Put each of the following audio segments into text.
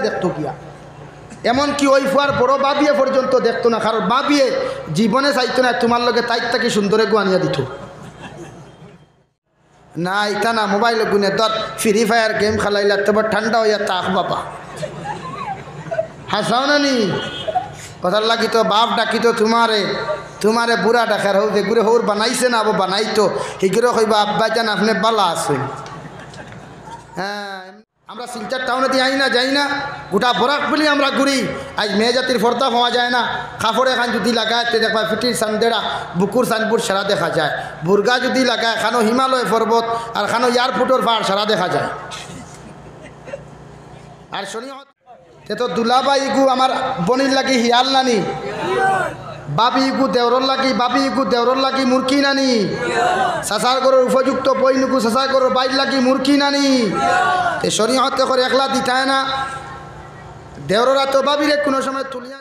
দেখতো গিয়া, এমনকি ওই ফুয়ার বড় বাবিয়ে পর্যন্ত দেখতো না, কারণ বাবিয়ে জীবনে চাইতো না তোমার লগে তাই তাকে সুন্দরে গুয়ানিয়া দিত না। ইটা না মোবাইল গুনে ধর ফ্রি ফায়ার গেম খেলাইলা তবে ঠান্ডা হইয়া তাক বাবা হাসাও না নি কথার লাগি তো বাপ ডাকি তো তোমারে বুড়া ডাকার হোক যেগুলো হৌর বানাইছে না আবো বানাইতো সেগুলো কইবা আব্বা জান আপনি বালা আছেন। হ্যাঁ আমরা শিলচর টাউনে দিয়ে যাই না গোটা বরাক বলি আমরা ঘুরি। আজ মেয়ে জাতির ফর্দা পাওয়া যায় না, কাপড় এখান যদি লাগায় দেখবা ফিটির সানদেড়া বুকুর সানপুর সারা দেখা যায়, বুর্গা যদি লাগায় খানো হিমালয় পর্বত আর খানো এয়ারপোর্টের পাহাড় সারা দেখা যায়। আর শনি তো দুলাবাই ইগু আমার বনির লাগি হিয়াল নানি, বাবি ইগু দেওরর লাগি মুরকি নানি, চাচার গরুর উপযুক্ত বইনুকু চাচার গরুর বাইর লাগি মুরকি নানি। তে শরীয়তে করে একলা দিতায় না, দেওররা তো বাবিরে কোনো সময় তুলিয়া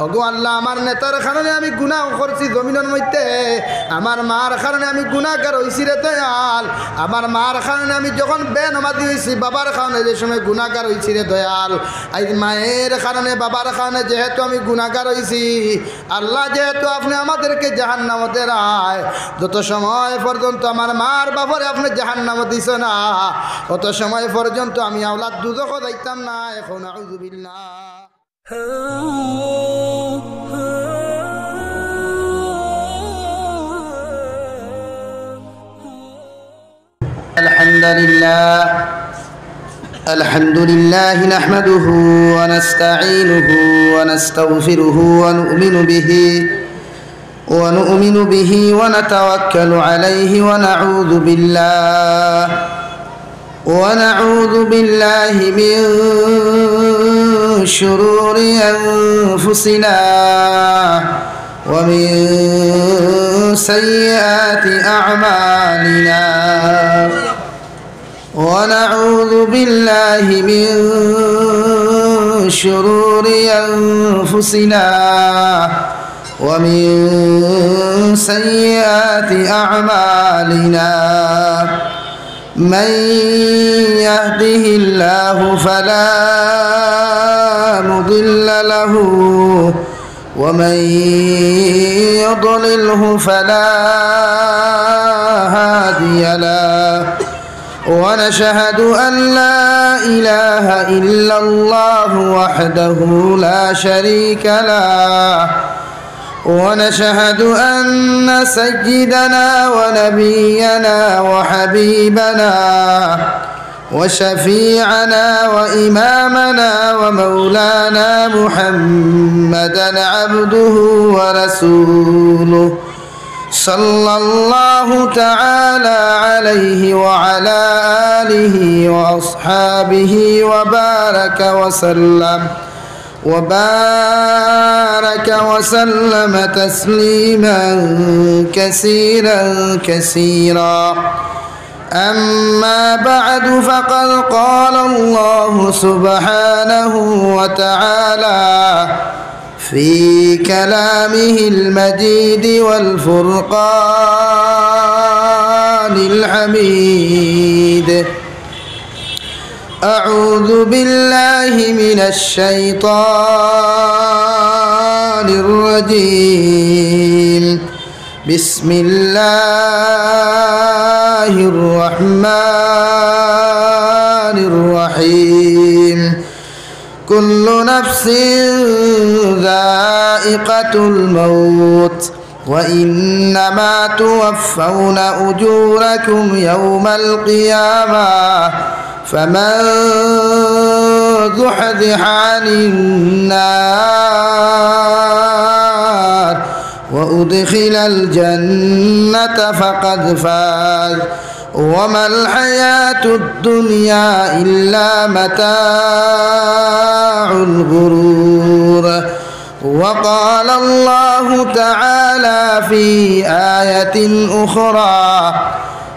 ওগো আল্লাহ আমার নেতার কারণে আমি গুনাহ করছি জমিনের মধ্যে, আমার মার কারণে আমি গুনাহগার হইছি রে দয়াল, আমার মার কারণে আমি যখন বেনামাজি হইছি, বাবার কারণে যে সময় গুনাহগার হইছি রে দয়াল, আজ মায়ের কারণে বাবার কারণে যেহেতু আমি গুনাহগার হইছি, আল্লাহ যেহেতু আপনি আমাদেরকে জাহান্নামে রায়, যত সময় পর্যন্ত আমার মার বাবারে আপনি জাহান্নামে দিছ না তত সময় পর্যন্ত আমি আওলাদ দুজখও যাইতাম না। এখন আউযু বিল্লাহ। الحمد لله نحمده ونستعينه ونستغفره ونؤمن به ونتوكل عليه ونعوذ بالله من شرور أنفسنا ومن سيئات أعمالنا، ونعوذ بالله من شرور أنفسنا ومن سيئات أعمالنا، من يهده الله فلا مضل له ومن يضلله فلا هادي له، ونشهد أن لا إله إلا الله وحده لا شريك له، ونشهد أن سيدنا ونبينا وحبيبنا وشفيعنا وإمامنا ومولانا محمدا عبده ورسوله صلى الله تعالى عليه وعلى آله وأصحابه وبارك وسلم تسليما كثيرا. أما بعد، فقد قال الله سبحانه وتعالى في كلامه المجيد والفرقان الحميد: أعوذ بالله من الشيطان الرجيم، بسم الله الرحمن الرحيم. كل نفس ذائقة الموت وإنما توفون أجوركم يوم القيامة، فمن زحزح عن النار وأدخل الجنة فقد فاز، وما الحياة الدنيا إلا متاع الغرور. وقال الله تعالى في آية أخرى: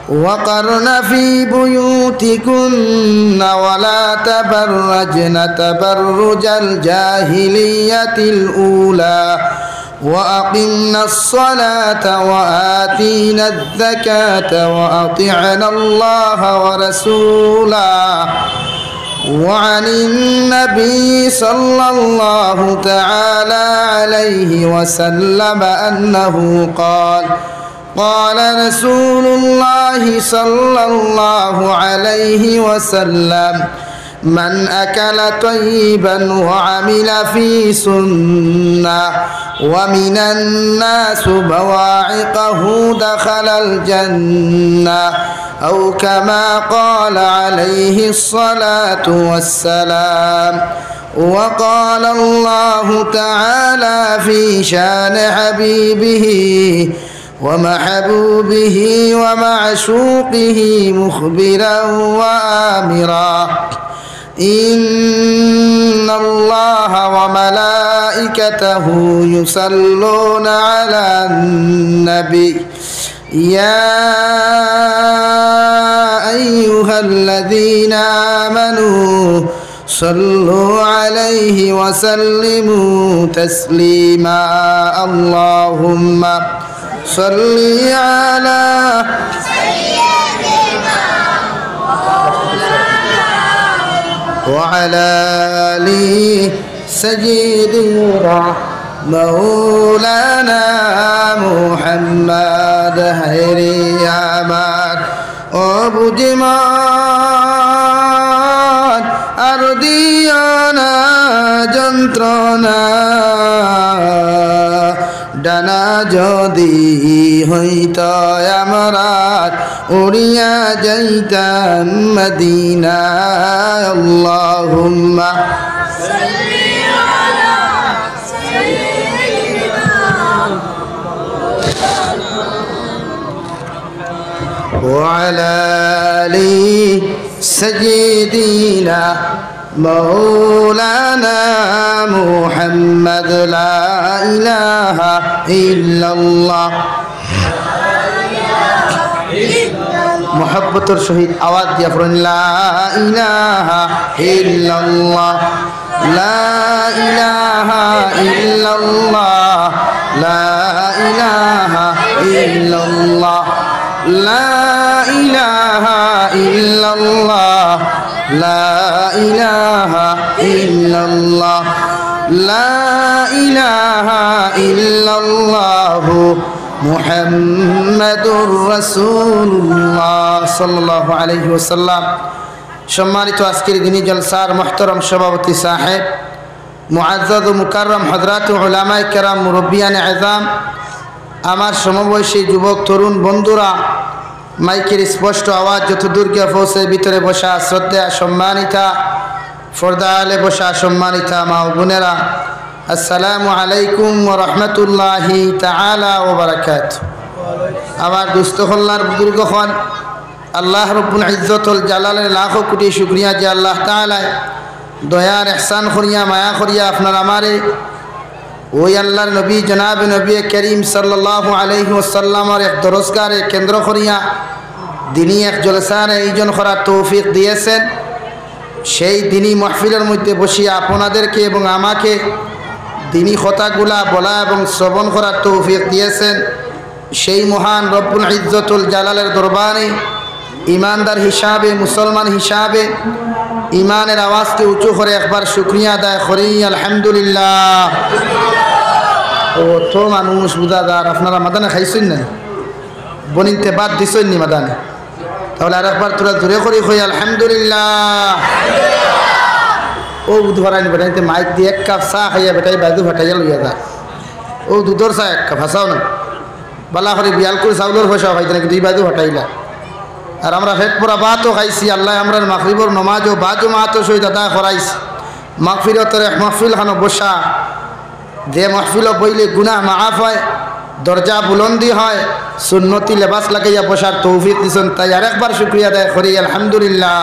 وقرن في بيوتكن ولا تبرجن تبرج الجاهلية الأولى وأقمنا الصلاة وآتينا الزكاة وأطعنا الله ورسوله وعن النبي صلى الله تعالى عليه وسلم أنه قال قال رسول الله صلى الله عليه وسلم من أكل طيبا وعمل في سنة ومن الناس بواعقه دخل الجنة أو كما قال عليه الصلاة والسلام. وقال الله تعالى في شان حبيبه ومحبوبه ومعشوقه مخبرا وآمرا إن الله وملائكته يصلون على النبي يا أيها الذين آمنوا صلوا عليه وسلموا تسليما. اللهم صل على وعلى آل سيدنا مولانا محمد خير أمان وبجمان أرضيانا যন্ত্রণা ডানা যদি হইত আমার উড়িয়া যাইতাম মদিনা। আল্লাহুম্মা সাল্লি আলা সাইয়্যিদিনা ওয়া আলা আলি সাইয়্যিদিনা مولانا محمد لا إله إلا الله محبت الشهيد آواز دیا فرن لا إله إلا الله لا إله إلا الله لا إله إلا الله لا إله إلا الله لا إله إلا الله لا إله إلا الله محمد رسول الله صلى الله عليه وسلم। সম্মানিত আজকের দিনী জলসার মুহতারাম সভাপতি সাহেব, মুআজ্জাজ ও মুকাররম হযরত উলামায়ে কেরাম, মুরব্বিয়ানে আযম, আমার সমবয়সী যুবক তরুণ বন্ধুরা, মাইকের স্পষ্ট আওয়াজ যতদূর গিয়ে পৌঁছে ভিতরে বসা শ্রদ্ধা সম্মানিতা, পর্দা আলে বসা সম্মানিতা মা ও বোনেরা, আসসালামু আলাইকুম ওয়া রাহমাতুল্লাহি তাআলা ওয়া বারাকাতুহু। আমার দুস্থ হল্লার বুজুর্গগণ, আল্লাহ রব্বুল ইজ্জতুল জালালের লাখো কোটি শুকরিয়া যে আল্লাহ তাআলা দয়ার ইহসান করিয়া মায়া করিয়া আপনার আমারে ওই আল্লাহর নবী জনাব নবী করিম সাল্লাল্লাহু আলাইহি ওয়াসাল্লামের এক দরসগারে কেন্দ্র করিয়া দিনী এক জলসার আয়োজন করার তৌফিক দিয়েছেন। সেই দিনী মাহফিলের মধ্যে বসিয়া আপনাদেরকে এবং আমাকে দিনী কথাগুলা বলা এবং শ্রবণ করার তৌফিক দিয়েছেন। সেই মহান রব্বুল ইজ্জতুল জালালের দরবারে ইমানদার হিসাবে, মুসলমান হিসাবে ইমানের আওয়াজকে উঁচু করে একবার শুকরিয়া আদায় করি আলহামদুলিল্লাহ। ও তো মানুষ বুঝাদার, আপনারা মাদানে খাইছেন না, বনিতে বাদ দিছেন নি মাদানে? তাহলে আর একবার তোরা দূরে করি হই আলহামদুলিল্লাহ। ও বুধবার আনি বেটাইতে মাইক দিয়ে এক কাপ চা খাইয়া বেটাই বাইদু ফাটাইয়া লইয়া যা। ও দুধর চা এক কাপ হাসাও না, বালা করে বিয়াল করে চাউলের পয়সা খাইতে নাকি দুই বাইদু ফাটাইলা। আর আমরা ফেট পরা ভাতও খাইছি, আল্লাহ আমরা মাগরিবর নমাজও বাজও মাহাতো সহিত আদায় করাইছি। মাগফিরতের এক মাহফিল খানো বসা, যে মাহফিল বইলে গুনাহ মাফ হয়, দরজা বুলন্দি হয়, সুন্নতি লেবাস লাগাইয়া বসার তৌফিক দিছেন। তাই আরেকবার শুকরিয়া আদায় করি আলহামদুলিল্লাহ।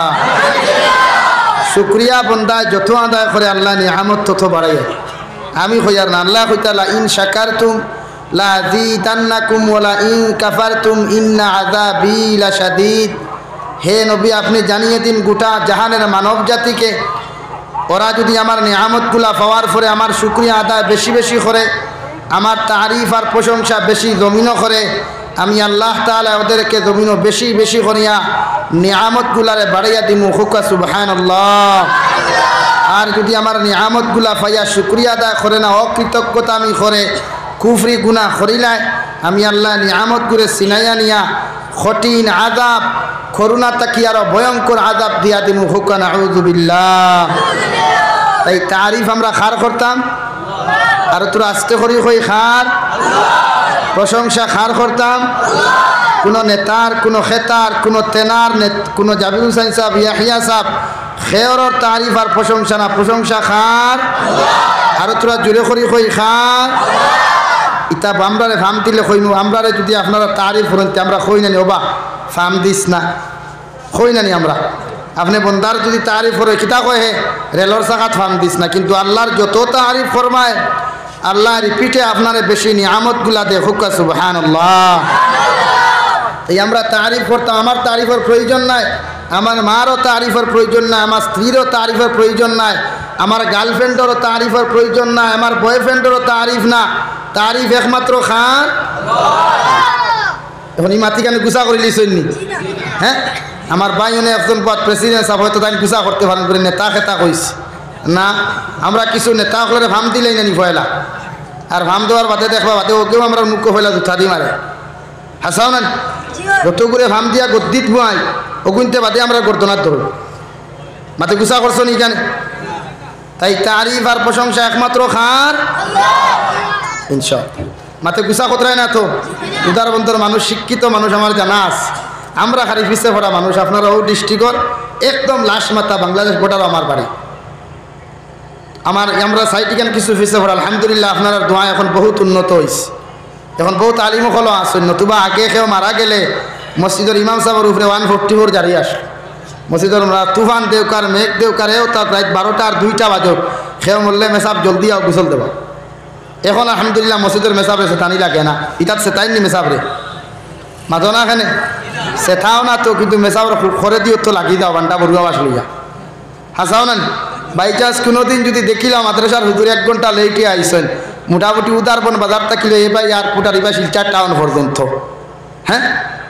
শুকরিয়া বন্দায় যত আদায় করে আল্লাহ নিয়ামত তত বাড়াইয়া। আমি হইয়ার না, আল্লাহ হইতালা ইন শাকারতুম লা আযীদান্নাকুম ওয়া লা ইন কাফারতুম ইন্না আযাবী লাশাদীদ। হে নবী, আপনি জানিয়ে দিন গোটা জাহানের মানব জাতিকে, ওরা যদি আমার নিয়ামতগুলা পাওয়ার পরে আমার শুকরিয়া আদায় বেশি বেশি করে, আমার তারিফ আর প্রশংসা বেশি জমিনও করে, আমি আল্লাহ তাআলা ওদেরকে জমিনও বেশি বেশি করিয়া নিয়ামতগুলারে বাড়াইয়া দিমু হুকা সুবহানাল্লাহ। আর যদি আমার নিয়ামতগুলা পাইয়া শুকরিয়া আদায় করে না, অকৃতজ্ঞতা আমি করে কুফরি গুনাহ করিলাই, আমি আল্লাহ নিয়ামতগুলো সিনাইয়া নিয়া কঠিন আযাব করুণা তাকি আরো ভয়ঙ্কর আযাব দিয়া দিমু হুকা নাউযু বিল্লাহ। তাই তারিফ আমরা খার করতাম, আর তোরা আস্তে করি কই খার, প্রশংসা খার করতাম কোনো নেতার, কোনো খেতার, কোনো তেনার, কোনো জাবির হুসাইন সাহেব, ইয়াহিয়া সাহেব, খেয়রর তারিফ আর প্রশংসা না, প্রশংসা খার। আর তোরা জোরে করি কই খার। ইতা আমরারে ফার্ম দিলে কইনু, আমরারে যদি আপনারা তারিফ করেন আমরা কই নানি ওবা ফার্ম দিস না, কই নানি আমরা। আপনি বন্দার যদি তারিফ করে কিতা কয় হে রেলর চাকাত ফার্ম দিস না, কিন্তু আল্লাহর যত তারিফ ফরমায় আল্লাহ রিপিটে আপনারে বেশি নিয়ামতগুলা দে হুকা সুবহানাল্লাহ। এই আমরা তারিফ করতাম, আমার তারিফের প্রয়োজন নাই, আমার মারও তারিফের প্রয়োজন নাই, আমার স্ত্রীরও তারিফের প্রয়োজন নাই, আমার গার্লফ্রেন্ডেরও তারিফের প্রয়োজন নাই, আমার বয়ফ্রেন্ডেরও তারিফ না, তারিফ একমাত্র খান। এখন এই মাটি কেন গুছা করে লিসনি? হ্যাঁ, আমার ভাই উনি একজন পদ প্রেসিডেন্ট সাহেব, হয়তো তাই গুছা করতে পারেন করে নেতা খেতা কইস না। আমরা কিছু নেতা করে ভাম দিলেই নানি ফয়লা, আর ভাম দেওয়ার বাদে দেখবা বাদে ওকেও আমরা মুখ ফয়লা দুটা দি মারে হাসাও না। যত করে ভাম দিয়া গদ্দিত বুয়াই ওগুনতে বাদে আমরা গর্দনার ধরো মাতে গুছা করছো নি কেন? তাই তারিফ আর প্রশংসা একমাত্র খার ইনশাআল্লাহ। মাতে গুছা কোথায় না তো উদার বন্ধুর মানুষ, শিক্ষিত মানুষ আমার জানা আছে। আমরা খালি পিছিয়ে পড়া মানুষ, আপনারাও ডিস্ট্রিক্টর একদম লাশ মাথা বাংলাদেশ গোটারও আমার বাড়ি। আমরা সাইড এখানে কিছু পিছিয়ে পড়া, আলহামদুলিল্লাহ আপনার দোয়া এখন বহুত উন্নত হয়েছে, এখন বহুত আলিমকলও আসেন। নতুবা আগে কেউ মারা গেলে মসজিদের ইমাম সাহেবের উপরে 144 জারি আস, মসজিদের তুফান দেউকার মেঘ দেউকার এও তার রাত 12টা আর 2টা বাজক খেয়ে মরলে মেসাব জলদি আও গুছল দেবা। এখন আলহামদুলিল্লাহ মসজিদের মেসাবে সেতানি লাগে না, ইটাত সেতাইনি মেসাবরে মাঝো না এখানে সেথাও না তো, কিন্তু মেসাবর খরে দিও তো লাগিয়ে দাও বান্ডা বড়ুয়া বাস লইয়া হাসাও না। বাই চান্স কোনোদিন যদি দেখিলাম মাদ্রাসার হুজুর 1 ঘন্টা লেটে আইসেন, মোটামুটি উদারবন বাজার থাকিলে এবার এয়ারপোর্ট আর এবার শিলচার টাউন পর্যন্ত, হ্যাঁ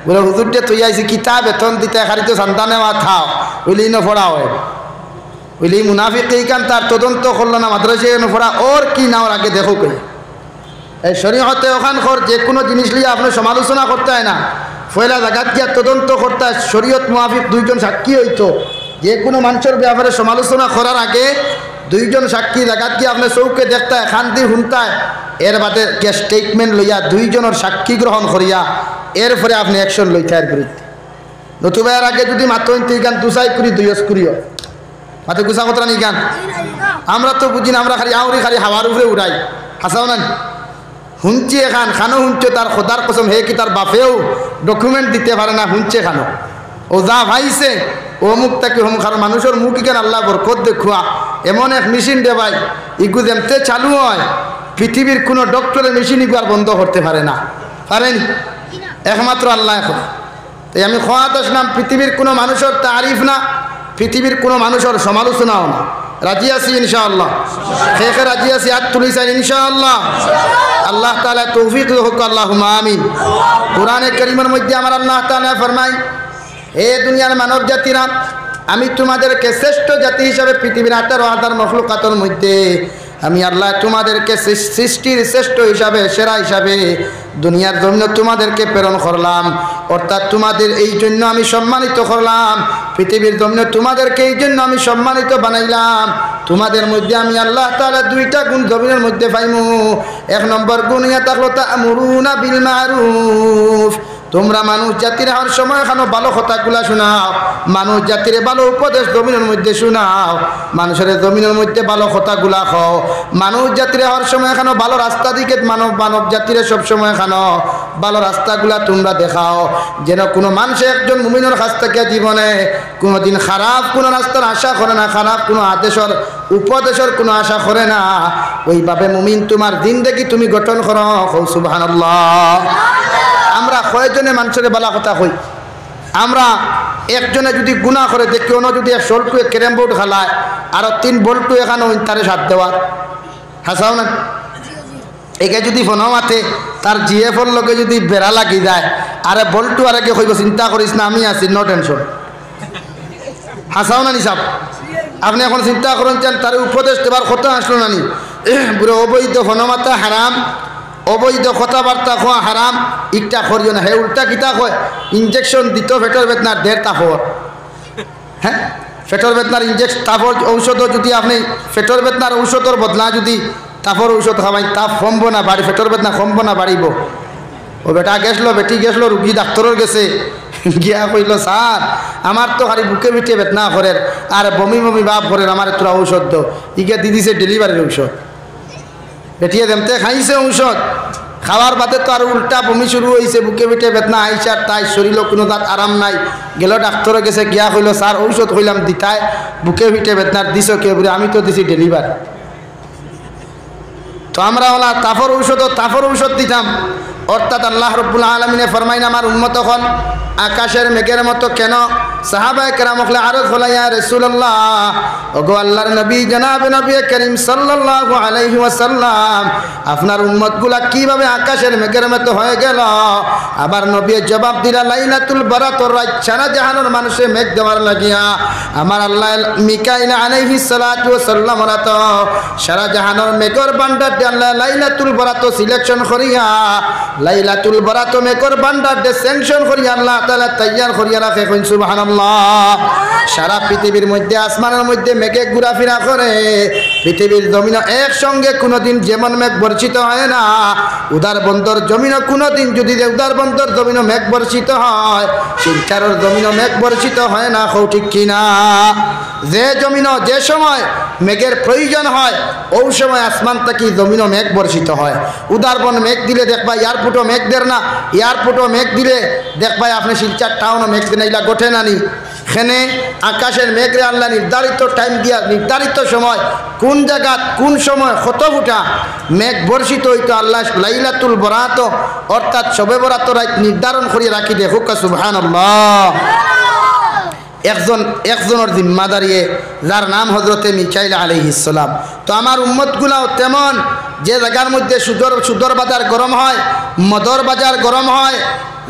বলে হুজুরটা তুই আইসি কিতা বেতন দিতে খালি তো সন্তানে মা থাও বলি ন ফোড়া হয় বলি মুনাফিক এইখান তার তদন্ত করলো না মাদ্রাসায় ন ফোড়া ওর কি না ওর আগে দেখো কই। এই শরীয়তে ওখান কর যে কোনো জিনিস লিয়ে আপনি সমালোচনা করতে হয় না, ফয়লা জায়গাত গিয়া তদন্ত করতে হয়। শরীয়ত মুআফিক 2 জন সাক্ষী হইতো, যে কোনো মানুষের ব্যাপারে সমালোচনা করার আগে 2 জন সাক্ষী জায়গাত গিয়ে আপনি চৌকে দেখতে হয়, খান্তি শুনতায়, এর বাদে কে স্টেটমেন্ট লইয়া 2 জনের সাক্ষী গ্রহণ করিয়া এরপরে আপনি অ্যাকশন লইতে এর বিরুদ্ধে। নতুবা এর আগে যদি মাত্র গান দুসাই করি 2 করিও মাত্র গুছা কথা নি গান আমরা তো বুঝি না, আমরা খালি আউরি খালি হাওয়ার উপরে উড়াই হাসাও না। শুনছি এখান খানো শুনছে তার খোদার কসম হে কি তার বাপেও ডকুমেন্ট দিতে পারে না, শুনছে খানো ও যা ভাইছে ও মুখ তাকে হোম খার মানুষের মুখ ইখান আল্লাহ বরকত দেখুয়া এমন এক মেশিন দে ভাই ইগু যেমতে চালু হয় পৃথিবীর কোনো ডক্টরের মেশিন ইগু আর বন্ধ করতে পারে না, পারেনি একমাত্র আল্লাহ। এখন তাই আমি খোয়াত আসলাম পৃথিবীর কোনো মানুষের তারিফ না, পৃথিবীর কোনো মানুষের সমালোচনাও না। রাজি আছি ইনশাআল্লাহ, শেখে রাজি আছি, হাত তুলিছেন ইনশাআল্লাহ। আল্লাহ তাআলা তৌফিক হোক, আল্লাহুম্মা আমিন। কোরআনে কারীমের মধ্যে আমার আল্লাহ তাআলা ফরমায়, হে দুনিয়ার মানব জাতিরা, আমি তোমাদেরকে শ্রেষ্ঠ জাতি হিসাবে পৃথিবীর 18,000 মখলুকাতের মধ্যে আমি আল্লাহ তোমাদেরকে সৃষ্টির শ্রেষ্ঠ হিসাবে সেরা হিসাবে দুনিয়ার জন্য তোমাদেরকে প্রেরণ করলাম, অর্থাৎ তোমাদের এই জন্য আমি সম্মানিত করলাম, পৃথিবীর জন্য তোমাদেরকে এই জন্য আমি সম্মানিত বানাইলাম। তোমাদের মধ্যে আমি আল্লাহ তাআলা 2টা গুণ জমিনের মধ্যে পাইমু। 1 নম্বর গুণ ইয়া তাকলো তা'মুরুনা বিল মারুফ, তোমরা মানুষ জাতির হওয়ার সময় এখানে ভালো কথাগুলা শোনাও, মানুষ জাতির ভালো উপদেশ জমিনের মধ্যে শোনাও, মানুষের জমিনের মধ্যে ভালো কথাগুলা খাও, মানুষ জাতির হওয়ার সময় এখানে ভালো রাস্তা দিকে মানব জাতির সব সময় এখানে ভালো রাস্তাগুলা তোমরা দেখাও, যেন কোনো মানুষ একজন মুমিনের কাছ থেকে জীবনে কোনোদিন খারাপ কোনো রাস্তার আশা করে না, খারাপ কোনো আদেশের উপদেশের কোনো আশা করে না। ওইভাবে মুমিন তোমার জিন্দেগি তুমি গঠন করো। সুবহানাল্লাহ। আমরা কয়জনে মানুষের বালা কথা কই? আমরা একজনে যদি গুনাহ করে দেখি অন্য যদি 16 ক্যারাম বোর্ড খেলায় আর 3 বল্টু এখানে তারে সাথ দেওয়ার হাসাও না। একে যদি ফোন মাতে তার জিএফর লোকে যদি বেড়া লাগি যায়, আরে বল্টু আর একে কইব চিন্তা করিস না আমি আছি, নো টেনশন, হাসাও না নিসাব আপনি এখন চিন্তা করেন চান তার উপদেশ দেবার কথা আসলো নানি পুরো অবৈধ ফনমাতা হারাম অবৈধ কথাবার্তা খোয়া হারাম ইটা করিও না হে উল্টা কিতা কয় ইঞ্জেকশন দিত পেটের বেদনার 1.5 তাফর হ্যাঁ পেটের বেদনার ইঞ্জেকশন তাফর ঔষধ যদি আপনি পেটের বেদনার ঔষধের বদলা যদি তাফর ঔষধ খাওয়াই তাপ কমবো না বাড়ি পেটের বেদনা কমবো না বাড়িব ও বেটা গেছলো বেটি গেছলো রুগী ডাক্তারের গেছে গিয়া কইল স্যার আমার তো খালি বুকে পিঠে বেদনা করেন আর বমি বমি ভাব করেন আমার তোরা ঔষধ দো ইকে দি দিছে ডেলিভারির ঔষধ বেটিয়ে দেমতে খাইছে ঔষধ খাওয়ার বাদে তো আর উল্টা বমি শুরু হয়েছে বুকে পিঠে বেদনা আইছে আর তাই শরীরও কোনো তাত আরাম নাই গেল ডাক্তারে গেছে গিয়া কইল স্যার ঔষধ কইলাম দিতায় বুকে পিঠে বেদনার দিছ কে বলে আমি তো দিছি ডেলিভারি তো আমরা ওলা তাফর ঔষধ দিতাম অর্থাৎ আল্লাহ রাব্বুল আলামিনে ফরমাইন আমার উম্মত হল আকাশের মেঘের মতো কেন সাহাবায়ে কেরাম হলে আরজ হল ইয়া রাসূলুল্লাহ ওগো আল্লাহর নবী জনাবে নবী করিম সাল্লাল্লাহু আলাইহি ওয়াসাল্লাম আপনার উম্মতগুলা কিভাবে আকাশের মেঘের মতো হয়ে গেল আবার নবী জবাব দিলা লাইলাতুল বারাতর রাত সারা জাহানের মানুষে মেঘ দেওয়ার লাগিয়া আমার আল্লাহ মিকাইল আলাইহিস সালাতু ওয়াসাল্লাম রাত সারা জাহানের মেঘর বান্ডার দিয়ে আল্লাহ লাইলাতুল বারাত সিলেকশন করিয়া লাইলাতুল বারাত মেঘর বান্ডার দিয়ে স্যাংশন করিয়া আল্লাহ তাআলা তৈয়ার করিয়া রাখে কইন সুবহানাল্লাহ সারা পৃথিবীর মধ্যে আসমানের মধ্যে মেঘে ঘোরাফেরা করে পৃথিবীর জমিন একসঙ্গে কোনোদিন যেমন মেঘ বর্ষিত হয় না উদার বন্দর জমিন কোনোদিন যদি উদার বন্দর জমিন মেঘ বর্ষিত হয় শিলচরের জমিন মেঘ বর্ষিত হয় না কও ঠিক কিনা যে জমিন যে সময় মেঘের প্রয়োজন হয় ওই সময় আসমান থেকে জমিন মেঘ বর্ষিত হয় উদারবন মেঘ দিলে দেখবা এয়ারপোর্টও মেঘ দের না এয়ারপোর্টও মেঘ দিলে দেখবা আপনি শিলচর টাউনও মেঘ দিন এগুলা গোঠে নানি এখানে আকাশের মেঘরে আল্লাহ নির্ধারিত টাইম দিয়া নির্ধারিত সময় কোন জায়গা কোন সময় কত ফুটা মেঘ বর্ষিত হইতো আল্লাহ লাইলাতুল বরাত অর্থাৎ শবে বরাত রাত নির্ধারণ করিয়া রাখি দেখুক সুবহানাল্লাহ একজনের জিম্মাদারিয়ে যার নাম হজরতে মিকাইল আলাইহিস সালাম তো আমার উম্মতগুলাও তেমন যে জায়গার মধ্যে সুদর বাজার গরম হয় মদর বাজার গরম হয়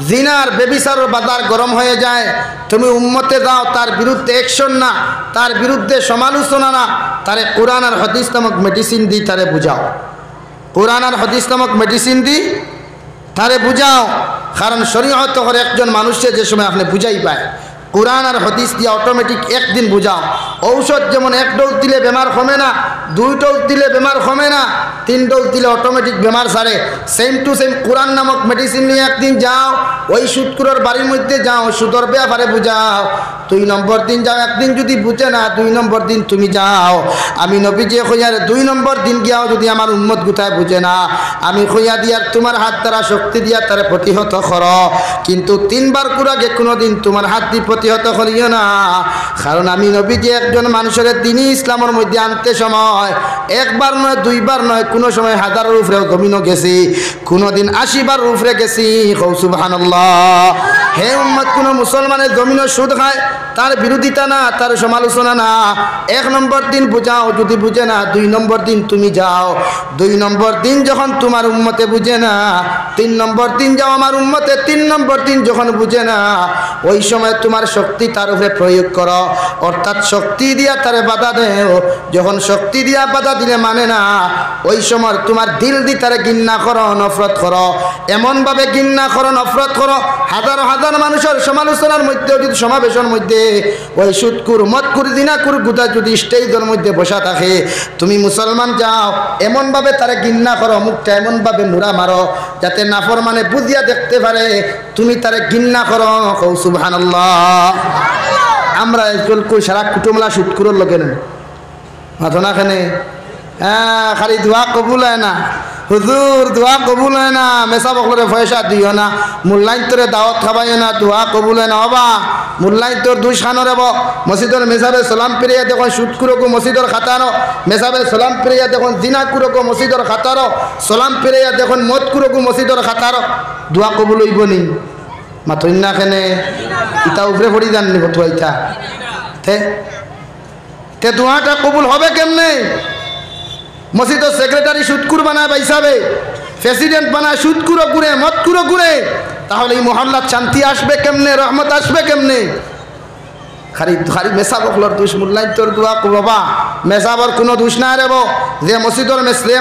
জিনার বেবিচারের বাজার গরম হয়ে যায় তুমি উম্মতে যাও তার বিরুদ্ধে অ্যাকশন না তার বিরুদ্ধে সমালোচনা না তারে কোরআন আর হাদিস নামক মেডিসিন দি তারে বুঝাও কোরআন আর হাদিস নামক মেডিসিন দি তারে বুঝাও কারণ শরীয়ত করে একজন মানুষকে যে সময় আপনি বুঝাই পায় কোরআন আর হাদিস দিয়ে অটোমেটিক একদিন বুঝাও ঔষধ যেমন 1 ডোজ দিলে বেমার কমে না 2 ডোজ দিলে বেমার কমে না 3 ডোজ দিলে অটোমেটিক বেমার সারে সেম টু সেম কোরআন নামক মেডিসিন নিয়ে একদিন যাও ওই সুদকুরোর বাড়ির মধ্যে যাও সুদর ব্যাপারে বুঝাও 2 নম্বর দিন যাও একদিন যদি বুঝে না 2 নম্বর দিন তুমি যাও আমি নবী যে কইয়ার 2 নম্বর দিন গিয়াও যদি আমার উম্মত গুতায় বুঝে না আমি কইয়া দিয়ার তোমার হাত দ্বারা শক্তি দিয়া তারে প্রতিহত করো কিন্তু 3 বার কুরাগে কোনোদিন তোমার হাত দিয়ে প্রতিহত করিও না কারণ আমি নবী যে একজন মানুষের দিনই ইসলামের মধ্যে আনতে সময় 1 বার নয় 2 বার নয় কোনো সময় হাজারের উপরেও জমিনও গেছি কোনোদিন 80 বার উপরে গেছি কও সুবহানাল্লাহ হে উম্মত কোন মুসলমানের জমিনও সুদ খায় তার বিরোধিতা না তার সমালোচনা না 1 নম্বর দিন বুঝাও যদি বুঝে না 2 নম্বর দিন তুমি যাও 2 নম্বর দিন যখন তোমার উম্মতে বুঝে না 3 নম্বর দিন যাও আমার উম্মতে 3 নম্বর দিন যখন বুঝে না ওই সময় তোমার শক্তি তার উপরে প্রয়োগ করো অর্থাৎ শক্তি দিয়া তারে বাধা দেও যখন শক্তি দিয়া বাধা দিলে মানে না ওই সময় তোমার দিল দি তারে ঘৃণা করো নফরত করো এমন ভাবে ঘৃণা করো নফরত করো হাজার হাজার মানুষের সমালোচনার মধ্যে যদি সমাবেশের মধ্যে ওই সুদকুর মদকুর দিনাকুর গুদা যদি স্টেজের মধ্যে বসা থাকে তুমি মুসলমান যাও এমন ভাবে তারে ঘৃণা করো মুখটা এমন ভাবে নুরা মারো যাতে নাফরমানে বুঝিয়া দেখতে পারে তুমি তারে ঘৃণা করো কও সুবহানাল্লাহ আমরা একজন কই সারা কুটুমলা সুদকুরের লগে নেন মাথো না খানে হ্যাঁ খালি দোয়া কবুল হয় না হুজুর দোয়া কবুল হয় না মেসা বকলরে পয়সা দিও না মুল্লাইন তোরে দাওয়াত খাবাইও না দোয়া কবুল হয় না বাবা মুল্লাইন তোর দুই খানরে ব মসজিদের মেসাবে সালাম পেরিয়া দেখুন সুদকুরকু মসজিদের খাতারো মেসাবে সালাম পেরিয়া দেখুন জিনাকুরকু মসজিদের খাতারো সালাম পেরিয়া দেখুন মদকুরকু মসজিদের খাতারো দোয়া কবুল হইব নি মাথইন না কেনে ইটা উপরে পড়ি জাননি কত ইটা তে দোয়াটা কবুল হবে কেমনে মসজিদের সেক্রেটারি সুদকুর বানায় বাইসাবে প্রেসিডেন্ট বানায় সুদকুরো ঘুরে মদকুরো ঘুরে তাহলে এই মহল্লার শান্তি আসবে কেমনে রহমত আসবে কেমনে খালি খালি মেসাবকলর দোষ মূল্যায়ন তোর দোয়া কো বাবা মেসাবর কোনো দোষ না রেব যে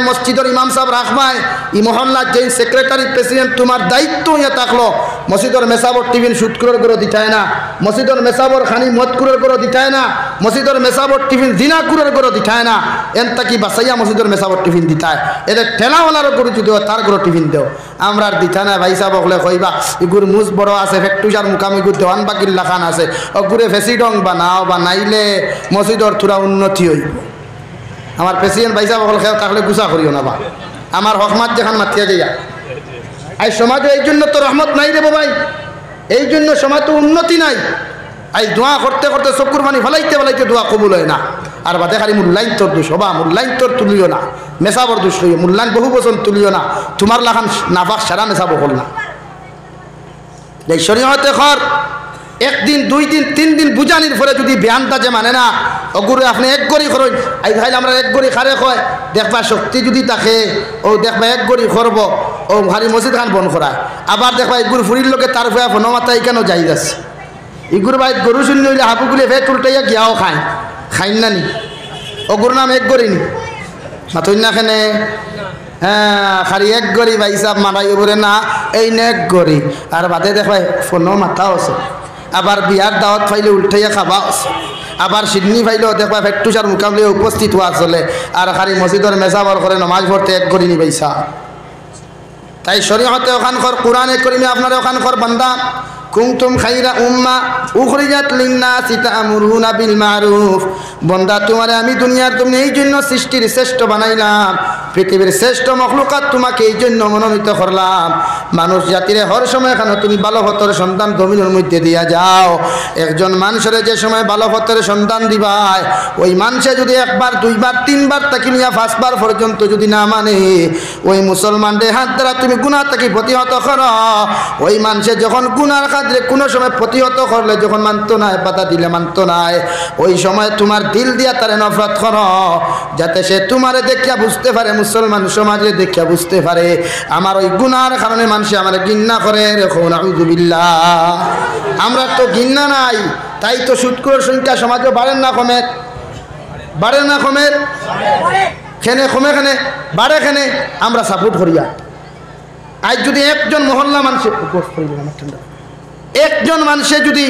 মসজিদর ইমাম সাহেব রাখবায় ই মহল্লার যে সেক্রেটারি প্রেসিডেন্ট তোমার দায়িত্ব ইয়ে থাকলো মসজিদর মেসাবর টিফিন শুট করে দিতায় না মসজিদর মেসাবর খানি মদ করে দিতায় না মসজিদর মেসাবর টিফিন দিনা করে দিতায় না এনতা কি বাসাইয়া মসজিদর মেসাবর টিফিন দিতায় এদের ঠেলাওয়ালারও করে যদি তার করে টিফিন দেও আমরা আর দিতা না ভাই সাহেব বলে কইবা ইগুর মুজ বড় আছে ফেক্টুজার মুকামিগুর দেওয়ান বাকির লাখান আছে অগুরে ফেসিডং বানাও বানাইলে মসজিদর থোড়া উন্নতি হইব আমার প্রেসিডেন্ট ভাই সাহেব বলে তাহলে গুছা করিও না বা আমার হকমাত যেখান মাতিয়া যাইয়া আই সমাজে এই জন্য তো রহমত নাই রে ভাই এই জন্য সমাজ তো উন্নতি নাই আই দোয়া করতে করতে চকুর পানি ফেলাইতে দোয়া কবুল হয় না আর বাদে খালি মূল্যায়ন তোর দোষ হবা মূল্যায়ন তোর তুলিও না মেসাবর দোষ লইও মূল্যায়ন বহু বছর তুলিও না তোমার লাখান নাফাক সারা মেসাবো হল না এই শরীয়তে খর একদিন দুই দিন তিন দিন বুঝানির ফলে যদি ব্যানটা যে মানে না অগুরে আপনি এক গড়ি খরচ আই ভাইলে আমরা এক গড়ি খারে কয় দেখবা শক্তি যদি থাকে ও দেখবা এক গড়ি করব ও ভারী মসজিদ খান বন করা আবার দেখবা এগুর ফুরির লোকে তার ভয়া ফনমাতাই কেন যাই যাচ্ছে ইগুর ভাই গরু শূন্য হইলে হাপুগুলি ভে উল্টাইয়া গিয়াও খাইন না নি অগুর নাম এক গড়ি নি মাথই না খেনে হ্যাঁ খালি এক গড়ি ভাই সাহ মারাই বলে না এই নে এক গড়ি আর বাদে দেখবাই ফোনও মাথাও আছে আবার বিয়ার দাওয়াত ফাইলে উল্টাইয়া খাবা আছে আবার সিডনি ফাইলেও দেখবা ফেট্টুসার মুকাবলে উপস্থিত হওয়া চলে আর খালি মসজিদের মেসাবর করে নমাজ পড়তে এক গড়ি নি ভাইসা তাই শরীয়তে ওখান কর কোরআনে করিমে আপনারা ওখান কর বান্দা কুনতুম খাইরা উম্মা উখরিজাত লিন্নাসি তা'মুরুনা বিল মারুফ বান্দা তোমারে আমি দুনিয়ার তুমি এই জন্য সৃষ্টির শ্রেষ্ঠ বানাইলাম পৃথিবীর শ্রেষ্ঠ মখলুকাত তোমাকে এই জন্য মনোনীত করলাম মানুষ জাতিরে হর সময় কেন তুমি ভালো হতর সন্তান জমিনের মধ্যে দিয়া যাও একজন মানুষের যে সময় ভালো হতর সন্তান দিবাই ওই মানুষে যদি একবার দুইবার তিনবার তাকে নিয়ে পাঁচবার পর্যন্ত যদি না মানে ওই মুসলমানদের হাত দ্বারা তুমি গুনাহ থেকে প্রতিহত করো ওই মানুষে যখন গুনার কাজে কোনো সময় প্রতিহত করলে যখন মানতো না বাধা দিলে মানতো না ওই সময় তোমার দিল দিয়া তারে নফরত করো যাতে সে তোমারে দেখিয়া বুঝতে পারে মুসলমান সমাজে দেখিয়া বুঝতে পারে আমার ওই গুনার কারণে মানুষ আমার ঘৃণা করে রেখো নাউযুবিল্লাহ আমরা তো ঘৃণা নাই তাই তো সুদখোরের সংখ্যা সমাজে বাড়েন না কমের খেনে কমে খেনে বাড়ে খেনে আমরা সাপোর্ট করিয়া আজ যদি একজন মহল্লা মানুষের একজন মানুষের যদি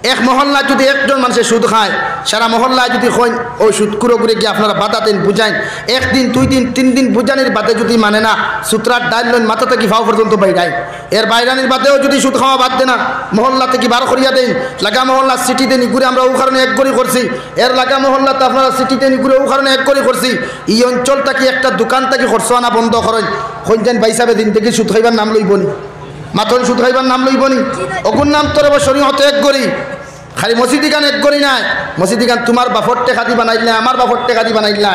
এক মহল্লা যদি একজন মানুষের সুদ খায় সারা মহল্লায় যদি হয় ওই সুদ করে গিয়ে আপনারা বাধা দিন বুঝাইন একদিন দুই দিন তিন দিন বুঝানির বাদে যদি মানে না সুতরার ডাইল লইন মাথা থেকে ফাও পর্যন্ত বাইরাই এর বাইরানির বাদেও যদি সুদ খাওয়া বাদ দে না মহল্লা থেকে বার করিয়া দেন লাগা মহল্লা সিটিতে নিগুড়ে আমরা ও কারণে এক গড়ি করছি এর লাগা মহল্লাতে আপনারা সিটিতে নিগুড়ে ও কারণে এক গড়ি করছি এই অঞ্চলটা কি একটা দোকান থেকে খরচ আনা বন্ধ করেন হইন বাইসাবে দিন থেকে সুদ খাইবার নাম লইবনি মাথন সুদ খাইবার নাম লইবনি অগুর নাম তোর শরীয়তে এক গড়ি খালি মসজিদ গান এক গড়ি নাই মসজিদ গান তোমার বাফর টেকা দি বানাইল না আমার বাফর টেকা দি বানাইল না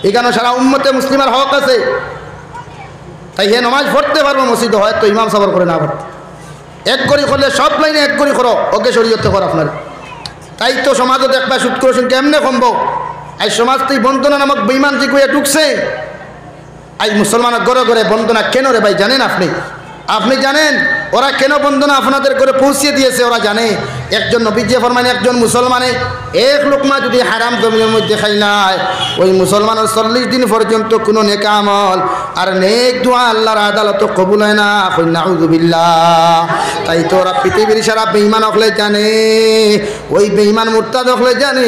এখানে সারা উম্মতে মুসলিমের হক আছে তাই হে নমাজ পড়তে পারবো মসজিদ হয়তো ইমাম সাবর করে না পড়তে এক গড়ি করলে সব লাইনে এক গড়ি করো ওকে শরীয়তে কর আপনার তাই তো সমাজও দেখবা সুদ করছেন কেমনে সম্ভব আজ সমাজ থেকে বন্দনা নামক বেঈমান যে কইয়া ঢুকছে আজ মুসলমানের ঘরে ঘরে বন্দনা কেন রে ভাই জানেন আপনি জানেন ওরা কেন বন্দনা আপনাদের করে পৌঁছে দিয়েছে ওরা জানে একজন নবীজি ফরমানে একজন মুসলমানে এক লোকমা যদি হারাম জমিনের মধ্যে খাইলায় ওই মুসলমানের 40 দিন পর্যন্ত কোনো নেক আমল আর নেক দোয়া আল্লাহর আদালত কবুল হয় না নাউযুবিল্লাহ তাই তো ওরা পৃথিবীর সারা বেঈমান হলে জানে ওই বেঈমান মুরতাদ হলে জানে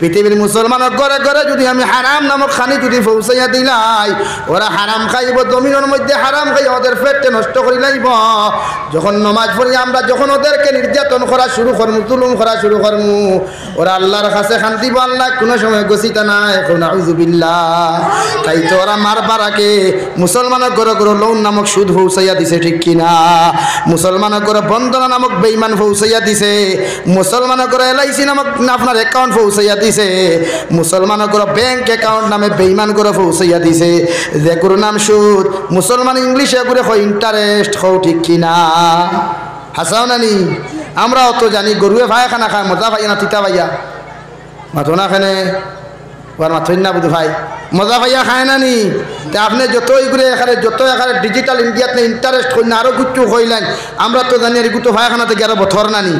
পৃথিবীর মুসলমানের ঘরে ঘরে যদি আমি হারাম নামক খানি যদি পৌঁছাইয়া দিলাই ওরা হারাম খাইব জমিনের মধ্যে হারাম খাই ওদের পেটে নষ্ট করে লাইব যখন নামাজ পড়ি আমরা যখন ওদেরকে নির্যাতন করা শুরু করমু তুলুম করা শুরু করমু ওরা আল্লাহর কাছে শান্তি পায় আল্লাহ কোনো সময় গসিতা নাই নাউযুবিল্লাহ তাই তো ওরা মারবার আগে মুসলমানের ঘরে ঘরে লোন নামক সুদ পৌঁছাইয়া দিছে ঠিক কিনা মুসলমানের ঘরে বন্দনা নামক বেঈমান পৌঁছাইয়া দিছে মুসলমানের ঘরে এলআইসি নামক আপনার অ্যাকাউন্ট পৌঁছাইয়া দিছে মুসলমানের ঘরে ব্যাংক অ্যাকাউন্ট নামে বেঈমান ঘরে পৌঁছাইয়া দিছে যে গুরু নাম সুদ মুসলমান ইংলিশে ঘুরে হয় ইন্টারেস্ট হও ঠিক কিনা হাসাও নানি আমরাও তো জানি গরুয়ে ভাই খানা খায় মজা ভাইয়া না তিতা ভাইয়া মাথো না খানে ওর মাথই না বুধ ভাই মজা ভাইয়া খায় না নি তে আপনি যতই ঘুরে এখানে ডিজিটাল ইন্ডিয়াতে ইন্টারেস্ট হই না আরও কিছু হইলেন আমরা তো জানি আর গুতো ভাই খানা থেকে আরো বথর না নি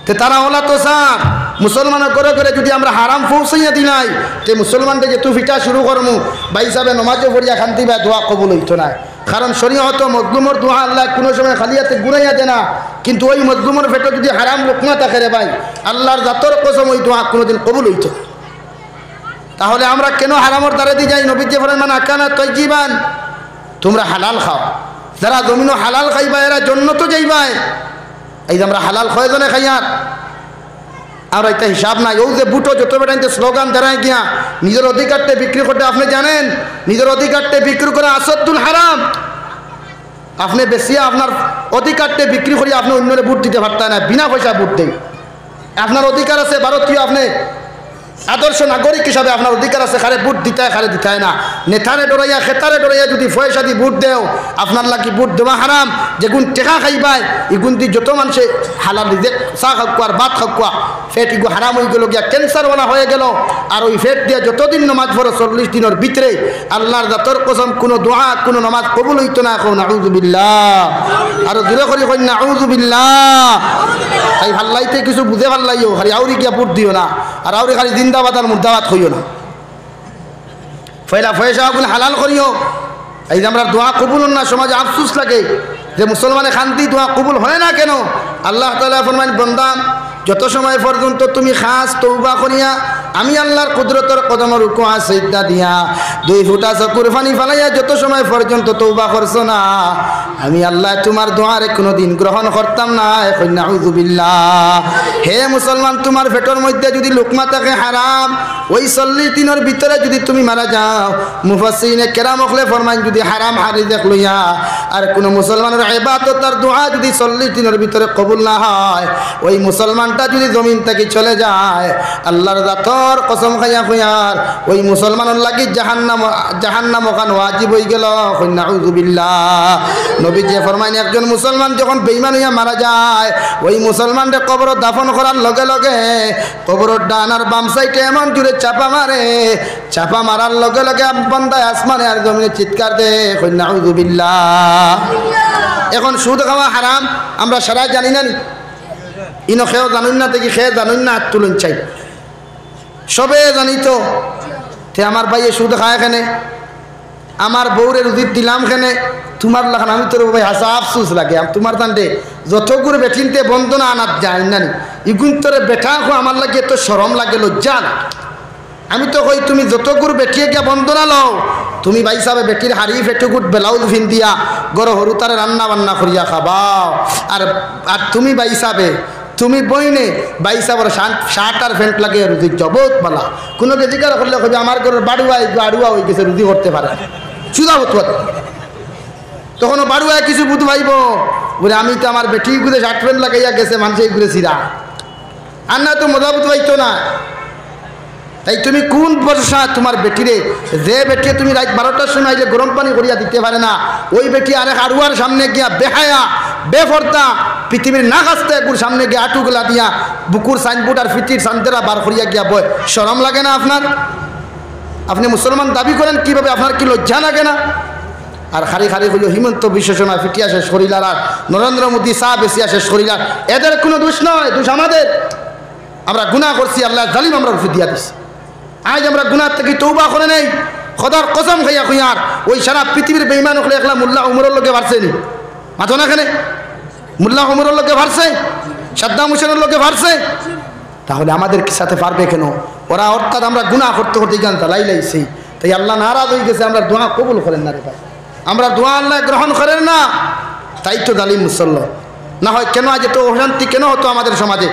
তে তারা ওলা তো স্যার মুসলমানের করে করে যদি আমরা হারাম পৌঁছাইয়া দিলাই তে মুসলমানদের যে তুফিটা শুরু করমু বা হিসাবে নমাজও পড়িয়া শান্তি বা দোয়া কবুল হইতো না। কারণ শরীয়ত মজলুমর দোয়া আল্লাহ কোনো সময় খালিয়াতে গুনাইয়া দেয় না, কিন্তু ওই মজলুমর পেটে যদি হারাম লোকমা থাকে রে ভাই, আল্লাহর জাতর কসম ওই দোয়া কোনোদিন কবুল হইতো। তাহলে আমরা কেন হারামর দ্বারে দিয়ে যাই? নবী যে বলেন মান আকানা তাইয়িবান, তোমরা হালাল খাও, যারা জমিনও হালাল খাইবা এরা জন্নত যাইবাই। এই যে আমরা হালাল কয়জনে খাইয়ার আর একটা হিসাব নাই। ও যে বুটো যত বেটাইতে স্লোগান দাঁড়ায় গিয়া নিজের অধিকারটা বিক্রি করতে, আপনি জানেন নিজের অধিকারটা বিক্রি করে আসাদুল হারাম। আপনি বেশি আপনার অধিকারটা বিক্রি করি আপনি অন্যরে ভোট দিতে পারতেন না, বিনা পয়সা ভোট দেই। আপনার অধিকার আছে ভারতীয়, আপনি আদর্শ নাগরিক হিসাবে আপনার অধিকার আছে, খারে ভোট দিতে খারে দিতে না। নেতারে ডরাইয়া খেতারে ডরাইয়া যদি পয়সা দিয়ে ভোট দেও, আপনার লাগি ভোট দেওয়া হারাম। যেগুন টেকা খাইবাই এগুন দিয়ে যত মানুষে হালাল দিতে চা খাওয়া আর ভাত খাওয়া ফেট এগু হারাম হয়ে গেল গিয়া ক্যান্সারওয়ালা হয়ে গেল। আর ওই ফেট দিয়ে যতদিন নমাজ পড়ো 40 দিনের ভিতরে আল্লাহর জাতর কসম কোনো দোয়া কোনো নমাজ কবুল হইতো না। এখন নাউযুবিল্লাহ, আর দূরে করি কই নাউযুবিল্লাহ। তাই ভাল্লাইতে কিছু বুঝে ভাল্লাইও, খালি আউরি গিয়া ভোট দিও না, আর আউরি খালি জিন্দাবাদ আর মুর্দাবাদ হইও না। পয়লা পয়সা ওগুলো হালাল করিও। এই যে আমরা দোয়া কবুল না, সমাজে আফসোস লাগে যে মুসলমানের শান্তি দোয়া কবুল হয় না কেন? আল্লাহ তাআলা ফরমান বান্দা যত সময় পর্যন্ত তুমি খাস তওবা করিয়া আমি আল্লাহর কুদরতের কদমের রুকুআ সিজদা দিয়া 2 ফোঁটা চকুর পানি ফেলাইয়া যত সময় পর্যন্ত তওবা করছো না, আমি আল্লাহ তোমার দোয়ারে কোনোদিন গ্রহণ করতাম না। এখন নাউযুবিল্লাহ। হে মুসলমান, তোমার পেটের মধ্যে যদি লোকমা থাকে হারাম, ওই 40 দিনের ভিতরে যদি তুমি মারা যাও, মুফাসসিরিনে কেরাম হলে ফরমান যদি হারাম হারি দেখ লইয়া আর কোনো মুসলমানের ইবাদত আর দোয়া যদি 40 দিনের ভিতরে কবুল না হয়, ওই মুসলমানটা যদি জমিন থেকে চলে যায়, আল্লাহর জাতর কসম খাইয়া খুঁয়ার ওই মুসলমানের লাগি জাহান্নাম ওখান ওয়াজিব হয়ে গেল। নাউযুবিল্লাহ। নবী যে ফরমাইন একজন মুসলমান যখন বেঈমান হইয়া মারা যায়, ওই মুসলমানকে কবর দাফন করার লগে লগে কবরের ডান আর বাম সাইডে এমন জুড়ে চাপা মারে, চাপা মারার লগে লগে বান্দায় আসমানে আর জমিনে চিৎকার দেয়। নাউযুবিল্লাহ। এখন সুদ খাওয়া হারাম আমরা সারা জানি না, ইনো খেয়েও জানুন না, দেখি খেয়ে জানুন না, হাত তুলুন চাই সবে জানি তো। তে আমার ভাইয়ে সুদ খায় এখানে, আমার বউরে রুদির দিলাম খেনে, তোমার লাগান আমি তোর ভাই হাসা আফসুস লাগে। তোমার তান্ডে যতগুলো বেঠিনতে বন্ধনা আনাত যায় না, ইগুন তোরে বেঠা খো আমার লাগে এত সরম লাগে, লজ্জা না। আমি তো কই তুমি যতগুলো বেঠিয়ে গিয়া বন্ধনা লও, তুমি ভাই সাহেব বেটির হাড়ি ফেটুকুট ব্লাউজ ফিন দিয়া গড় হরু তারে রান্না বান্না করিয়া খাবাও। আর তুমি ভাই সাহেবে তুমি বইনে ভাই সাহেবের শার্ট আর প্যান্ট লাগে রুদি জবত বালা। কোনো জিজ্ঞাসা করলে কবি আমার ঘরের বাড়ুয়া হয়ে গেছে, রুদি করতে পারে চুদা হতো। তখনও বাড়ুয়ায় কিছু বুধ ভাইব বলে আমি তো আমার বেটি ঘুরে শার্ট প্যান্ট লাগাইয়া গেছে মানুষের ঘুরে সিরা, আর না তো মজা বুধ ভাইতো না। তাই তুমি কোন বর্ষা তোমার বেটিরে, যে বেটি তুমি রাত 12টার সময় আইলে গরম পানি করিয়া দিতে পারে না, ওই বেটি আরেক আরুয়ার সামনে গিয়া বেহায়া বেফর্দা পৃথিবীর না কাছতে এগুর সামনে গিয়ে আটুগুলা দিয়া বুকুর সাইনবোর্ড আর ফিটির সান্তেরা বার করিয়া গিয়া বয়, শরম লাগে না আপনার? আপনি মুসলমান দাবি করেন কিভাবে? আপনার কি লজ্জা লাগে না? আর খালি খালি হইল হিমন্ত বিশ্ব শর্মা ফিটিয়া শেষ করিলার আর নরেন্দ্র মোদী শাহ বেশিয়া শেষ করিলার, এদের কোনো দোষ নয়, দোষ আমাদের। আমরা গুনাহ করছি, আল্লাহ জালিম আমরা রুফি দিয়া দিছি। আজ আমরা গুনাহ থেকে তওবা করে নেই, খোদার কসম খাইয়া খুঁয়ার ওই সারা পৃথিবীর বেঈমান হলে একলা মোল্লা উমরের লোকে ভারছে নি মাথো না এখানে? মোল্লা উমরের লোকে ভারছে, সাদ্দাম হোসেনের লোকে ভারছে, তাহলে আমাদের কি সাথে পারবে কেন? ওরা অর্থাৎ আমরা গুনাহ করতে করতে গান তালাই লাইছি, তাই আল্লাহ নারাজ হয়ে গেছে। আমরা দোয়া কবুল করেন না রে ভাই, আমরা দোয়া আল্লাহ গ্রহণ করেন না, তাই তো জালিম মুসল্লা না হয় কেন আজ এত অশান্তি কেন হতো আমাদের সমাজে?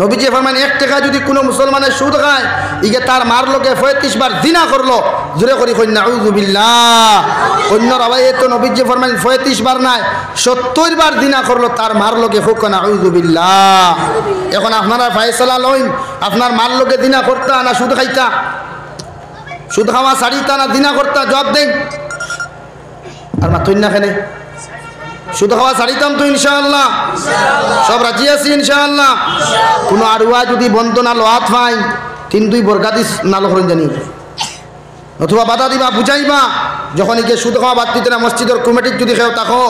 নবীজি ফরমান 1 টাকা যদি কোনো মুসলমানের সুদ খায়, ইগে তার মার লোকে 35 বার জিনা করলো, জোরে করি কই নাউযুবিল্লাহ। অন্য রাওয়ায়ে তো নবীজি ফরমান 35 বার নয় 70 বার জিনা করলো, তার মার লোকে হোক নাউযুবিল্লাহ। এখন আপনারা ফয়সালা লইন, আপনার মার লোকে জিনা করতা না সুদ খাইতা? সুদ খাওয়া ছাড়িতা না জিনা করতা? জবাব দেন। আর মাতুন না কেনে সুদ খাওয়া ছাড়িতাম তো ইনশাআল্লাহ, সব রাজি আছি ইনশাআল্লাহ। কোনো আরুয়া যদি বন্ধ না লোহাত পাই 3-2 বরগাদি নালো করেন জানি, অথবা বাধা দিবা বুঝাইবা। যখন একে সুদ খাওয়া বাদ দিতে না, মসজিদের কমিটির যদি খেয়েও তাকো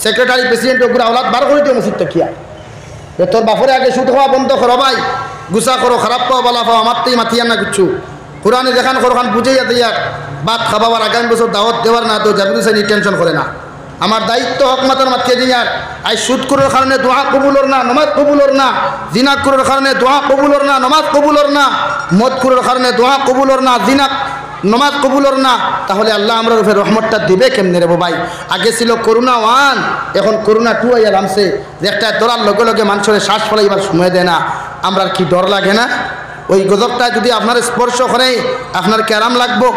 সেক্রেটারি প্রেসিডেন্ট ওগুলো আওলাদ বার করে দিও মসজিদটা কিয়া, তোর বাপরে আগে সুদ খাওয়া বন্ধ করো ভাই, গুছা করো, খারাপ পাও বালা পাও, আমার তো মাতিয়ার না কিচ্ছু। কোরআনে দেখান কোরআন বুঝেই ইয়ার বাদ খাবার আগামী বছর দাওয়াত দেওয়ার না তো জাবির হুসাইন টেনশন করে না। আমার দায়িত্ব হক মাতার মাতিয়ে দিয়ার। আই সুদ করার কারণে দোয়া কবুলর না, নমাজ কবুলর না, জিনা করার কারণে দোয়া কবুলর না, নমাজ কবুলর না, মদ করার কারণে দোয়া কবুলর না, জিনা নমাজ কবুলর না, তাহলে আল্লাহ আমরা রূপে রহমতটা দিবে কেমনে রে ভাই? আগে ছিল করোনা 1, এখন করোনা 2 আইয়া নামছে, যে একটা ধরার লগে লগে মানুষের শ্বাস ফলাইবার সময় দেয় না। আমরা কি ডর লাগে না? ওই গজবটা যদি আপনার স্পর্শ করে আপনার কেরাম লাগবো?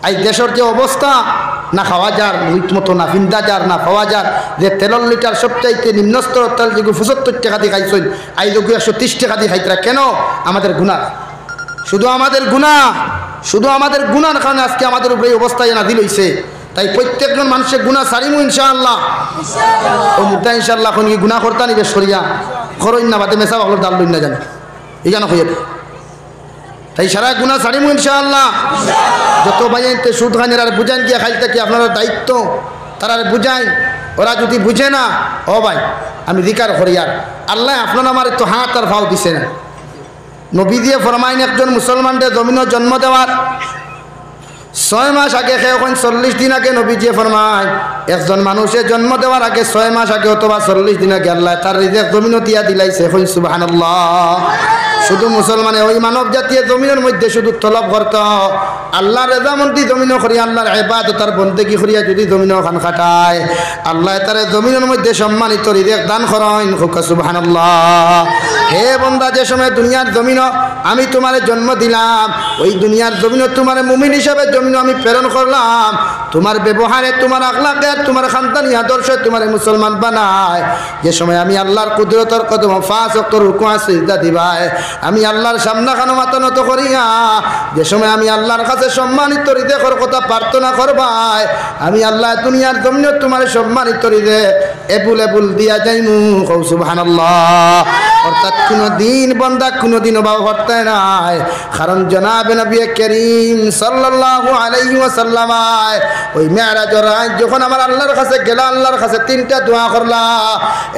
এই দেশের যে অবস্থা, না খাওয়া যার লুইট মতো, না ফিন্দা যার, না খাওয়া যার, যে 13 লিটার সবচাইতে নিম্নস্তর তেল যেগুলো 75 টাকা দিয়ে খাইছেন, এই লোক 130 টাকা দিয়ে খাইতরা কেন? আমাদের গুনাহ, শুধু আমাদের গুনাহ, শুধু আমাদের গুনার কারণে আজকে আমাদের উপরে এই অবস্থায় নাজিল হইছে। তাই প্রত্যেকজন মানুষের গুনাহ সারিমু ইনশাআল্লাহ। ও মুদ্রা ইনশাআল্লাহ কোন কি গুনাহ করতা নিবে সরিয়া করইন না, বাদে মেসা বাকলর দাল লইন না জানে এই জানো হইয়া। তাই সারা গুনাহ সারিমু ইনশাআল্লাহ। যত ভাইতে সুদ খানের আর বুঝান গিয়া খাইতে কি আপনার দায়িত্ব, তারা বুঝাই। ওরা যদি বুঝে না, ও ভাই আমি জিকার করি, আর আল্লাহ আপনার আমার তো হাত আর ভাও দিছে না। নবী দিয়ে ফরমাইন একজন মুসলমানদের জমিনের জন্ম দেওয়ার 6 মাস আগে, এখন 40 দিন আগে নবী দিয়ে ফরমাইন একজন মানুষের জন্ম দেওয়ার আগে 6 মাস আগে অথবা 40 দিন আগে আল্লাহ তার রিজিক জমিনও দিয়া দিলাইছে। এখন সুবহানাল্লাহ। শুধু মুসলমানে ওই মানব জাতীয় জমিনের মধ্যে শুধু তলব করত আল্লাহর রেজামন্দি জমিনও করি, আল্লাহর ইবাদত আর বন্দেগী করিয়া যদি জমিনও খান খাটায়, আল্লাহ তার জমিনের মধ্যে সম্মানিত রিজিক দান করেন। সুবহানাল্লাহ। হে বান্দা, যে সময় দুনিয়ার জমিনও আমি তোমার জন্ম দিলাম, ওই দুনিয়ার জমিনও তোমার মুমিন হিসাবে জমিনও আমি প্রেরণ করলাম। তোমার ব্যবহারে, তোমার আখলাকে, তোমার খানদানি আদর্শে তোমার মুসলমান বানায়। যে সময় আমি আল্লাহর কুদরতের কদম 5 ওয়াক্ত রুকু আর সিজদা দিবাই, আমি আল্লাহর সামনে খানো মাথা নত করিয়া, যে সময় আমি আল্লাহর কাছে সম্মানিত রিজিকের কথা প্রার্থনা করবাই, আমি আল্লাহ দুনিয়ার জমিনে তোমার সম্মানিত রিজিক এবুল এবুল দিয়া যাইমু। সুবহানাল্লাহ। অর্থাৎ কোনদিন বান্দা কোনদিন অভাব হতে নাই, কারণ জনাবে নবী করিম সাল্লাল্লাহু আলাইহি ওয়াসাল্লাম ওই মেরাজের রাত যখন আমার আল্লাহর কাছে গেল, আল্লাহর কাছে 3টা দোয়া করলা।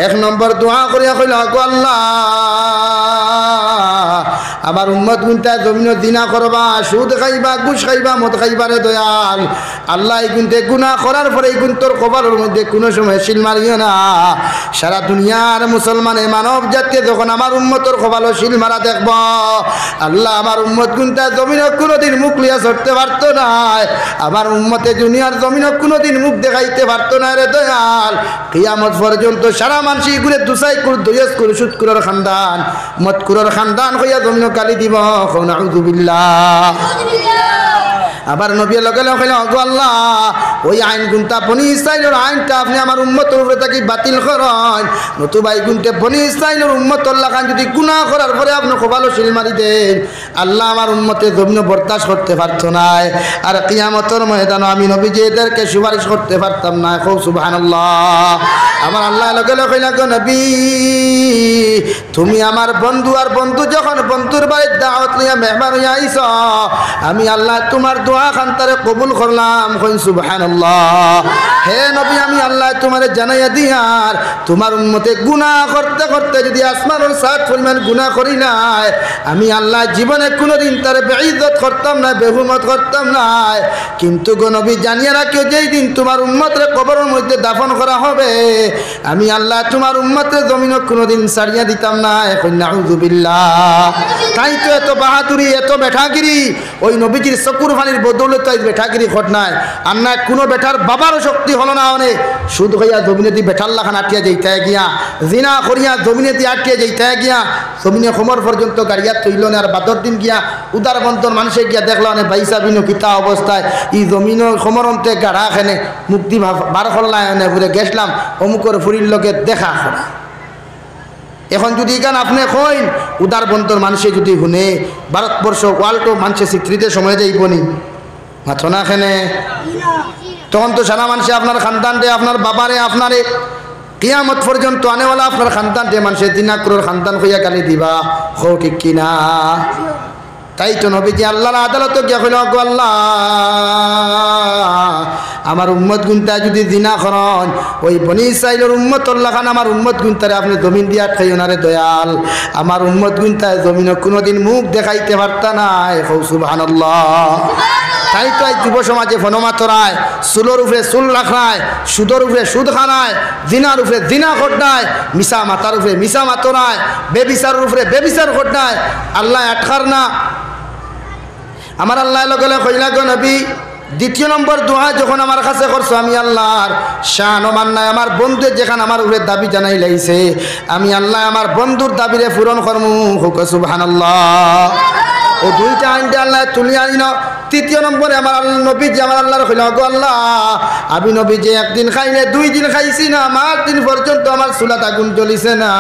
1 নম্বর দোয়া করিয়া কইল, গো আল্লাহ আমার উম্মত গুনটা জমিন দিনা করবা, সুদ খাইবা, ঘুষ খাইবা, মদ খাইবারে দয়াল আল্লাহ। এই গুনতে গুনাহ করার পরে এই গুণ তোর কবরের মধ্যে কোনো সময় শিল মারিও না। সারা দুনিয়ার মুসলমানে মানব জাতি যখন আমার উম্মতর কপালে শিল মারা দেখব, আল্লাহ আমার উম্মত গুনটা জমিন কোনোদিন মুখ লিয়া ছড়তে পারতো না, আমার উম্মতে দুনিয়ার জমিন কোনোদিন মুখ দেখাইতে পারতো না রে দয়াল। কিয়ামত পর্যন্ত সারা মানুষ ঘুরে দুসাই করে দয়াস করে সুদ কুরের খানদান, মদ কুরের খানদান হইয়া জমিন গালি দিব। নাউযুবিল্লাহ। আবার নবী লগে লগে কইলেন, ওগো আল্লাহ ওই আইন গুনটা বনি ইসরাইলের আইনটা আপনি আমার উম্মতের উপরে থাকি বাতিল করেন, নতুবা এই গুনতে বনি ইসরাইলের উম্মতের লাগান যদি গুনাহ করার পরে আপনি কপালে শিল মারি দেন, আল্লাহ আমার উম্মতে জমিন বরদাস্ত করতে পারতো না, আর কিয়ামতের ময়দানে আমি নবীজি এদেরকে সুপারিশ করতে পারতাম না। খুব সুবহানাল্লাহ। আমার আল্লাহ লগে লগে কইলেন, গো নবী তুমি আমার বন্ধু, আর বন্ধু যখন বন্ধুর বাড়ির দাওয়াত লইয়া মেহমান হইয়া আইছ, আমি আল্লাহ তোমার দোয়া খানতারে কবুল করলাম। কইন সুবহানাল্লাহ। হে নবী আমি আল্লাহ তোমারে জানাইয়া দিয়ার, তোমার উম্মতে গুনাহ করতে করতে যদি আসমানের 7 পরিমাণ গুনাহ করি নাই, আমি আল্লাহ জীবনে কোনোদিন তারে বেইজ্জত করতাম না, বেহুরমত করতাম না। কিন্তু গো নবী জানিয়ে রাখিও, যেই দিন তোমার উম্মতরে কবরের মধ্যে দাফন করা হবে, আমি আল্লাহ তোমার উম্মতের জমিনে কোনোদিন ছাড়িয়া দিতাম না। এখন নাউযুবিল্লাহ। তাই তো এত বাহাদুরি, এত বেঠাগিরি ওই নবীজির চকুর পানির বদৌলতে বেঠাগিরি ঘট নাই। আর না কোনো বেঠার বাবারও শক্তি হলো না, অনেক সুদ হইয়া জমিনে দিয়ে বেঠার লাখান আটিয়া যাইতে গিয়া, জিনা করিয়া জমিনে দিয়ে আটিয়া যাইতে গিয়া, জমিনে সমর পর্যন্ত গাড়িয়া তৈল না। আর বাদর দিন গিয়া উদার বন্ধন মানুষে গিয়া দেখলো অনেক বাইসা বিনো কিতা অবস্থায় ই জমিন সমরন্তে গাড়া খেনে মুক্তি বার করলাম, এনে ঘুরে গেছলাম অমুকর ফুরির লোকে দেখা করা। এখন যদি এখানে আপনি কইন উদার বন্ধন মানুষে যদি শুনে ভারতবর্ষ ওয়ার্ল্ড মানুষের স্বীকৃতির সময় যাইব নি মাথো না খেনে, তখন তো সারা মানুষে আপনার খানদান দে, আপনার বাবারে, আপনারে কিয়ামত পর্যন্ত আনেওয়ালা আপনার খানদান দে মানুষের 3 করোড় খানদান হইয়া গালি দিবা। হো ঠিক কিনা? তাই তো নবীজি আল্লাহর আদালতে গিয়া কইল গো আল্লাহ আমার উম্মত গুনতা যদি জিনা করেন ওই বনি ইসরাইলের উম্মতর লাখান আমার উম্মত গুনতারে আপনি জমিন দিয়া খাইও না রে দয়াল আমার উম্মত গুনতায় জমিনে কোনোদিন মুখ দেখাইতে পারতা নাই সুবহানাল্লাহ তাই তো আজ যুব সমাজে ফনমাতরায় চুলোর উপরে চুল রাখায় সুদর উপরে সুদ খানায় জিনার উপরে জিনা ঘটনায় মিশা মাতার উপরে মিশা মাতরায় বেবিচারের উপরে বেবিচার ঘটনায় আল্লাহ আটকার না আমার আল্লাহ লগলে কইলা গো নবী দ্বিতীয় নম্বর দোয়া যখন আমার কাছে করছো আমি আল্লাহর শান ও মান্নায় আমার বন্ধু যেখানে আমার উপরে দাবি জানাই লাইছে আমি আল্লাহ আমার বন্ধুর দাবিরে পূরণ করমু হুক সুবহানাল্লাহ ও দুইটা আইনটা আল্লাহ তুলি আইন তৃতীয় নম্বরে আমার আল্লাহ নবীজি আমার আল্লাহর কইল গো আল্লাহ আমি নবীজি একদিন খাইলে 2 দিন খাইছি না আমার দিন পর্যন্ত আমার চুলাত আগুন জ্বলিছে না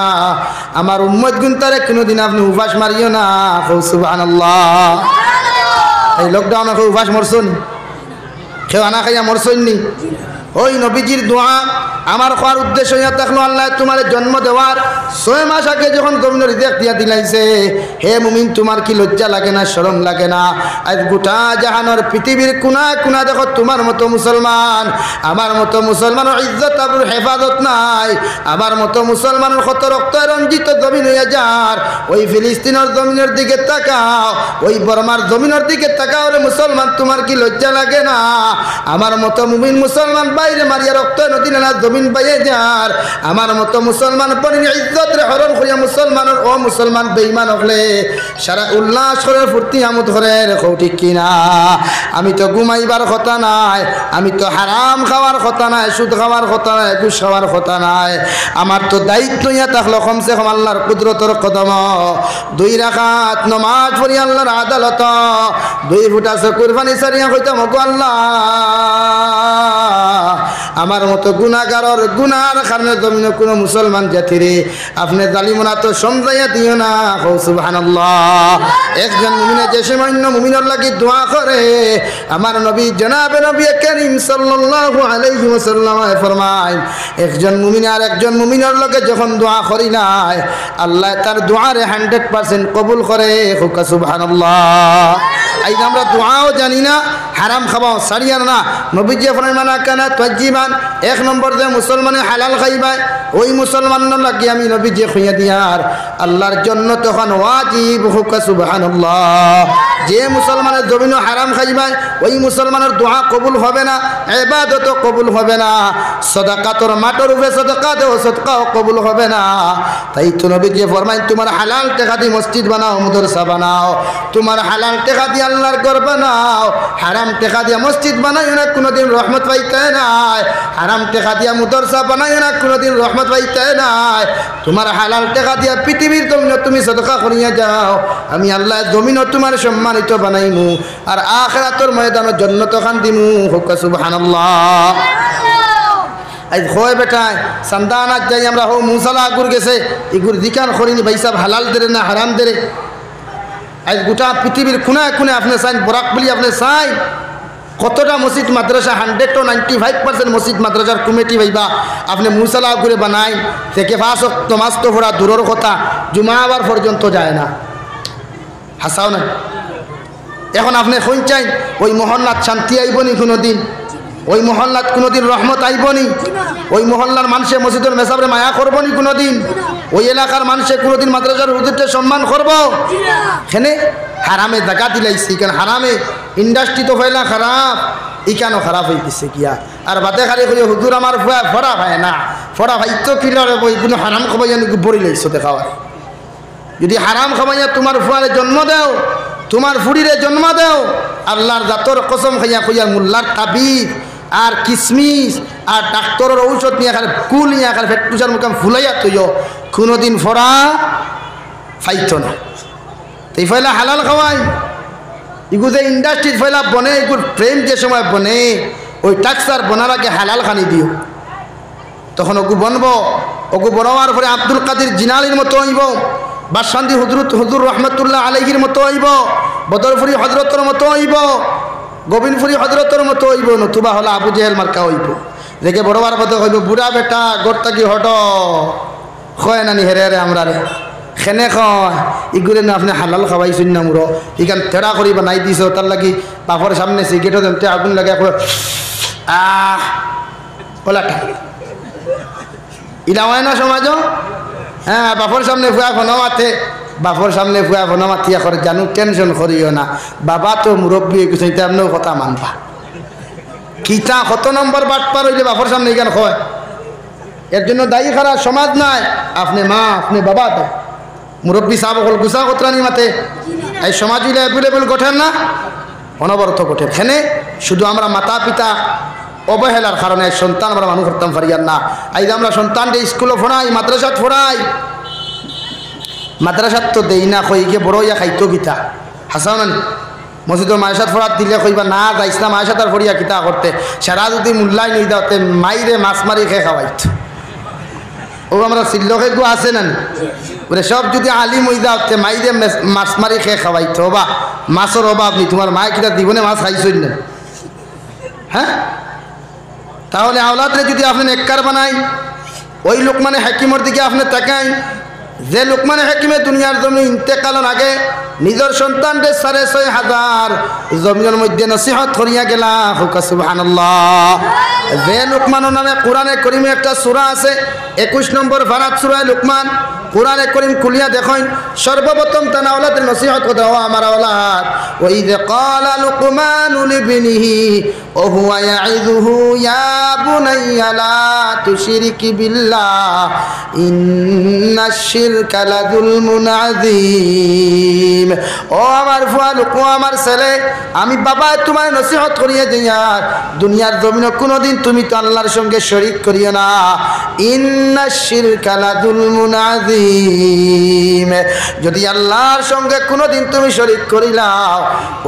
আমার উম্মত গুনতারে কোনোদিন আপনি উপাস মারিও না সুবহানাল্লাহ এই লকডাউনে কেউ উপাস মরছনি কেউ আনা খাইয়া মরছনি ওই নবীজির দোয়া আমার খাওয়ার উদ্দেশ্য ইয়া থাকলো আল্লাহ তোমার জন্ম দেওয়ার 6 মাস আগে যখন জমিনের রিজিক দিয়া দিলাইছে হে মুমিন তোমার কি লজ্জা লাগে না শরম লাগে না আজ গোটা জাহানের পৃথিবীর কোনায় কোনা দেখো তোমার মতো মুসলমান আমার মতো মুসলমানের ইজ্জত আর হেফাজত নাই আমার মতো মুসলমানের কত রক্ত রঞ্জিত জমিন হইয়া যার ওই ফিলিস্তিনের জমিনের দিকে তাকাও ওই বর্মার জমিনের দিকে তাকাও রে মুসলমান তোমার কি লজ্জা লাগে না আমার মতো মুমিন মুসলমান বাইরে মারিয়া রক্ত নদী নালা জমিন বাইয়ে যার আমার মতো মুসলমান পরির ইজ্জত রে হরণ করিয়া মুসলমানের ও মুসলমান বেঈমান হলে সারা উল্লাস করে ফুর্তি আমোদ করে রেখো ঠিক কিনা আমি তো ঘুমাইবার কথা নাই আমি তো হারাম খাওয়ার কথা নাই সুদ খাওয়ার কথা নাই ঘুষ খাওয়ার কথা নাই আমার তো দায়িত্ব ইয়া থাকলো কমসে কম আল্লাহর কুদরতের কদম 2 রাকাত নামাজ পড়ি আল্লাহর আদালত 2 ফুটা চকুর পানি সারিয়া কইতাম গো আল্লাহ আমার মতো গুনাহগারের গুনার কারণে জমিনে কোনো মুসলমান জাতিরে আপনি জালিমনা তো সমঝাইয়া দিও না সুবহানাল্লাহ একজন মুমিনে যে সামান্য মুমিনের লাগি দোয়া করে আমার নবী জনাবে নবী করিম সাল্লাল্লাহু আলাইহি ওয়াসাল্লাম ফরমায় একজন মুমিন আর একজন মুমিনের লগে যখন দোয়া করি নাই আল্লাহ তার দোয়ারে 100% কবুল করে সুবহানাল্লাহ এই আমরা দোয়াও জানি না হারাম খাওয়াও সারিয়া না নবীজি ফরমানা কানা তাজিবান 1 নম্বর যে মুসলমানে হালাল খাইবায় ওই মুসলমানের লাগি আমি নবীজি কইয়া দিয়ার আল্লাহর জন্য তখন ওয়াজিব হুক সুবহানাল্লাহ যে মুসলমানের জমিনে হারাম খাইবায় ওই মুসলমানের দোয়া কবুল হবে না ইবাদত কবুল হবে না সাদাকাতর মাটর উপরে সাদাকা দেও সদকাও কবুল হবে না তাই তো নবীজি ফরমায় তোমার হালাল টাকা দিয়ে মসজিদ বানাও মাদ্রাসা বানাও তোমার হালাল টাকা দিয়ে আল্লাহর ঘর বানাও হারাম টাকা দিয়ে মসজিদ বানাইও না কোনোদিন রহমত পাইতে নাই হারাম টাকা দিয়া মাদ্রাসা বানাইও না কোনোদিন রহমত পাইতে নাই তোমার হালাল টাকা দিয়া পৃথিবীর জমিনে তুমি সদকা করিয়া যাও আমি আল্লাহ জমিনও তোমার সম্মানিত বানাইমু আর আখিরাতের ময়দানে জান্নাত খান দিমু হুক সুবহানাল্লাহ আজ হয় বেটায় সন্তানাত যাই আমরা হো মুসালা গুর গেছে ইগুর দিকান করিনি ভাই সাহেব হালাল দেরে না হারাম দেরে আজ গোটা পৃথিবীর খুনায় খুনে আপনি চাইন বরাক বলি আপনি চাই কতটা মসজিদ মাদ্রাসা 100 to 95% মসজিদ মাদ্রাসার কমিটি ভাইবা আপনি মুসালা করে বানাই থেকে 5 ওয়াক্ত নামাজ তো পড়া দূরের কথা জুমাবার পর্যন্ত যায় না হাসাও না এখন আপনি কোন চাই ওই মহল্লাত শান্তি আইবনি কোনোদিন ওই মহল্লাত কোনোদিন রহমত আইবনি ওই মহল্লার মানুষে মসজিদের মেসাবরে মায়া করবনি কোনোদিন ওই এলাকার মানুষে কোনোদিন মাদ্রাসার হুজুরকে সম্মান করব এখানে হারামে জায়গা দিলাইছি কেন হারামে ইন্ডাস্ট্রি তো হইলা খারাপ ইকানো খারাপ হয়ে গেছে গিয়া আর বাদে খালি কই হুজুর আমার ফড়া ভাই না ফড়া ভাই তো কিলারে বই কোনো হারাম খাবাই বড়ি লাইছো দেখাওয়া যদি হারাম খাবাইয়া তোমার ফুয়ারে জন্ম দেও তোমার ফুড়িরে জন্ম দেও আল্লাহর জাতর কসম খাইয়া কইয়া মোল্লার তাবিজ আর কিসমিস আর ডাক্তারের ঔষধ নিয়ে খালি কুল নিয়ে খালি ফেটুসার মুখাম ফুলাইয়া তুইও কোনোদিন ফড়া ফাইত না তো এই ফেলা হালাল খাওয়াই এগুলো যে ইন্ডাস্ট্রির ফেলা বনে এগুলো ফ্রেম যে সময় বনে ওই টাক্সার বনার আগে হালাল খানি দিও তখন ওগু বনবো ওগু বনাবার পরে আব্দুল কাদের জিনালির মতো হইব বাদশান্দি হুজুর রহমতুল্লাহ আলাইহির মতো হইব বদরপুরি হজরতর মতো হইব গোবিন্দপুরি হজরতর মতো হইব নতুবা হলো আবু জেহেল মার্কা হইব দেখে বড়বার মতো হইব বুড়া বেটা গোরতা কি হট হয় নানি হেরে হেরে আমরা রে খেনে খাওয়া ইগুলো না আপনি হালাল খাওয়াইছেন না মুরো ইখান তেড়া করি বানাই দিছ তার লাগি বাপর সামনে সিগারেটও দেমতে আগুন লাগে ওলা ইলা হয় না সমাজ হ্যাঁ বাপর সামনে ফুয়া ফোনা মাথে বাপর সামনে ফুয়া ফোনা মাথিয়া করে জানু টেনশন করিও না বাবা তো মুরব্বী হয়ে গেছে এটা আপনিও কথা মানবা কিতা কত নম্বর বাট পার হইলে বাপর সামনে এখানে হয় এর জন্য দায়ী খারাপ সমাজ নাই আপনি মা আপনি বাবা তো মুরব্বী সাহেব হল গুসা কতরানি মাতে এই সমাজ হইলে অ্যাভেলেবল গঠেন না অনবরত গঠে এখানে শুধু আমরা মাতা পিতা অবহেলার কারণে সন্তান আমরা মানুষ করতাম পারিয়ার না আইজ আমরা সন্তানকে স্কুলে ফোড়াই মাদ্রাসাত ফোড়াই মাদ্রাসাত তো দেই না কইকে বড় ইয়া খাইতো গীতা হাসান মসজিদের মায়ের ফোড়াত দিলে কইবা না যাইস না মায়ের সাথে ফড়িয়া কিতা করতে সারা যদি মূল্যায় নিয়ে দাওতে মাইরে মাছ মারি খেয়ে খাওয়াইত ও আমরা সিল্লকে গো আছে না বলে সব যদি আলিম হয়ে যাওতে মাইরে মাছ মারি খেয়ে খাওয়াইতো বা মাছের অভাব নেই তোমার মায়ের কিতা জীবনে মাছ খাইছই না হ্যাঁ তাহলে আওলাদরে যদি আপনি নেককার বানাই ওই লোকমানে হাকিমের দিকে আপনি তাকাই যে লোকমানে হাকিমে দুনিয়ার জমি ইন্তেকালন আগে নিজের সন্তানদের 6,500 জমিনের মধ্যে নসিহত করিয়া গেলা হুকা সুবহানাল্লাহ যে লোকমানের নামে কোরআনে করিমে একটা সূরা আছে 21 নম্বর ফারাত সূরা লোকমান কোরআনে করিম খুলিয়া দেখেন সর্বপ্রথম তার আওলাদের নসিহত কথা ও আমার আওলাদ ওয়া ইয ক্বালা লুকমানু লিবনিহি ওয়া হুয়া ইয়াইযুহু ইয়া বুনাইয়া লা তুশরিকি বিল্লাহ ইন্নাশ শিরকা লাযুলমুন আযীম ও আমার ফুয়াল ও আমার ছেলে আমি বাবা তোমার নসিহত করিয়া দিয়া দুনিয়ার জমিনে কোনোদিন তুমি তো আল্লাহর সঙ্গে শরীক করিও না ইন্নাশ শিরকা লাযুলমুন আযীম যদি আল্লাহর সঙ্গে কোনোদিন তুমি শরীক করিলাও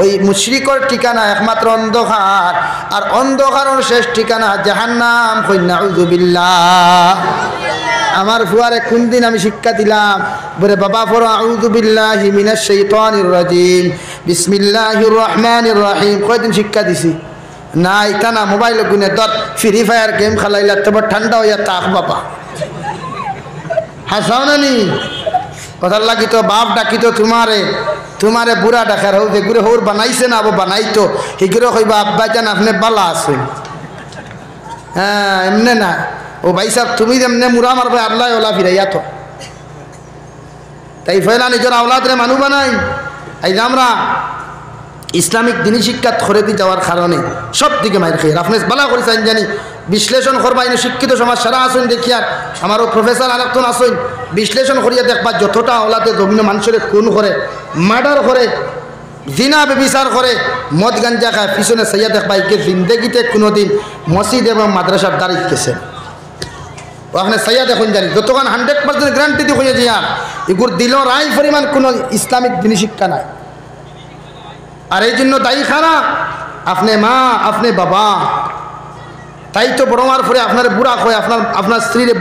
ওই মুশরিকের ঠিকানা একমাত্র অন্ধকার আর অন্ধকারের শেষ ঠিকানা জাহান্নাম কই নাউযুবিল্লাহ আমার ফুয়ারে কোন দিন আমি শিক্ষা দিলাম বলে বাবা পড়ো আউযু বিল্লাহি মিনাশ শাইতানির রাজিম বিসমিল্লাহির রহমানির রহিম কয়দিন শিক্ষা দিছি না এটা না মোবাইল গুনে ধর ফ্রি ফায়ার গেম খেলাইলা তবে ঠান্ডা হইয়া তাক বাবা হাসাও না নি কথার লাগি তো বাপ ডাকি তো তোমারে বুড়া ডাকার হোক যেগুলো হোর বানাইছে না আবো বানাইতো সেগুলো কইবা আব্বা জান আপনি বালা আছেন হ্যাঁ এমনে না ও ভাই সাহেব তুমি যেমনে মুরা মারবে আল্লাহ ওলা ফিরাইয়া তো তাই ফেলা নিজের আওলাদরে মানু বানাই এই যে আমরা ইসলামিক দিনী শিক্ষা খরেদি যাওয়ার কারণে সব দিকে মাইর খেয়ে আপনি বালা করেছেন জানি বিশ্লেষণ করবা ইনি শিক্ষিত সমাজ সারা আসুন দেখিয়ার আমারও প্রফেসর আরেকজন আসুন বিশ্লেষণ করিয়া দেখবা যতটা আওলাদে জমিন মানুষের খুন করে মার্ডার করে জিনা বেবিচার করে মদ গাঞ্জা খায় পিছনে সাইয়া দেখবা একে জিন্দগিতে কোনোদিন মসজিদ এবং মাদ্রাসার দাঁড়িয়ে গেছে আপনি সাইয়া দেখুন জানি যতক্ষণ 100% গ্যারান্টি দিয়ে হয়ে যায় এগুর দিল রায় পরিমাণ কোনো ইসলামিক দিনী শিক্ষা নাই আর এই জন্য দায়ী খারাপ আপনি মা আপনি বাবা তাই তো বড় মার পরে আপনার বুড়া হয় আপনার স্ত্রীরে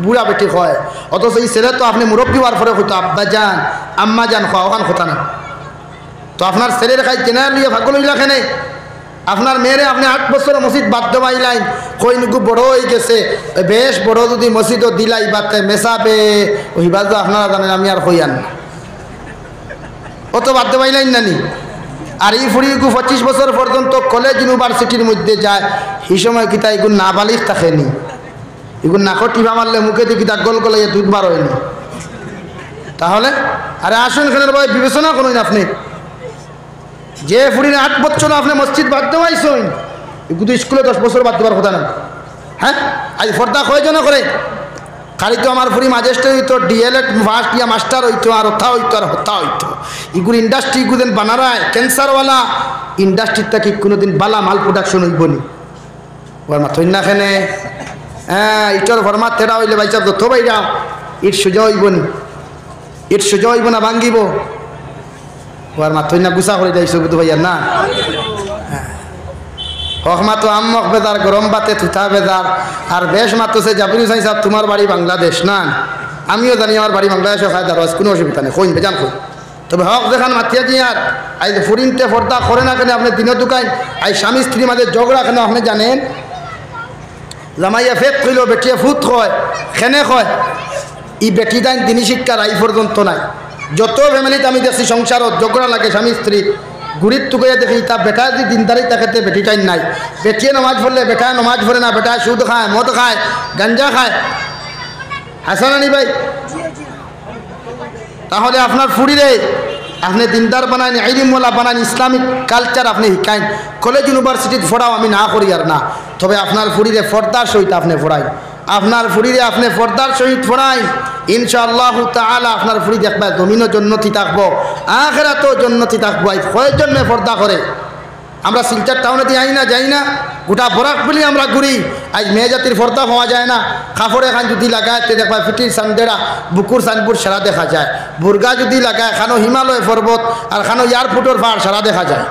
বুড়া বেটি হয় অথচ এই ছেলে তো আপনি মুরব্বী হওয়ার পরে হইতো আব্বা যান আম্মা যান খাওয়া ওখান কথা না তো আপনার ছেলের খাই চেনা লিয়ে ভাগ্য লইলাখানে আপনার মেয়েরে আপনি 8 বছর মসজিদ বাধ্য মাইলাই কই নুকু বড় হয়ে গেছে বেশ বড় যদি মসজিদও দিলাই বাতে মেশাবে ওই বাদ আপনারা জানেন আমি আর কইয়ান না অত বাধ্য মাইলাই নানি আর এই ফুড়িগু 25 বছর পর্যন্ত কলেজ ইউনিভার্সিটির মধ্যে যায় এই সময় কিতা এগুলো নাবালিক থাকেনি এগুলো নাকর টিপা মারলে মুখে দিয়ে কিতা গোল গলাইয়া দুধ বার হয়নি তাহলে আরে আসুন এখানের বয় বিবেচনা করুন আপনি যে ফুড়ির 8 বছর আপনি মসজিদ বাধ্য হয়েছেন এগুলো স্কুলে 10 বছর বাদ দেওয়ার কথা না হ্যাঁ আজ ফর্দা কয়জন করে খালি তো আমার ফুরি ম্যাজিস্ট্রেট হইতো ডিএলএড ফার্স্ট ইয়া মাস্টার হইতো আর হত্যা হইতো আর হত্যা হইতো এগুলো ইন্ডাস্ট্রিগুলো বানারায় ক্যান্সারওয়ালা ইন্ডাস্ট্রির থেকে কোনোদিন বালা মাল প্রোডাকশন হইব নি ওর মাথই না খেনে হ্যাঁ ইটর ভরমা তেরা হইলে ভাই চাপ যত ভাই যাও ইট সোজা হইব নি ইট সোজা হইব না ভাঙ্গিব ওর মাথই না গুছা করে যাইছো বুধ ভাইয়ার না হকমা তো আম্মক বেদার গরম বাতে থুতা বেদার আর বেশ মাত্র সে জাবির হুসাইন সাহেব তোমার বাড়ি বাংলাদেশ না আমিও জানি আমার বাড়ি বাংলাদেশে খায় দারোয়াজ কোনো অসুবিধা নেই কইন বেজান কই তবে হক দেখান মাতিয়া দিয়ে আর আজ ফুরিনতে ফর্দা করে না কেন আপনি দিনের দোকান আজ স্বামী স্ত্রীর মাঝে ঝগড়া কেন আপনি জানেন জামাইয়া ফেক কইল বেটিয়ে ফুট হয় খেনে হয় ই বেটি দাইন দিনী শিক্ষার আই পর্যন্ত নাই। যত ফ্যামিলিতে আমি দেখছি সংসারত ঝগড়া লাগে স্বামী স্ত্রী, গুড়ির টুকাইয়া দেখি তা বেটা যদি দিনদারি তাকে বেটি টাইম নাই। বেটিয়ে নমাজ পড়লে বেটায় নমাজ পড়ে না, বেটায় সুদ খায়, মদ খায়, গাঞ্জা খায়। হাসান আনি ভাই, তাহলে আপনার ফুড়িরে আপনি দিনদার বানান, ইলিমওয়ালা বানান, ইসলামিক কালচার আপনি শিখাইন। কলেজ ইউনিভার্সিটিতে পড়াও আমি না করি আর না, তবে আপনার ফুড়িরে পর্দার সহিত আপনি পড়াই। আপনার ফুড়িরে আপনি পর্দার সহিত পড়াই, ইনশাআল্লাহ তাআলা আপনার ফুড়ি দেখবা জমিনও জন্নতি থাকবো, আখিরাতেও জন্নতি থাকবো। কয়েক জন্মে পর্দা করে। আমরা শিলচর টাউনে দিয়ে আই না, যাই না, গোটা বরাক বলি আমরা ঘুরি। আজ মেয়ে জাতির পর্দা পাওয়া যায় না। কাপড় এখান যদি লাগায় তে দেখবা ফিটির সানদেরা বুকুর সানপুর সারা দেখা যায়। বুর্গা যদি লাগায় খানো হিমালয় পর্বত আর খানো এয়ারপোর্টের পাহাড় সারা দেখা যায়।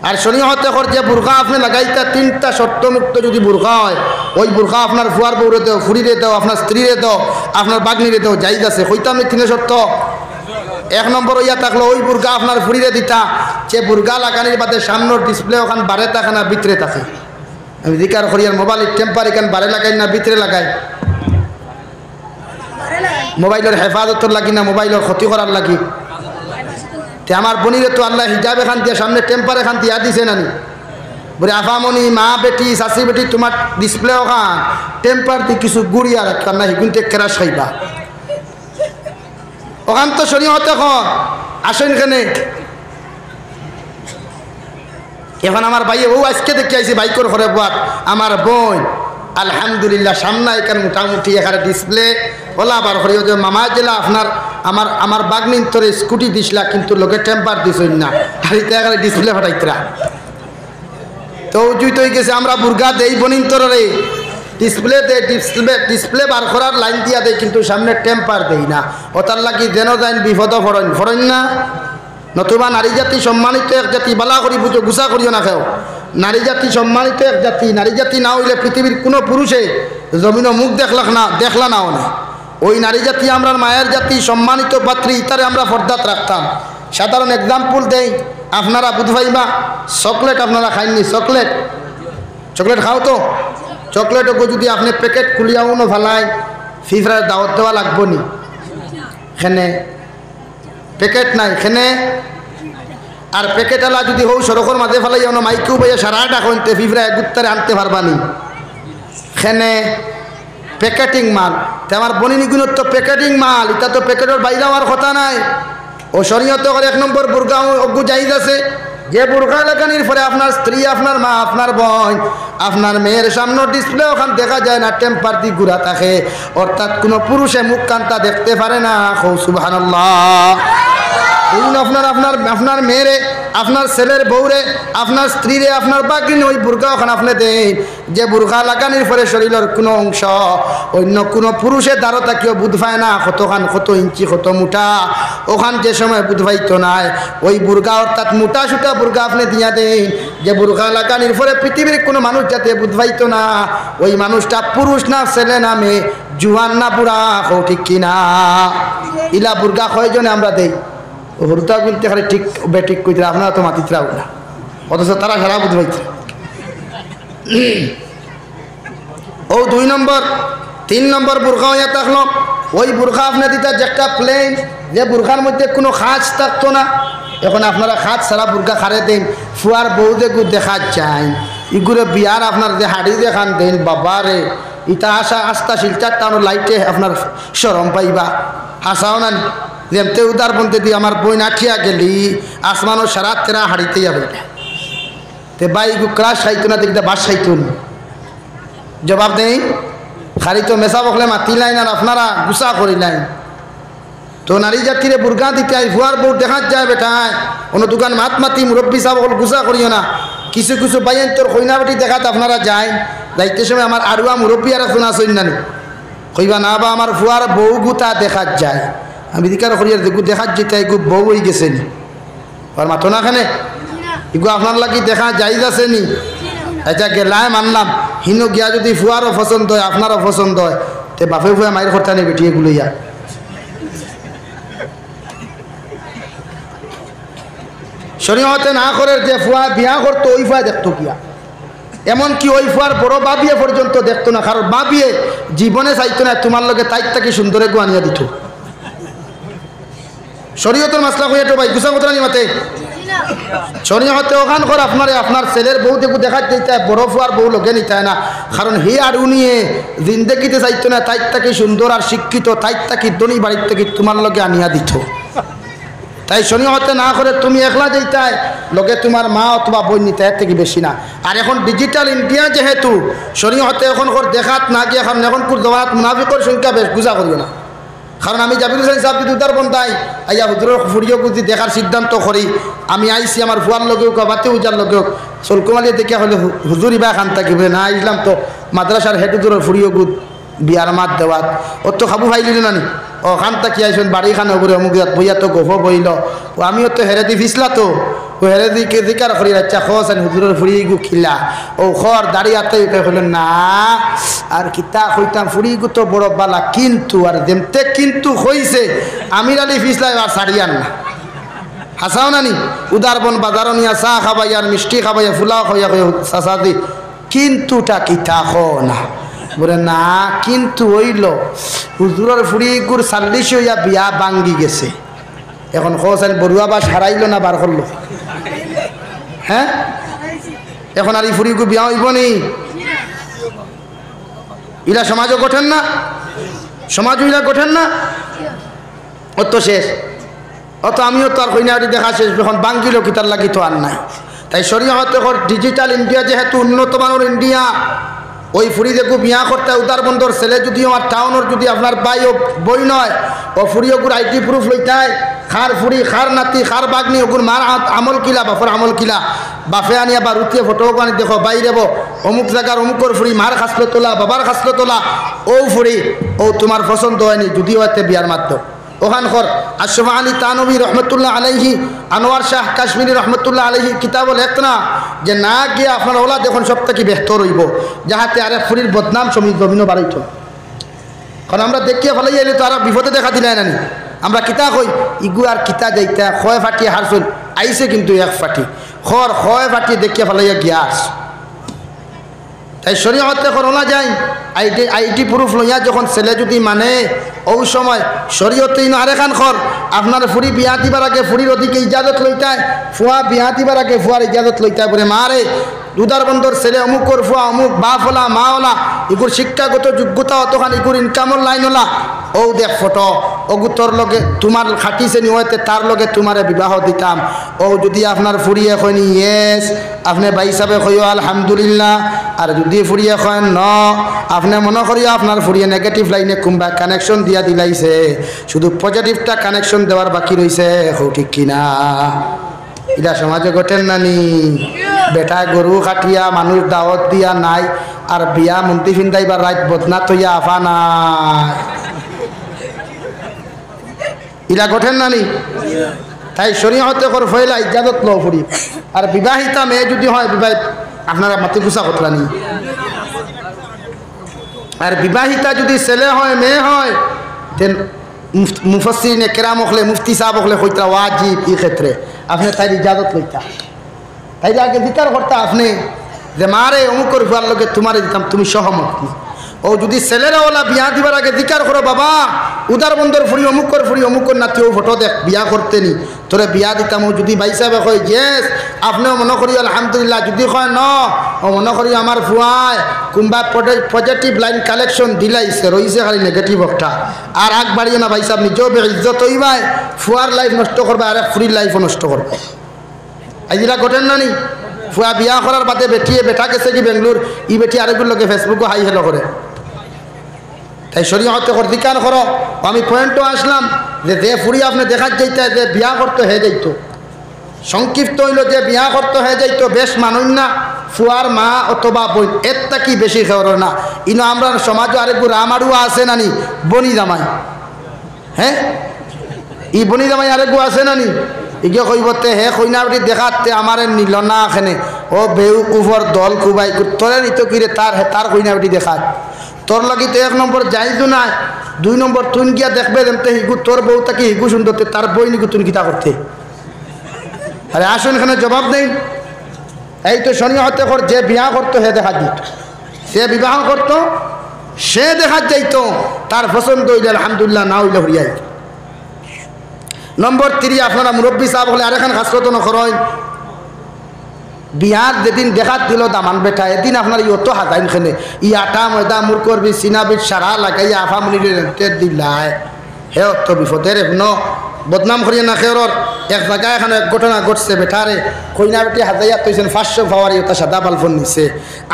আর শরীয়তে যে বুর্খা আপনি লাগাইতা তিনটা শর্তমুক্ত যদি বুর্খা হয়, ওই বুর্খা আপনার ফুয়ার বউরে দেও, ফুরিরে দেও, আপনার স্ত্রীরে দেও, আপনার বাগনিরে দেও, জায়েজ আছে। কইতাম আমি তিনে শর্ত। এক নম্বর ইয়া থাকলো ওই বুর্গা আপনার ফুরিরে দিতা যে বুর্গা লাগানির বাদে সামনের ডিসপ্লে ওখান বারে থাকে না ভিতরে থাকে। আমি দিকার করি আর মোবাইলের টেম্পার এখান বারে লাগাই না ভিতরে লাগাই, মোবাইলের হেফাজতর লাগি না মোবাইলের ক্ষতি করার লাগি। তে আমার বোনিরে তো আল্লাহ হিজাব এখান দিয়ে সামনে টেম্পার এখান দিয়া দিছে নানি, বলে আফামনি মা বেটি শাশি বেটি তোমার ডিসপ্লে ওখান টেম্পার দিয়ে কিছু গুড়িয়া রাখতাম না, হিগুনতে ক্রাশ খাইবা ওখান তো শরীয়তে আসেন এখানে। এখন আমার ভাইয়ে ও আজকে দেখে আইসি বাইকর ঘরে বাদ আমার বোন আলহামদুলিল্লাহ সামনে এখানে মোটামুটি এখানে ডিসপ্লে ওলা বার করে যে মামা জেলা আপনার আমার বাগনিন তোরে স্কুটি দিসলা কিন্তু লোকে টেম্পার দিছই না, হারিতে এখানে ডিসপ্লে ফাটাইতরা। তো জুই তো গেছে আমরা বুর্গা দেই বনিন তোরে ডিসপ্লে দে, ডিসপ্লে বার করার লাইন দিয়া দেয় কিন্তু সামনে টেম্পার দেই না। ওটার লাগি যেন যাইন বিপদ ফরন না। নতুবা নারী জাতি সম্মানিত এক জাতি, বালা করি বুঝো গুছা করিও না খেও। নারী জাতি সম্মানিত এক জাতি, নারী জাতি না হইলে পৃথিবীর কোনো পুরুষে জমিনও মুখ দেখলা না অনেক। ওই নারী জাতি আমরা মায়ের জাতি, সম্মানিত পাত্রী, ইতারে আমরা ফর্দাত রাখতাম। সাধারণ এক্সাম্পল দেই, আপনারা বুঝবাইবা চকলেট আপনারা খাইননি, চকলেট খাও তো। চকলেটও যদি আপনি প্যাকেট খুলিয়াও না ভালাই ফিফরার দাওয়াত দেওয়া লাগবো নি? এখানে প্যাকেট নাই এখানে। আর প্যাকেট আলা যদি হও সড়কের মাঝে ফেলাই না মাইকেও বাইয়া সারাটা কইতে ফিফরা গুত্তারে আনতে পারবানি। এখানে প্যাকেটিং মাল, তে আমার বনিনিগুলোর তো প্যাকেটিং মাল, এটা তো প্যাকেটের বাইরে হওয়ার কথা নাই। ও শরীয়তে করে 1 নম্বর বুর্গা অজ্ঞ জায়েজ আছে। যে বুর্গা লাগানির পরে আপনার স্ত্রী, আপনার মা, আপনার বোন, আপনার মেয়ের সামনে ডিসপ্লে ওখান দেখা যায় না, টেম্পার দি ঘুরা থাকে, অর্থাৎ কোনো পুরুষে মুখ কান্তা দেখতে পারে না। সুবহানাল্লাহ। আপনার মেয়েরে, আপনার ছেলের বউরে, আপনার স্ত্রীরে, আপনার বাগিন ওই বুর্গা ওখানে আপনি দেন, যে বুর্গা লাগানির পরে শরীরের কোনো অংশ অন্য কোনো পুরুষের দ্বারতা কেউ বুধ পায় না, কতখান কত ইঞ্চি কত মোটা, ওখান যে সময় বুধ পাইতো নাই ওই বুর্গা অর্থাৎ মোটা সুটা বুর্গা আপনি দিয়া দেন, যে বুর্গা লাগানির পরে পৃথিবীর কোনো মানুষ যাতে বুধ পাইতো না, ওই মানুষটা পুরুষ না ছেলে না মেয়ে, জুয়ান না বুড়া, ঠিক কিনা? ইলা বুর্গা কয়জনে আমরা দেই? হরুতা বলতে খালি ঠিক বেঠিক কইতে আপনারা তো মাতিতরাও না, অথচ তারা সারা বুঝ পাইছে। ও 2 নম্বর 3 নম্বর বুর্খা হইয়া থাকলো, ওই বুর্খা আপনার দিতে একটা প্লেন, যে বুর্খার মধ্যে কোনো খাঁজ থাকতো না। এখন আপনারা খাঁজ ছাড়া বুর্খা খারে দেন, ফুয়ার বউ দেখু দেখা যায়, ইগুলো বিয়ার আপনার যে হাড়ি দেখান দেন, বাবা রে ইটা আস্তা শিলচার টানো লাইটে আপনার সরম পাইবা। হাসাও না যেমতে উদার বলতে দিয়ে আমার বই নাঠিয়া গেলি আসমানো সারা তেরা হাড়িতে যাবে তে বাই ক্রাশ খাইতো না দেখতে বাস খাইতো না। জবাব দেই খালি তো মেশা বকলে মাতি লাইন আর আপনারা গুসা করি লাইন। তো নারী জাতিরে বুর্গা দিতে আই ফুয়ার বউ দেখা যায় বেটায় কোনো দোকান মাত মাতি মুরব্বী সাহ বকল গুসা করিও না। কিছু কিছু বাইন তোর কইনা বেটি দেখাতে আপনারা যায়, যাইতে সময় আমার আড়ুয়া মুরব্বী আর শোনা শোন না কইবা না বা আমার ফুয়ার বউ গুতা দেখা যায়, আমি দিকার করিয়ার দেখু দেখার যেতে এগু বউ হয়ে গেছে নি আর মাথো না খানে এগু আপনার লাগি দেখা যাইজ আছে নি? এটা গেলায় মানলাম, হিনো গিয়া যদি ফুয়ারও পছন্দ হয় আপনারও পছন্দ হয় তে বাপে ফুয়া মায়ের খরচা নেই বেটি এগুলো ইয়া। শরীয়তে না করে যে ফুয়া বিয়া করতো ওই ফুয়া দেখতো কিয়া, এমনকি ওই ফুয়ার বড় বাবিয়ে পর্যন্ত দেখতো না, কারণ বাবিয়ে জীবনে চাইতো না তোমার লগে তাইটাকে সুন্দরে গুয়ানিয়া দিত। শরীয়তের মাসলা হয়ে তো ভাই গুছা কথা নিমাতে শরীয়তে ওখান কর আপনারে আপনার ছেলের বউ দেখু দেখা দিতে বড় ফুয়ার বউ লগে নিতে না, কারণ হে আর উনিয়ে জিন্দেগিতে চাইতো না তাইটাকে সুন্দর আর শিক্ষিত তাইটাকে ধনী বাড়ির থেকে তোমার লগে আনিয়া দিত। তাই শরীয়তে না করে তুমি একলা যাইতাই লগে তোমার মা অথবা বোন নিতে এর থেকে বেশি না। আর এখন ডিজিটাল ইন্ডিয়া যেহেতু শরীয়তে এখন কর দেখাত না গিয়ে এখন কুর জবাত মুনাফিকর সংখ্যা বেশ গুজা করিও না। কারণ আমি জাবির হোসেন সাহেব যদি উদার বন্ধাই আইয়া হুজুরের ফুরিও যদি দেখার সিদ্ধান্ত করি, আমি আইসি আমার ফুয়ার লগেও বাতি উজার লগেও সলকুমালিয়ে দেখে হলে হুজুরি বা খান থাকিবে না আইসলাম তো মাদ্রাসার হেড হুজুরের ফুরিও গুদ বিয়ার মাত দেওয়াত ওর তো খাবু খাইলি নানি ও খান তাকি আইসেন বাড়ি খান ওগুলো অমুক বইয়া তো গোফ বইল ও আমিও তো হেরেদি ফিসলা তো ও হেরেদি কে দিকার করি আচ্ছা খসান হুজুরের ফুরি গু খিলা ও খর দাঁড়িয়ে আতে হলেন না আর কিতা হইতাম ফুরি গু তো বড় বালা, কিন্তু আর দেমতে কিন্তু হইছে আমির আলী ফিসলা আর সারিয়ান না হাসাও নানি উদারবন বাজারও নিয়া চা খাবাই আর মিষ্টি খাবাই ফুলাও খাইয়া চাষাদি কিন্তুটা কিতা খ না বলে না, কিন্তু হইল হুজুরের ফুরি গুর 40 হইয়া বিয়া ভাঙ্গি গেছে। এখন খোঁজ বড়ুয়া বাস হারাইল না বার করলো, হ্যাঁ এখন আর এই ফুরি গু বিয়া হইব নি? ইলা সমাজও গঠেন না, সমাজ ইলা গঠেন না, অত শেষ অত আমিও তো আর কইনাটি দেখা শেষ এখন বাঙ্গিল কি তার লাগি তো আর নাই। তাই শরীয়তে ডিজিটাল ইন্ডিয়া যেহেতু উন্নত মানের ইন্ডিয়া, ওই ফুরি দেখু বিয়া করতে উদার বন্দর ছেলে যদি আমার টাউনের যদি আপনার বাই ও বই নয় ও ফুরি ওগুর আইডি প্রুফ লইতায় খার ফুরি খার নাতি খার বাগনি ওগুর মার আমল কিলা বাপর আমল কিলা বাপে আনিয়া বা রুটিয়ে ফটো আনি দেখো বাইরেব অমুক জায়গার অমুকর ফুরি মার খাসলো তোলা বাবার খাসলো তোলা ও ফুরি ও তোমার পছন্দ হয়নি যদিও এতে বিয়ার মাত্র ওখান কর আশরাফ আলী তানবী রহমতুল্লাহ আলাইহি আনোয়ার শাহ কাশ্মীরি রহমতুল্লাহ আলাইহি কিতাব লেখ না যে না গিয়ে আপনার ওলা দেখুন সব থেকে বেহতর হইব যাহাতে আরে ফুরির বদনাম সমী জমিনও বাড়াইত। কারণ আমরা দেখিয়ে ফেলাই যাইলে তো আর বিপদে দেখা দিলাই নানি আমরা কিতা কই ইগু আর কিতা যাইতা খয় ফাটিয়ে হারছুন আইসে কিন্তু এক ফাটি খর খয় ফাটিয়ে দেখিয়ে ফেলাইয়া গিয়াস। তাই শরীয়তে করোনা যায় আইডি প্রুফ লইয়া যখন ছেলে যদি মানে ওই সময় শরীয়তে আরেখান খর আপনার ফুরি বিয়া দিবার আগে ফুরির ওদিকে ইজাজত লইতায় ফুয়া বিয়া দিবার আগে ফুয়ার ইজাজত লইতায় বলে মারে দুদার বন্দর ছেলে অমুকর ফুয়া অমুক বাপ হলা মা হলা এগুর শিক্ষাগত যোগ্যতা অতখান এগুর ইনকামর লাইন হলা ও দেখ ফটো ওগু তোর লগে তোমার খাটিছে নি হইতে তার লগে তোমারে বিবাহ দিতাম ও যদি আপনার ফুরিয়ে কইনি ইয়েস আপনি ভাই হিসাবে কইও আলহামদুলিল্লাহ আর যদি ফুরিয়ে কয়েন ন আপনি মনে করিও আপনার ফুরিয়ে নেগেটিভ লাইনে কুম্বা কানেকশন দিয়া দিলাইছে শুধু পজিটিভটা কানেকশন দেওয়ার বাকি রইছে ঠিক কিনা? এটা সমাজে ঘটেন নানি বেটা গরু কাটিয়া মানুষ দাওয়াত দিয়া নাই আর বিয়া মন্ত্রী ফিন্দাইবার রাত বদনা তৈয়া আফা নাই ইলা ঘটেন নানি? তাই শরীয়তে কর ফয়লা ইজাজত লো ফুরি আর বিবাহিতা মেয়ে যদি হয় বিবাহিত আপনারা মাতি গুছা কথা নি আর বিবাহিতা যদি ছেলে হয় মেয়ে হয় তেন মুফাসসিরিনে কেরাম হলে মুফতি সাহেব হলে কইতা ওয়াজিব এই ক্ষেত্রে আপনি তাই ইজাজত লইতা তাই আগে বিচার করতা আপনি যে মারে অমুকর ফুয়ার লগে তোমারে দিতাম তুমি সহমত ও যদি ছেলেরা ওলা বিয়া দিবার আগে দিকার করো বাবা উদার বন্দর ফুরি অমুকর নাতি ও ফটো দেখ বিয়া করতে নি তোরে বিয়া দিতাম ও যদি ভাই সাহেব কয় ইয়েস আপনিও মনে করি আলহামদুলিল্লাহ যদি কয় ন ও মনে করি আমার ফুয়ায় কোনবা পজিটিভ লাইন কালেকশন দিলাইছে রইছে খালি নেগেটিভ একটা আর আগ বাড়িয়ে না ভাই সাহেব নিজেও ইজ্জত হইবাই ফুয়ার লাইফ নষ্ট করবে আর ফুরির লাইফও নষ্ট করবে। আইজিরা ঘটেন না নি ফুয়া বিয়া করার বাদে বেটিয়ে বেটা গেছে কি বেঙ্গলোর ই বেটি আরেকগুলো লোকে ফেসবুকে হাই হেলো করে। তাই শরীয়তে অধিকার করো আমি পয়েন্টও আসলাম যে ফুরি আপনি দেখা যাইতে যে বিয়া করতে হয়ে যাইত সংক্ষিপ্ত হইল যে বিয়া করতে হয়ে যাইত বেশ মানুষ না ফুয়ার মা অথবা বোন এর কি বেশি খেওর না ইনো আমরা সমাজও আরেকগুলো আমারও আছে নানি বনি জামাই হ্যাঁ ই বনি জামাই আরেকগু আছে নানি ইগে কইবতে হে কইনাবটি দেখাতে আমার নিল না এখানে ও বেউ কুফর দল কুবাই তোরে নিত কিরে তার কইনাবটি দেখাত তোর লাগি তো 1 নম্বর যাইতো না 2 নম্বর তুন গিয়া দেখবে দেমতে হিগু তোর বউ তাকে হিগু সুন্দরতে তার বই নিগু তুন কিতা করতে আরে আসুন এখানে জবাব দেন এই তো শরীয়তে কর যে বিয়া করতো হে দেখা দিত, সে বিবাহ করতো সে দেখা যাইত, তার পছন্দ হইলে আলহামদুলিল্লাহ, না হইলে হরিয়াই। নম্বর 3, আপনারা মুরব্বী সাহেব হলে আরেকখান খাসরত নকরেন, বিয়ার যেদিন দেখাত দিল দামান বেটা, এদিন আপনার ইয়ত হাজাইন খেলে ই আটা ময়দা মুর করবি সিনাবির সারা লাগাইয়া আফামুনি দিলায়, হে অত বিপদের এখনো বদনাম করিয়ে না। খেরর এক জায়গায় এখানে এক ঘটনা ঘটছে, বেটারে কইনা বেটি হাজাইয়া তৈছেন 500 পাওয়ার ইয়তা সাদা বালফোন নিছে,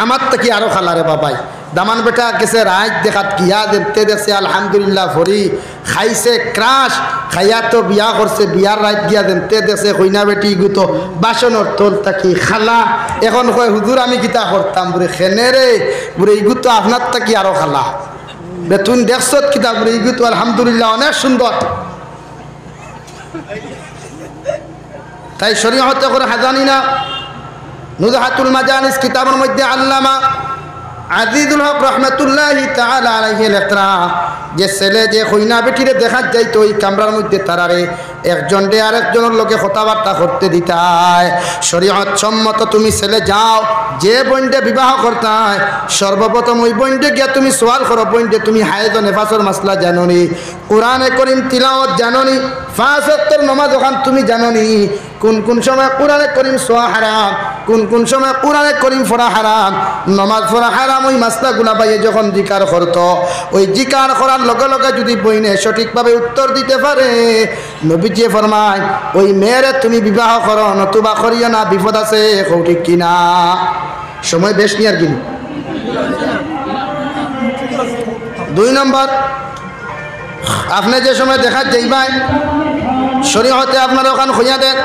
আমার তো কি আরো খালারে বাবাই। দামান বেটা গেছে রাত দেখাত গিয়া দেখতে দেখছে আলহামদুলিল্লাহ ভরি খাইছে ক্রাশ, খাইয়া তো বিয়া করছে, বিয়ার রাত গিয়া দেখতে দেখছে কইনা বেটি গুতো বাসনের তোল তাকি খালা। এখন কয় হুজুর আমি কিতা করতাম, বুড়ে খেনে রে বুড়ে ইগু তো আপনার তাকি আরো খালা, বেতুন দেখছত কিতা বুড়ে ইগু তো আলহামদুলিল্লাহ অনেক সুন্দর। তাই শরীয়তে করে হাজানি না। নুজহাতুল মাজালিস কিতাবের মধ্যে আল্লামা আজিজুল হক রহমতুল্লাহি তাআলা আলাইহি লেখরা, যে ছেলে যে কইনা বেটিরে দেখা যাইতো ওই কামরার মধ্যে তারারে একজন রে আরেকজনের লোকে কথাবার্তা করতে দিতায়। শরীয়ত সম্মত তুমি ছেলে যাও, যে বন্ডে বিবাহ করতায় সর্বপ্রথম ওই বন্ডে গিয়া তুমি সওয়াল করো, বন্ডে তুমি হায়েদ নেফাসের মাসলা জানোনি, কোরআনে করিম তিলাওয়াত জানোনি, 5 ওয়াক্তের নামাজ ওখান তুমি জানোনি, কোন কোন সময় কোরআনে করিম সোয়া হারাম, কোন কোন সময় কোরআনে করিম পড়া হারাম, নামাজ পড়া হারাম, ওই মাসলাগুলা পাইয়ে যখন জিকার করতো, ওই জিকার করার লগে লগে যদি বইনে সঠিকভাবে উত্তর দিতে পারে, নবীজি ফরমায় ওই মেয়েরে তুমি বিবাহ করো, নতুবা করিও না, বিপদ আছে। ঠিক কিনা? সময় বেশ নি আর কিনি। 2 নম্বর, আপনি যে সময় দেখা যাইবাই শরীয়তে আপনার ওখান খুঁজা দেন,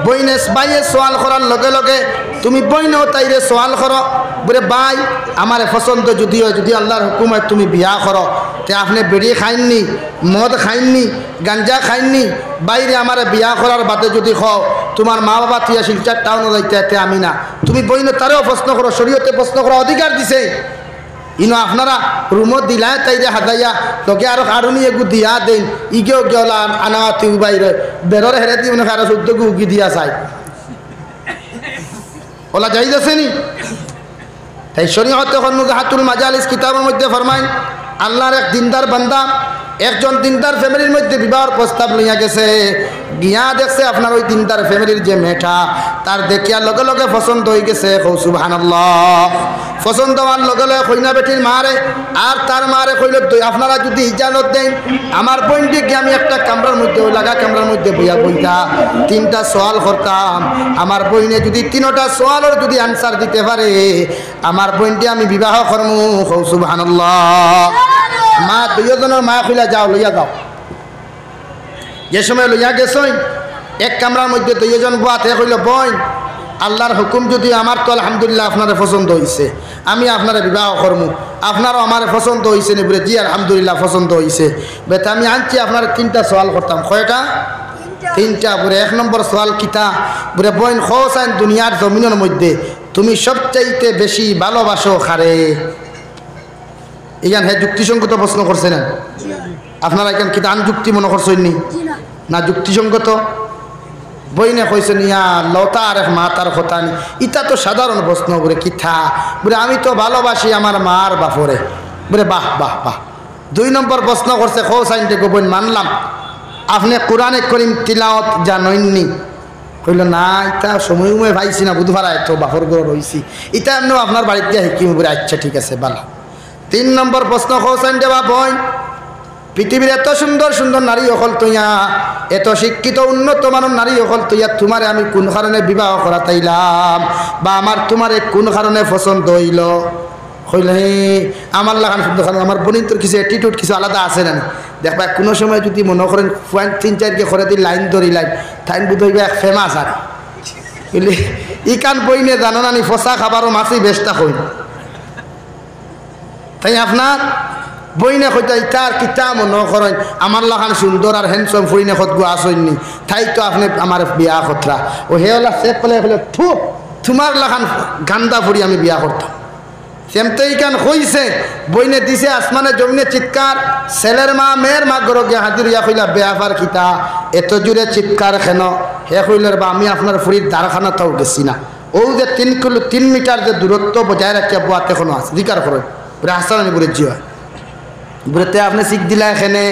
বইনে বাইয়ে সোয়াল করার লগে লগে তুমি বইনেও তাইরে সোয়াল করো, বলে ভাই আমার পছন্দ যদি হয়, যদি আল্লাহর হুকুম হয় তুমি বিয়া করো, তে আপনি বেড়ি খাইননি, মদ খাইননি, গাঞ্জা খাইননি, বাইরে আমার বিয়া করার বাদে যদি খাও তোমার মা বাবা তুইয়া শিলচার টাউন যাইতে আমি না, তুমি বইনে তারেও প্রশ্ন করো, শরীয়তে প্রশ্ন করার অধিকার দিছে। ইনো আপনারা রুমত দিলায় তাইরে হাজাইয়া তোকে আরো কারণই এগু দিয়া দেন, ইগেও গেলা আনাতি বাইরে বেরোর হেরে দিয়ে মনে কারো শুদ্ধকে উগি দিয়া চাই, ওলা যাই যাচ্ছে নি। তাই শরীয়তে নুজহাতুল মাজালিস কিতাবের মধ্যে ফরমায় আল্লাহর এক দিনদার বান্দা একজন দিনদার ফ্যামিলির মধ্যে বিবাহের প্রস্তাব লইয়া গেছে, গিয়া দেখছে আপনার ওই দিনদার ফ্যামিলির যে মেয়েটা তার দেখিয়া লগে লগে পছন্দ হয়ে গেছে। সুবহানাল্লাহ। পছন্দ হওয়ার লগে লগে কইনা বেটির মারে আর তার মারে কইল আপনারা যদি ইজাজত দেন আমার বোনটিকে আমি একটা কামরার মধ্যে ওই লাগা কামরার মধ্যে বইয়া বইতা 3টা সওয়াল করতাম, আমার বইনে যদি 3টা সওয়ালের যদি আনসার দিতে পারে আমার বোনটি আমি বিবাহ করবো। সুবহানাল্লাহ। মা দুইজনের মা কইলা যাও লইয়া যাও। যে সময় লইয়া গেছই এক কামরার মধ্যে 2জন বাতে কইল বোন আল্লাহর হুকুম যদি আমার তো আলহামদুলিল্লাহ আপনারে পছন্দ হয়েছে, আমি আপনারে বিবাহ করবো, আপনারও আমার পছন্দ হয়েছে নি? বলে জি আলহামদুলিল্লাহ পছন্দ হয়েছে। বেটা আমি আনছি আপনার 3টা সওয়াল করতাম। কয়টা? 3টা। বলে 1 নম্বর সওয়াল কিতা? বলে বোন হোসাইন দুনিয়ার জমিনের মধ্যে তুমি সবচাইতে বেশি ভালোবাসো খারে? এখান হ্যাঁ যুক্তিসঙ্গত প্রশ্ন করছেন আপনারা, এখান কিতা আনযুক্তি মনে করছেন নি? না যুক্তিসঙ্গত। বইনে কইছেন ইয়া লতা আর মা তার কথা নি, ইটা তো সাধারণ প্রশ্ন। বলে কিথা? বলে আমি তো ভালোবাসি আমার মার বাপরে। বলে বাহ বাহ বাহ। 2 নম্বর প্রশ্ন করছে হোসাইন থেকে বোন মানলাম আপনি কোরআনে করিম তিলাওয়াত জানেননি? কইল না ইটা সময় ভাইছি না বুধবার তো বাপর ঘর রইছি, ইটা এমনিও আপনার বাড়িতে শিকিম। বলে আচ্ছা ঠিক আছে ভালো। 3 নম্বর প্রশ্ন হোসাইন দেবা বোন পৃথিবীর এত সুন্দর সুন্দর নারী অকল তৈয়া, এত শিক্ষিত উন্নত মানের নারী অকল তৈয়া, তোমারে আমি কোন কারণে বিবাহ করাতাইলাম বা আমার তোমারে কোন কারণে পছন্দ হইল? হইল আমার লাগান শুদ্ধ কারণ আমার বোনের তোর কিছু অ্যাটিটিউড কিছু আলাদা আছে না। দেখবা কোনো সময় যদি মনে করেন 3-4কে করে দিই লাইন ধরি লাইন টাইম বুধ হইবে এক ফেমাস আর বুঝলি ইকান বইনে জানো না নি ফসা খাবারও মাছই বেশটা হইল। তাই আপনার বইনে হইতে ইটার কিতা মনে করেন আমার লাগান সুন্দর আর হ্যান্ডসম ফুইনে খত গো আসইনি, তাই তো আপনি আমার বিয়া খতরা ও হেওলা সে পেলে হলে থু তোমার লাগান গান্দা ফুরি আমি বিয়া করতাম। সেমতে ইকান হইছে বইনে দিছে আসমানে জমিনে চিৎকার, ছেলের মা মেয়ের মা গরো গিয়া হাজির ইয়া কইলা বেয়াফার কিতা এত জোরে চিৎকার কেন? হে কইলের বা আমি আপনার ফুরির দারখানাটাও গেছি না, ও যে 3 মিটার যে দূরত্ব বজায় রাখিয়া বুয়াত এখনো আছে জিকার করে বলে হাসান আলী বলে জিয়া বলে তে আপনি শিখ দিলা এখানে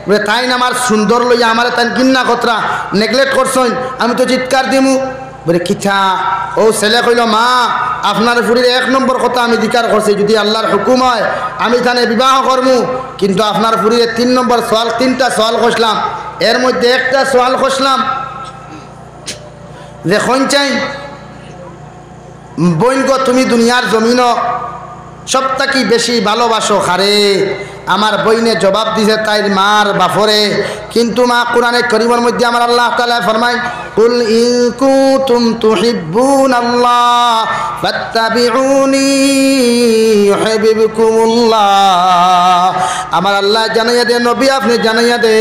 বলে তাই না আমার সুন্দর লইয়া আমার তাই কিন্না কতরা নেগলেক্ট করছেন আমি তো চিৎকার দিমু বলে কিছা ও ছেলে কইল মা আপনার ফুরির 1 নম্বর কথা আমি জিকার করছি যদি আল্লাহর হুকুম হয় আমি তানে বিবাহ করমু কিন্তু আপনার ফুরির 3 নম্বর সওয়াল 3টা সওয়াল করলাম এর মধ্যে একটা সওয়াল করলাম যে চাই বইনগো তুমি দুনিয়ার জমিন সবথেকে বেশি ভালোবাসো খারে আমার বইনে জবাব দিছে তাইর মার বাফরে কিন্তু মা কোরআনে কারীমের মধ্যে আমার আল্লাহ তাআলা ফরমায় কুল ইন কুনতুম তুহিব্বুনাল্লাহ ফাত্তাবিউনি ইউহিব্বুকুমুল্লাহ আমার আল্লাহ জানাইয়া দে নবী আপনি জানাইয়া দে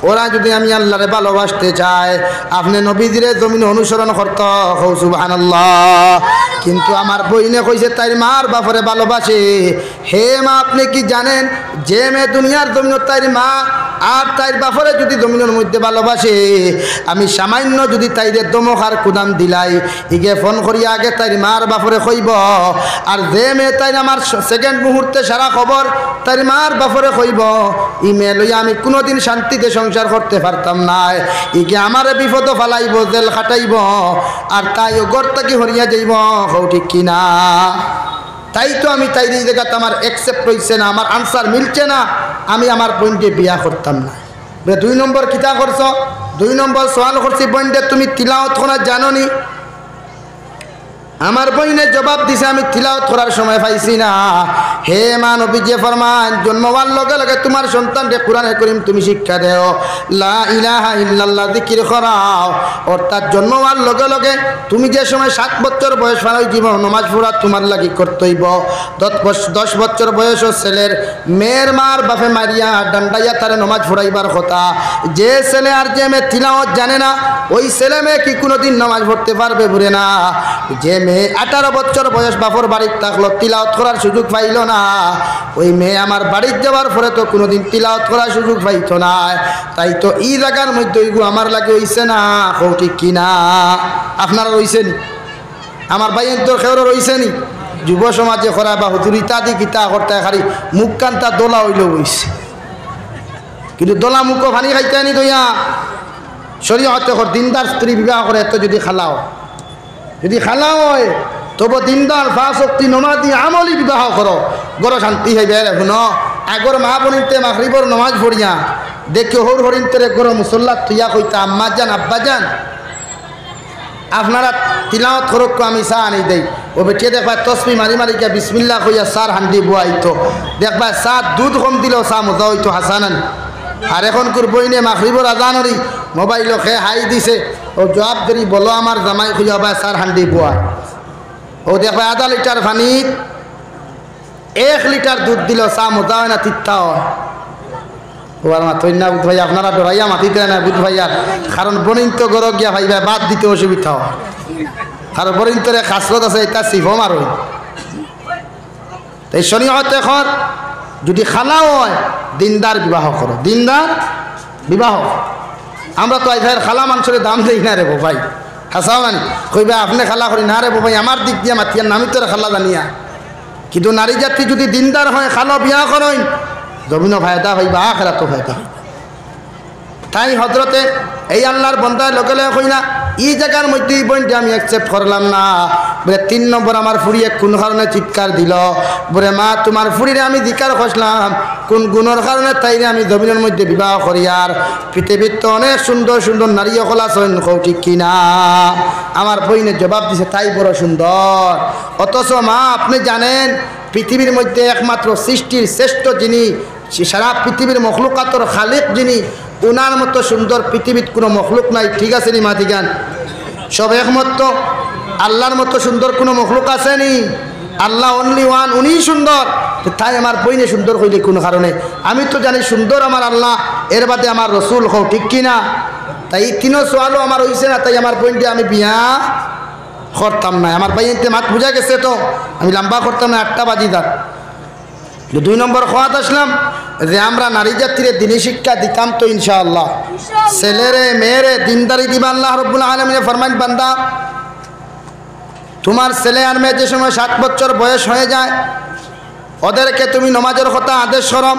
ওরা যদি আমি আল্লাহরে ভালোবাসতে চায় আপনি নবীজিরে জমিন অনুসরণ করতে হও সুবহানাল্লাহ কিন্তু আমার বইনে কইছে তাইর মার বাফরে ভালোবাসে হে মা আপনি কি জানেন যে মে দুনিয়ার জমিন তাইর মা আর তাইর বাফরে যদি জমিনের মধ্যে ভালোবাসে আমি সামান্য যদি তাইরে দমখার কুদাম দিলাই ইগে ফোন করিয়া আগে তাইর মার বাফরে কইব আর যে মে তাইর আমার সেকেন্ড মুহূর্তে সারা খবর তাইর মার বাফরে কইব ইমেল লইয়া আমি কোনোদিন শান্তিতে সংসার করতে পারতাম না ইগে আমার বিপদ ফালাইব জেল খাটাইব আর তাই ঘর থেকে হরিয়া যাইব হও ঠিক কিনা তাই তো আমি তাই এই জায়গাতে আমার অ্যাকসেপ্ট হইছে না আমার আনসার মিলছে না আমি আমার বোনকে বিয়া করতাম না 2 নম্বর কিতা করছো 2 নম্বর সওয়াল করছি বোনকে তুমি তিলাওয়াত করা জানো নি আমার বইনে জবাব দিছে আমি তিলাওয়াত করার সময় পাইছি না হে মা নবীজি ফরমান জন্মবার লগে লগে তোমার সন্তানকে কোরআনে কারীম তুমি শিক্ষা দাও লা ইলাহা ইল্লাল্লাহ জিকির করাও অর্থাৎ জন্মবার লগে লগে তুমি যে সময় 7 বছর বয়স ফারাই জীব নামাজ পড়া তোমার লাগি করতেইব 10 বছর বয়স ছেলের মেয়ের মার বাপে মারিয়া ডান্ডাইয়া তারে নামাজ পড়াইবার কথা যে ছেলে আর যে মেয়ে তিলাওয়াত জানে না ওই ছেলে মেয়ে কি কোনোদিন নামাজ পড়তে পারবে বলে না যে 18 বছর বয়স বাপর বাড়িতে থাকলো তিলাওয়াত করার সুযোগ পাইল না ওই মেয়ে আমার বাড়িতে যাওয়ার পরে তো কোনোদিন তিলাওয়াত করার সুযোগ পাইতো না তাই তো এই জায়গার মধ্যে ওইগুলো আমার লাগে হইছে না কও ঠিক কিনা আপনারা রইছেন আমার ভাইয়ের তো খেউর রইছেনি যুব সমাজে করা বা হুজুর ইত্যাদি কিতা করতে খালি মুখ কান্তা দোলা হইল হইছে কিন্তু দোলা মুখ পানি খাইতে আনি দইয়া শরীয়তে কর দিনদার স্ত্রী বিবাহ করে এত যদি খালাও যদি খালা হয় তবু দিনদার ফাঁসক্তি নমাজি আমলি বিবাহ করো গড় শান্তি হইবে শুনো আগর মা বোনিতে মাগরিবর নমাজ পড়িয়া দেখে হর হরিণতে গড় মুসল্লা তুইয়া কইতা আম্মা যান আব্বা যান আপনারা তিলাওয়াত করক আমি চা আনি দেই ও বেটিয়ে দেখবা তসবি মারি মারি গিয়া বিসমিল্লাহ কইয়া সার হান্ডি বুয়াইতো দেখবা চা দুধ কম দিল চা মজা হইতো হাসানান আর এখন বইনে মাগরিবর আজানরি মোবাইল খে হাই দিছে ও জবাব দেরি বলো আমার জামাই খুঁজা বা সার হান্ডি বুয়া ও দেখবা আধা লিটার পানি 1 লিটার দুধ দিল চা মজা হয় না তিত্তা হয় ও আর মাথই না বুধ ভাই আপনারা ডরাইয়া মাতিতে না বুধ ভাইয়া কারণ বনিন তো গর গিয়া ভাই ভাই বাদ দিতে অসুবিধা হয় কারণ বনিন তোরে খাসরত আছে এটা সিফম আর হই তাই শরীয়তে এখন যদি খালা হয় দিনদার বিবাহ করো দিনদার বিবাহ আমরা তো আইফার খালা মানুষের দাম দেই না রে ভাই হাসা মানে কইবা আপনি খালা করি না রে ভাই আমার দিক দিয়ে মাতিয়ার নামি তোর খালা জানিয়া কিন্তু নারী জাতি যদি দিনদার হয় খালো বিয়া করেন জমিনও ফায়দা হইবা আখিরাতও ফায়দা হইবা তাই হযরতে এই আল্লাহর বান্দার লগে লগে কই না এই জায়গার মধ্যে এই পয়েন্টে আমি অ্যাকসেপ্ট করলাম না বলে 3 নম্বর আমার ফুরিয়ে কোন কারণে চিৎকার দিল বলে মা তোমার ফুরিরে আমি জিকার খসলাম কোন গুণের কারণে তাইরে আমি জমিনের মধ্যে বিবাহ করি আর পৃথিবীর তো অনেক সুন্দর সুন্দর নারী সকল আছেন কও ঠিক কিনা আমার বইনে জবাব দিছে তাই বড় সুন্দর অথচ মা আপনি জানেন পৃথিবীর মধ্যে একমাত্র সৃষ্টির শ্রেষ্ঠ যিনি সারা পৃথিবীর মখলুকাতর খালিক যিনি উনার মতো সুন্দর পৃথিবীর কোনো মখলুক নাই ঠিক আছে নি মাতিগান সব একমত তো আল্লাহর মতো সুন্দর কোনো মখলুক আছে নি আল্লাহ অনলি ওয়ান উনি সুন্দর তাই আমার বইনে সুন্দর হইলে কোন কারণে আমি তো জানি সুন্দর আমার আল্লাহ এর বাদে আমার রসুল হও ঠিক কিনা তাই 3 সোয়ালও আমার হইছে না তাই আমার বইনটি আমি বিয়া করতাম না আমার বাইনতে মাত বুঝা গেছে তো আমি লম্বা করতাম না 8টা বাজিদার 2 নম্বর খোয়াত আসলাম যে আমরা নারী জাতির দিনী শিক্ষা দিতাম তো ইনশাআল্লাহ ছেলেরে মেয়েরে দিনদারি দিবা আল্লাহ রাব্বুল আলামিন ফরমান বান্দা তোমার ছেলে আর মেয়ে যে সময় 7 বছর বয়স হয়ে যায় ওদেরকে তুমি নামাজের কথা আদেশ করো।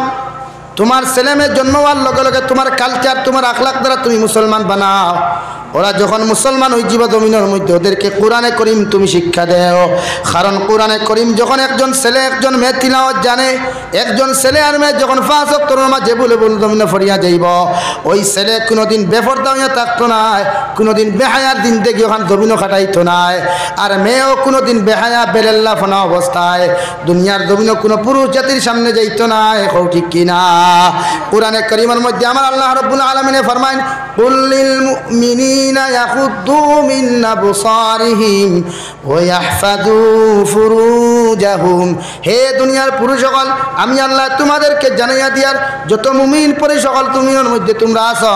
তোমার ছেলে মেয়ের জন্ম হওয়ার লগে লগে তোমার কালচার তোমার আখলাক দ্বারা তুমি মুসলমান বানাও। ওরা যখন মুসলমান হয়ে যাবে জমিনের মধ্যে ওদেরকে কোরআনে করিম তুমি শিক্ষা দেও। কারণ কোরআনে করিম যখন একজন ছেলে একজন মেয়ে তিলাওয়াত জানে, একজন ছেলে আর মেয়ে যখন 5 ওয়াক্ত নামাজ বলে বলে জমিনে ফরিয়া যাইব, ওই ছেলে কোনোদিন বেপরদা হইয়া থাকতো না, কোনোদিন বেহায়ার দিন দেখি ওখানে জমিনও খাটাইতো না। আর মেয়েও কোনোদিন বেহায়া বেলেল্লা ফোনা অবস্থায় দুনিয়ার জমিনও কোনো পুরুষ জাতির সামনে যাইতো না। এখন ঠিক কিনা? কোরআনে করিমের মধ্যে আমার আল্লাহ রাব্বুল আলামিন ফরমায় কুল্লিল মুমিনিনা ইয়াগুদ্দু মিন আবসারিহিম ওয়া ইয়াহফাযু ফুরুজাহুম। হে দুনিয়ার পুরুষ সকল, আমি আল্লাহ তোমাদেরকে জানাইয়া দিয়ার যত মুমিন পরে সকল তুমির মধ্যে তোমরা আছো,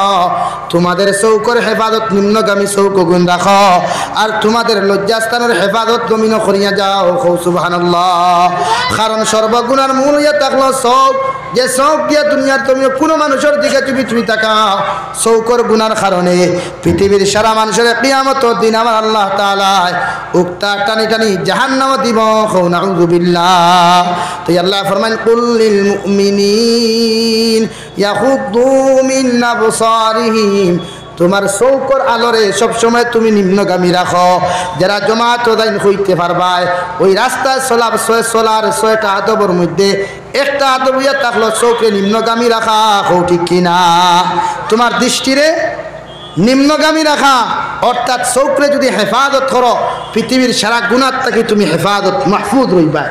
তোমাদের চৌকর হেফাজত নিম্নগামী চৌক গুণ রাখো আর তোমাদের লজ্জাস্থানের হেফাজত জমিন করিয়া যাও। সুবহানাল্লাহ। কারণ সর্বগুণার মূল ইয়া থাকলো চৌক, যে চৌক দিয়া দুনিয়ার তুমি কোনো মানুষের দিকে চুপি তাকাও, চৌকর গুনার কারণে পৃথিবীর সারা মানুষের কিয়ামতের দিন আমার আল্লাহ তাআলা উক্তা টানি টানি জাহান্নাম দিব। নাউযুবিল্লাহ। তো আল্লাহ ফরমান কুল্লিল মুমিনিন ইয়াগুদ্দু মিন আবসারিহিম, তোমার চৌকর আলোরে সবসময় তুমি নিম্নগামী রাখো। যারা জমাত দাইন হইতে পারবায় ওই রাস্তায় চলার 6টা আদবের মধ্যে একটা আদব ইয়া থাকলো চৌকে নিম্নগামী রাখা। ঠিক কিনা? তোমার দৃষ্টিরে নিম্নগামী রাখা অর্থাৎ চৌকরে যদি হেফাজত করো পৃথিবীর সারা গুনার থেকে তুমি হেফাজত মাহফুজ রইবা।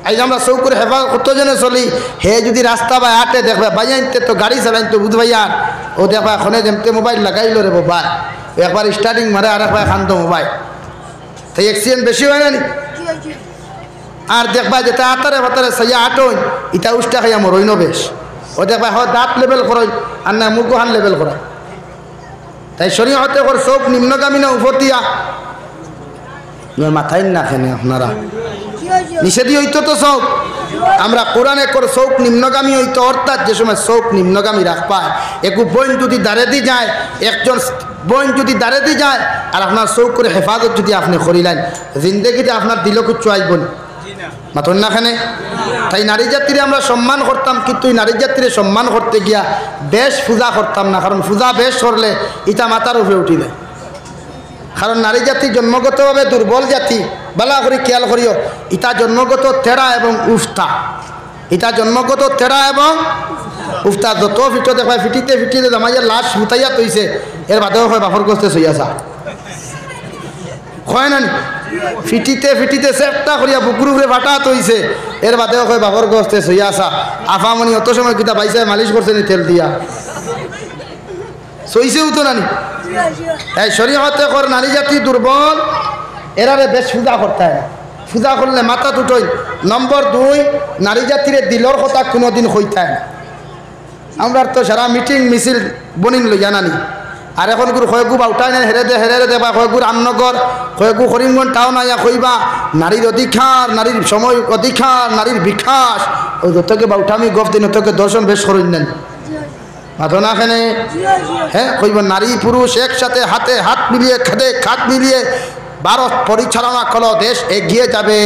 এই যে আমরা চৌকুরে হেফাজত কত জনে চলি, হে যদি রাস্তা বা আটে দেখবে বাইতে তো গাড়ি চালাইন তো বুঝবাই আর ও দেখবা এখনে যেমতে মোবাইল লাগাইল রে বাবা, একবার স্টার্টিং মারে আর একবার খান্ত মোবাইল, তাই অ্যাক্সিডেন্ট বেশি হয় না? আর দেখবা যেটা আতারে ভাতারে সাইয়া আটন ইটা উষ্টা খাইয়া মরইন বেশ। ও দেখবা হয় দাঁত লেভেল করই আর না মুখহান লেভেল করা। তাই শরীয়তে কর চৌক নিম্নগামী না উপতিয়া মাথায় না খেনে আপনারা নিষেধি হইতো তো চৌক। আমরা কোরআনে কর চৌক নিম্নগামী হইতো অর্থাৎ যে সময় চৌক নিম্নগামী রাখপায় একু বইন যদি দাঁড়ে দি যায়, একজন বইন যদি দাঁড়ে দি যায় আর আপনার চৌক করে হেফাজত যদি আপনি করিলেন জিন্দগিতে আপনার দিল কুচ্ছু আইবন মাতন না খানে। তাই নারী জাতিরে আমরা সম্মান করতাম, কিন্তু নারী জাতিরে সম্মান করতে গিয়া বেশ পূজা করতাম না। কারণ পূজা বেশ করলে ইটা মাথার উপরে উঠি দেয়। কারণ নারী জাতি জন্মগতভাবে দুর্বল জাতি, বালা করে খেয়াল করিও, ইটা জন্মগত তেরা এবং উফতা, ইটা জন্মগত তেরা এবং উফতা। যত ফিটো দেখায় ফিটিতে ফিটিতে জামাইয়া লাশ মুতাইয়া তৈছে এর বাদেও হয় বাপর গস্তে সইয়াছা হয় না? ফিটিতে ফিটিতে চেষ্টা করিয়া বুকুর উপরে ফাটা তৈছে এর বাদেও হয় বাপর গস্তে সইয়াছা। আফামনি অত সময় কিতা পাইছে মালিশ করছে নি তেল দিয়া সইছেও তো নানি। এই শরীয়তে কর নারী জাতি দুর্বল, এরারে বেশ পূজা করতে হয় না। পূজা করলে মাথা দুটোই। নম্বর 2, নারী জাতির দিলর কথা কোনোদিন হইতে হয় না। আমরা তো সারা মিটিং মিছিল বনিন লই জানানি। আর এখন গুর কয়েকগু বাউটাই না হেরে দেবা কয়েকগুর আমনগর কয়েকগু করিমগঞ্জ টাউন আইয়া কইবা নারীর অধিকার, নারীর সময় অধিকার, নারীর বিকাশ। ওই যতকে বাউটামি গফ দিন তোকে দর্শন বেশ করেন নেন মাথনা খানে। হ্যাঁ কইব নারী পুরুষ একসাথে হাতে হাত মিলিয়ে খাতে খাত মিলিয়ে ভারত পরিচালনা করো, দেশ এগিয়ে যাবে।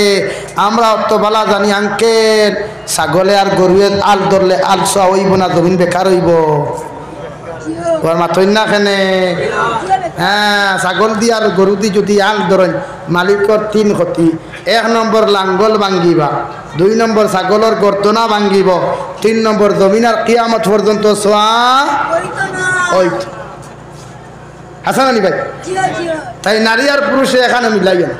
আমরা তো বলা জানি আঙ্কেল ছাগলে আর গরুয়ের আল ধরলে আলসা হইব না, জমিন বেকার হইব। ওর মাথইন না খানে। হ্যাঁ ছাগল দি আর গরু দি যদি আল ধরেন মালিকর 3 ক্ষতি। 1 নম্বর লাঙ্গল ভাঙ্গিবা, 2 নম্বর ছাগলের গর্দনা ভাঙ্গিব, 3 নম্বর জমিন আর কিয়ামত পর্যন্ত সোয়া ওই হাসান আলী ভাই। তাই নারী আর পুরুষে এখানে মিলাইও না।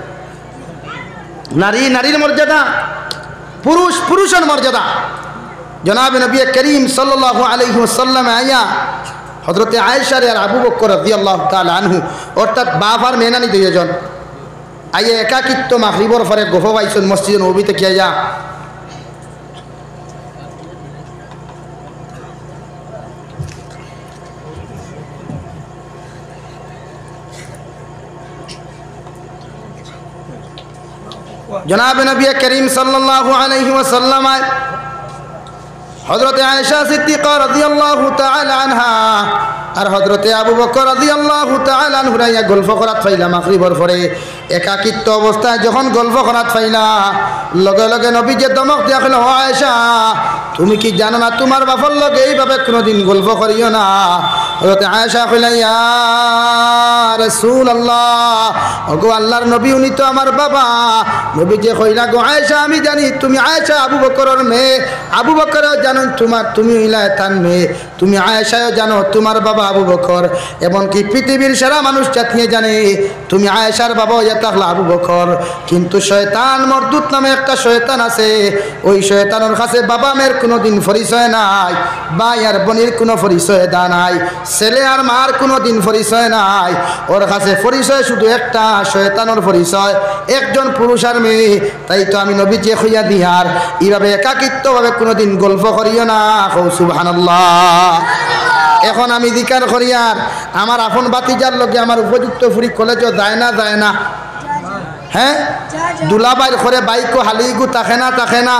নারী নারীর মর্যাদা, পুরুষ পুরুষের মর্যাদা। জনাব নবী করিম সাল্লাল্লাহু আলাইহি ওয়াসাল্লাম আয়া হযরতে আয়েশা আর আবু বকর রাদিয়াল্লাহু তাআলা আনহু অর্থাৎ বাপ আর মেনানি দুইজন আইয়া একাকিত্ব মাগরিবর পরে গোফ আইছেন মসজিদে নববীতে কি আইয়া जनाब नबी करीम सल्लल्लाहु अलैहि वसल्लम हज़रत आयशा सिद्दीक़ा रज़ियल्लाहु ताला अन्हा আর হযরতে আবু বকর রাদিয়াল্লাহু তাআলা আনহু রাইয়া গল্প করাত পাইলা মাগরিবের পরে একাকিত্ব অবস্থায় যখন গল্প করাত পাইলা লগে লগে নবীকে দমক দিয়া কইল, ও আয়েশা তুমি কি জানো না তোমার বাবার লগে এইভাবে কোনোদিন গল্প করিও না। হযরতে আয়েশা কইলা, ইয়া রাসূলুল্লাহ, ওগো আল্লাহর নবী উনি তো আমার বাবা। নবী যে কইলা, গো আয়েশা আমি জানি তুমি আয়েশা আবু বকরের মেয়ে, আবু বকরও জানো তুমি হইলা তার মেয়ে, তুমি আয়েশাও জানো তোমার বাবা আবু বকর, এমনকি পৃথিবীর সারা মানুষ জাতিয়ে জানে তুমি আয়েশার বাবা হইয়া থাকলা আবু বকর। কিন্তু শয়তান মরদুত নামে একটা শয়তান আছে, ওই শয়তানের কাছে বাবা মেয়ের কোনোদিন পরিচয় নাই, ভাই আর বোনের কোনো পরিচয় দা নাই, ছেলে আর মার কোনোদিন পরিচয় নাই, ওর কাছে পরিচয় শুধু একটা, শয়তানের পরিচয়, একজন পুরুষ আর মেয়ে। তাই তো আমি নবী যে হইয়া দিহার এইভাবে একাকিত্বভাবে কোনোদিন গল্প করিও না। সুবহানাল্লাহ। এখন আমি জিকার করি আর আমার আপন বাতিজার লোকে আমার উপযুক্ত ফুরি কলেজও যায় না যায় না, হ্যাঁ দুলাবাইর করে বাইকও হালিগু তাকে না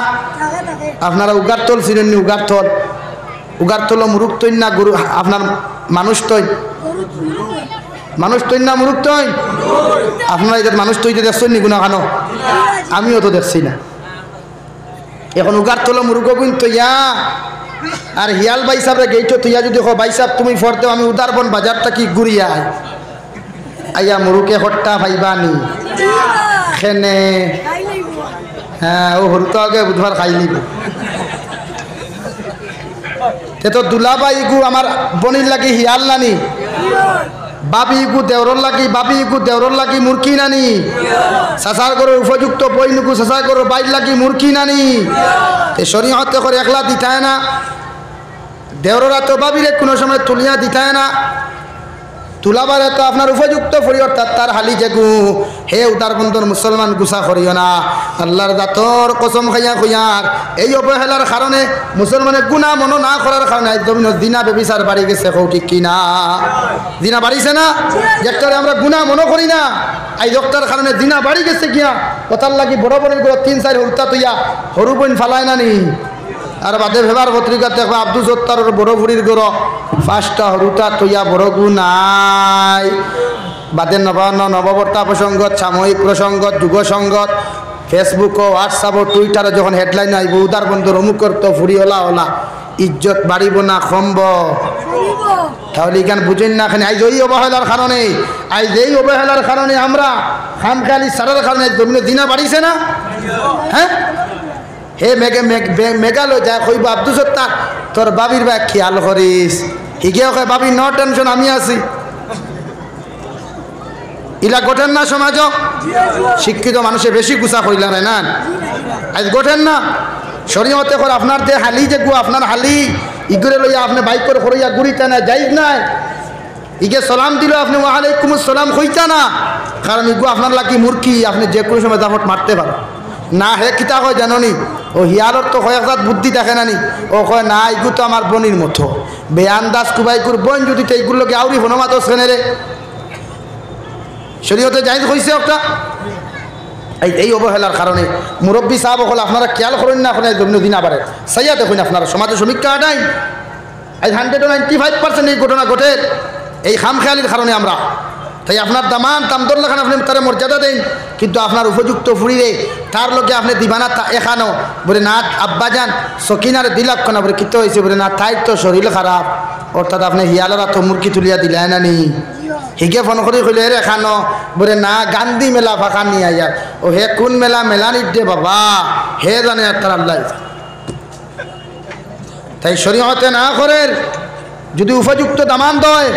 আপনারা উগারতল চিনেননি? উগারতল মুরুখ তৈন না গরু আপনার মানুষ তৈন না মুরুখ তৈন? আপনারা এটা মানুষ তৈরি দেখছেন নি গুনা খানো? আমিও তো দেখছি না। এখন উগারতল মুরুখ কিন্তু ইয়া আর হিয়াল ভাই সাহেব গেইটো তুইয়া যদি কো ভাই সাহেব তুমি ফরতে আমি উদারবন বাজারটা কি ঘুরিয়া আইয়া মুরুকে হট্টা ভাইবানি খেনে, হ্যাঁ ও হরু তো আগে বুধবার খাই নিব। তে তো দুলাবাই গু আমার বনির লাগি হিয়াল নানি, বাবি গু দেওরর লাগি মুরকি নানি, সাসার করো উপযুক্ত বইনুকু সাসার করো বাইর লাগি মুরকি নানি। তে শরীয়তে করে একলা দিতায় না, দেওররা তো বাবিরে কোনো সময় তুলিয়া দিতায় না, তুলাবারে তো আপনার উপযুক্ত ফরি অর্থাৎ তার হালি যেগু হে উদার বন্ধুর মুসলমান গুসা করিও না। আল্লাহর দাতর কসম খাইয়া খুঁয়ার এই অবহেলার কারণে মুসলমানের গুণা মনো না করার কারণে জমিন দিনা বেবিচার বাড়ি গেছে, কৌ ঠিক কিনা? দিনা বাড়িছে না? যেটারে আমরা গুণা মনো করি না, এই লোকটার কারণে দিনা বাড়ি গেছে গিয়া কথার লাগি বড় বড় করে 3-4 হরুতা তুইয়া হরু বইন ফালায় না নি। আর বাদে ভেবার পত্রিকা দেখবা আব্দুল সত্তারের বড় বুড়ির গড় 5টা হরুতা তৈয়া বড় গু নাই। বাদে নববর্তা প্রসঙ্গত, সাময়িক প্রসঙ্গত, যুগ সঙ্গত, ফেসবুক ও হোয়াটসঅ্যাপ ও টুইটারে যখন হেডলাইন আইব উদার বন্ধুর অমুকর তো ফুরি ওলা ইজ্জত বাড়িব না কমব? তাহলে এখানে বুঝেন না এখানে আইজ এই অবহেলার কারণে আমরা খামখালি সারার কারণে জমিনে দিনা বাড়িছে না। হ্যাঁ হে মেঘালয় যায় কইব আব্দুল সত্তার তোর বাবির ব্যাগ খেয়াল করিস, হিগেও কয় বাবি নো টেনশন আমি আছি। ইলা গোঠেন না সমাজ? শিক্ষিত মানুষে বেশি গুছা কইলা রে না আজ গোঠেন না। শরীয়তে করে আপনার যে হালি যে গু আপনার হালি ইগুরে লইয়া আপনি বাইক করে করিয়া গুড়িতে না যাইজ নাই, ইগে সালাম দিল আপনি ওয়ালাইকুম আসসালাম কইতা না, কারণ ইগু আপনার লাগি মূর্খি, আপনি যে কোনো সময় দাফট মারতে পারো না। হে কিতা কয় জানি ও হিয়ালর তো কয়েকজাত বুদ্ধি দেখে নানি, ও কয় না ইগু তো আমার বোনির মতো, বেআন্দাজ কুবাইকুর বোন যদি তো এইগুলোকে আউরি হনমাত সেনে রে শরীয়তে জায়েজ হইছে একটা। এই অবহেলার কারণে মুরব্বী সাহেব হল আপনারা খেয়াল করেন না, এখন জন্য দিন আবার সাইয়া দেখুন আপনারা সমাজে সমীক্ষা নাই আজ 195% এই ঘটনা ঘটে এই খামখেয়ালির কারণে আমরা। তাই আপনার দামান তামদর লাগান আপনি তার মর্যাদা দেন, কিন্তু আপনার উপযুক্ত ফুরিরে তার লোকে আপনি দিবানা এখানো বলে না আব্বা যান সকিনার দিলাক্ষ না বলে কিতে হয়েছে বলে না তাই তো শরীর খারাপ, অর্থাৎ আপনি হিয়ালরা তো মুরগি তুলিয়া দিলে না নি হিগে ফোন করে কইলে রে খানো বলে না গান্ধী মেলা ফাঁকা নিয়ে আয়ার ও হে কোন মেলা নিদে বাবা হে জানে তার আল্লাহ। তাই শরীয়তে না করে যদি উপযুক্ত দামান দেয়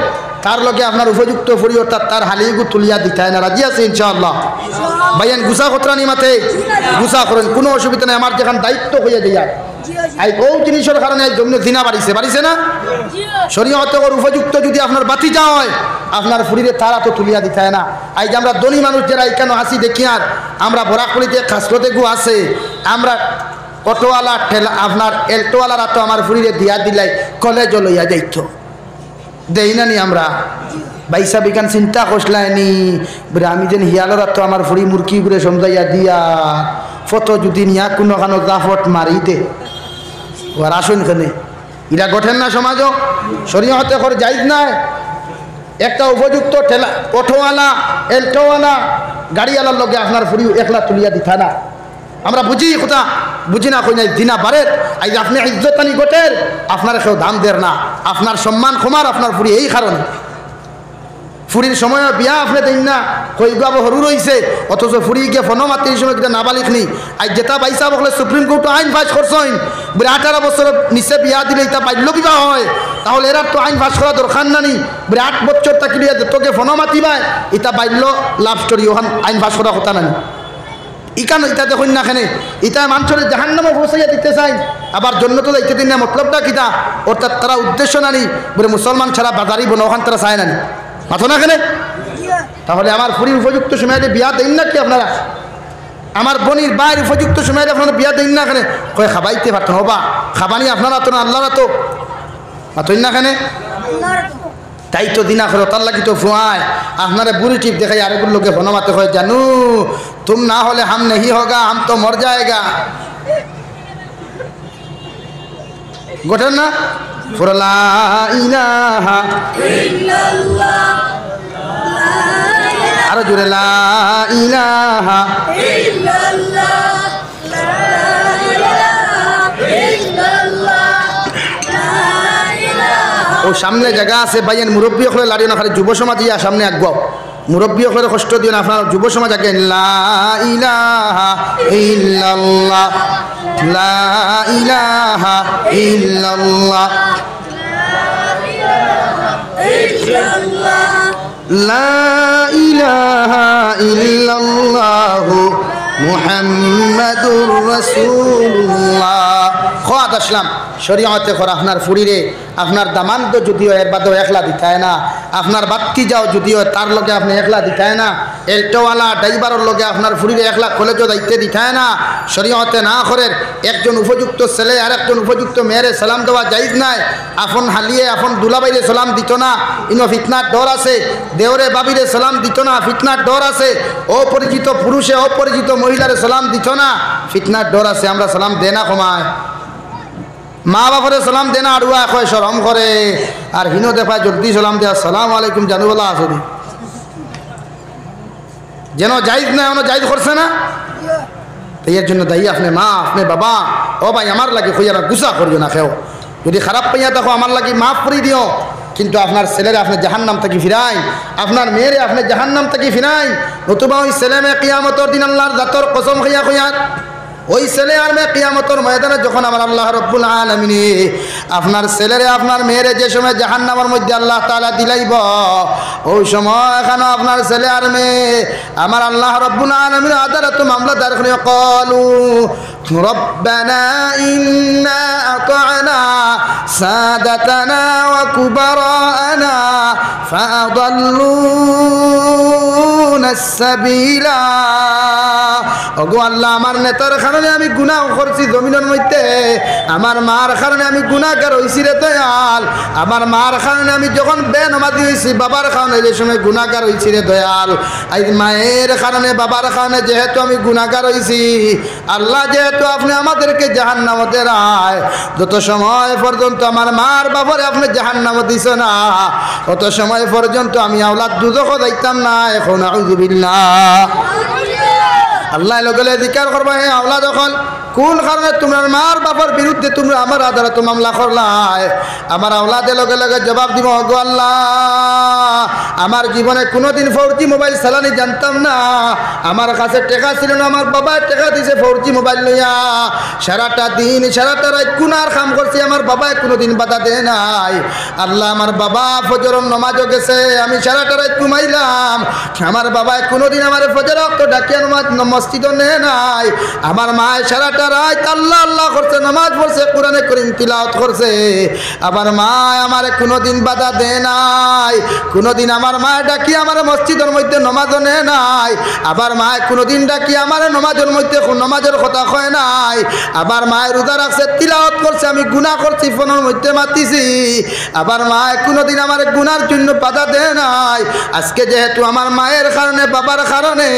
তার লগে আপনার উপযুক্ত ফুরি অর্থাৎ তার হালিগু তুলিয়া দিতে না। রাজি আছে ইনশাআল্লাহ? ভাইয়ান গুসা খতরা নিমাতে গুসা করেন, কোনো অসুবিধা নেই, আমার যেখান দায়িত্ব হয়ে যায় এই ও জিনিসের কারণে জমিনে দিনা বাড়িছে না। শরীয়তে ওর উপযুক্ত যদি আপনার বাতি যায় আপনার ফুরিরে তারা তো তুলিয়া দিতে না। এই যে আমরা ধনী মানুষ যারা এখানে হাসি দেখি আর আমরা বরাকলিতে খাসলতে গু আছে, আমরা অটোওয়ালা ঠেলা আপনার এল্টোওয়ালারা তো আমার ফুরিরে দিয়া দিলাই কলেজ লইয়া যাইত দেই না নি আমরা বাইসা বিজ্ঞান চিন্তা করলাইনি বলে আমি যেন হিয়ালরা তো আমার ফুরি মুরকি ঘুরে সমঝাইয়া দিয়া ফটো যদি নিয়া কোনো কানো জাফট মারি দে ওর আসুন খানে এরা গঠেন না সমাজও শরীয়তে করে জায়েজ নাই একটা উপযুক্ত ঠেলা অটোওয়ালা এল্টোওয়ালা গাড়িওয়ালার লগে আপনার ফুরি একলা তুলিয়া দিতা না আমরা বুঝি কথা বুঝি না কই নাই দিনা বারে আজ আপনি ইজ্জতানি গোটের আপনার কেউ দাম দের না আপনার সম্মান ক্ষমার আপনার ফুরি এই কারণে ফুরির সময় বিয়া আপনি দেন না কই গাব হরু রইছে অথচ ফুরি গিয়ে ফোন মাতির সময় কিনা নাবালিক নি আজ যেটা বাইসা বকলে সুপ্রিম কোর্ট আইন পাস করছেন বলে 18 বছর নিচে বিয়া দিলে এটা বাল্য বিবাহ হয় তাহলে এরা তো আইন পাস করা দরকার নানি বলে 8 বছর তাকিলিয়া তোকে ফোন মাতিবাই এটা বাল্য লাভ স্টোরি ওখান আইন পাস করা কথা নানি ইকান ইটা দেখুন না কেনে ইটা মানুষের জাহান্নামে পৌঁছাইয়া দিতে চাই আবার জন্নত যাইতে দিন না মতলবটা কিটা অর্থাৎ তারা উদ্দেশ্য নানি বলে মুসলমান ছাড়া বাজারি বনো ওখান তারা চায় নানি মাথো না কেনে তাহলে আমার ফুরির উপযুক্ত সময় বিয়া দেন না কি আপনারা আমার বনির বাইর উপযুক্ত সময় আপনারা বিয়া দেন না কেনে কয় খাবাইতে পারতেন হবা খাবানি আপনারা তো না আল্লাহরা তো মাথোই না কেনে তাই তো দিনা করে তার লাগি তো ফুয়ায় আপনারা বুড়ি টিপ দেখাই আরেকগুলো লোকে বনমাতে হয় জানু তুম না হলে হাম নেই হোগা হাম তো মর যায়গা গোটেন না ফুরলা ইলাহা ইল্লাল্লাহ আরো জোরে লা ইলাহা ইল্লাল্লাহ লা ইলাহা ও সামনে জায়গা আছে ভাইয়ের মুরব্বী হলে লাড়িও না খালি যুব সমাজ ইয়া সামনে আগ মুরব্বী হলে কষ্ট দিও না আপনার যুব সমাজ আগে লা ইলাহা ইল্লাল্লাহ লা ইলাহা ইল্লাল্লাহ লা ইলাহা ইল্লাল্লাহ মুহাম্মাদুর রাসূলুল্লাহ খোয়াত আসলাম শরীয়তে করা আপনার ফুরিরে আপনার দামান্ত যদিও এর বাদেও একলা দিতায় না আপনার বাত্তি যাও যদিও তার লগে আপনি একলা দিতায় না এল্টোওয়ালা ড্রাইভারের লগে আপনার ফুরিরে একলা কলেজও দায়িত্বে দিতায় না শরীয়তে না করেন একজন উপযুক্ত ছেলে আর একজন উপযুক্ত মেয়েরে সালাম দেওয়া জায়েজ নাই আপন হালিয়ে আপন দুলাবাইরে সালাম দিত না ইনো ফিতনার ডর আছে দেওরে বাবিরে সালাম দিত না ফিতনার ডর আছে অপরিচিত পুরুষে অপরিচিত মহিলারে সালাম দিত না ফিতনার ডর আছে আমরা সালাম দে না কমায় মা বাপরে সালাম দে না আড়ুয়া কয় শরম করে আর হিনো দেখায় জলদি সালাম দে আসসালামু আলাইকুম জানুবেলা আসদি যেন জায়েজ না এমন জায়েজ করছে না এর জন্য দায়ী আপনি মা আপনি বাবা ও ভাই আমার লাগে কইয়া গুসা করিও না খেও যদি খারাপ পাইয়া দেখো আমার লাগে মাফ করে দিও কিন্তু আপনার ছেলেরে আপনি জাহান্নাম থেকে ফিরাই আপনার মেয়েরে আপনি জাহান্নাম থেকে ফিরাই নতুবা ওই ছেলে মেয়ে কিয়ামতের দিন আল্লাহর জাতর কসম খাইয়া কইয়ার ওই ছেলে আর মেয়ে কিয়ামতের ময়দানে যখন আমার আল্লাহ রব্বুল আলামিন আপনার ছেলেরে আপনার মেয়েরে যে সময় জাহান্নামের মধ্যে আল্লাহ তাআলা দিলাইব ওই সময় এখানে আপনার ছেলে আর মেয়ে আমার আল্লাহ রব্বুল আলামিন আদালতে মামলা দায়ের করে ক্বালু রব্বানা ইন্না আতা'না সাদাতানা ওয়া কুবারানা ফাআদাল্লুনা আস-সাবিলা ওগো আল্লাহ আমার নেতার কারণে আমি গুনাহ করছি জমিনের মধ্যে আমার মার কারণে আমি গুনাহগার হইছি রে দয়াল আমার মার কারণে আমি যখন বেনামাজি হইছি বাবার কারণে যে সময় গুনাহগার হইছি রে দয়াল আজ মায়ের কারণে বাবার কারণে যেহেতু আমি গুনাহগার হইছি আল্লাহ যেহেতু আপনি আমাদেরকে জাহান্নামে রায় যত সময় পর্যন্ত আমার মার বাবারে আপনি জাহান্নামে দিছ না তত সময় পর্যন্ত আমি আওলাদ দুজখও যাইতাম না এখন আউযুবিল্লাহ আল্লাহ লগলে জিকার করবা হে আওলাদ যখন কোন কারণে তোমার মার বাবার বিরুদ্ধে তোমরা আমার আদালতে মামলা করলাই আমার আওলাদে লগে লগে জবাব দিব গো আল্লাহ আমার জীবনে কোনোদিন 4G মোবাইল চালানি জানতাম না আমার কাছে টাকা ছিল না আমার বাবা টাকা দিয়েছে 4G মোবাইল লইয়া সারাটা দিন সারাটা রাত গুনার কাম করছি আমার বাবায় কোনোদিন বাধা দেয় নাই আল্লাহ আমার বাবা ফজরের নামাজও গেছে আমি সারাটা রাত ঘুমাইলাম আমার বাবায় কোনোদিন আমার ফজর ওয়াক্ত ডাকিয়া নামাজ মসজিদও নেয় নাই আমার মায় সারাটা রাত আল্লাহ আল্লাহ করছে নামাজ পড়ছে কোরআনে কারীম তিলাওয়াত করছে আবার মা আমারে কোনোদিন বাধা দেয় নাই কোনোদিন আমার মা ডাকি আমার মসজিদের মধ্যে নামাজও নেয় নাই আবার মা কোনোদিন ডাকি আমার নামাজের মধ্যে নামাজের কথা কয় নাই আবার মায়ের রোজা রাখছে তিলাওয়াত করছে আমি গুনাহ করছি ফোনের মধ্যে মাতিছি আবার মা কোনোদিন আমার গুনার জন্য বাধা দেয় নাই আজকে যেহেতু আমার মায়ের কারণে বাবার কারণে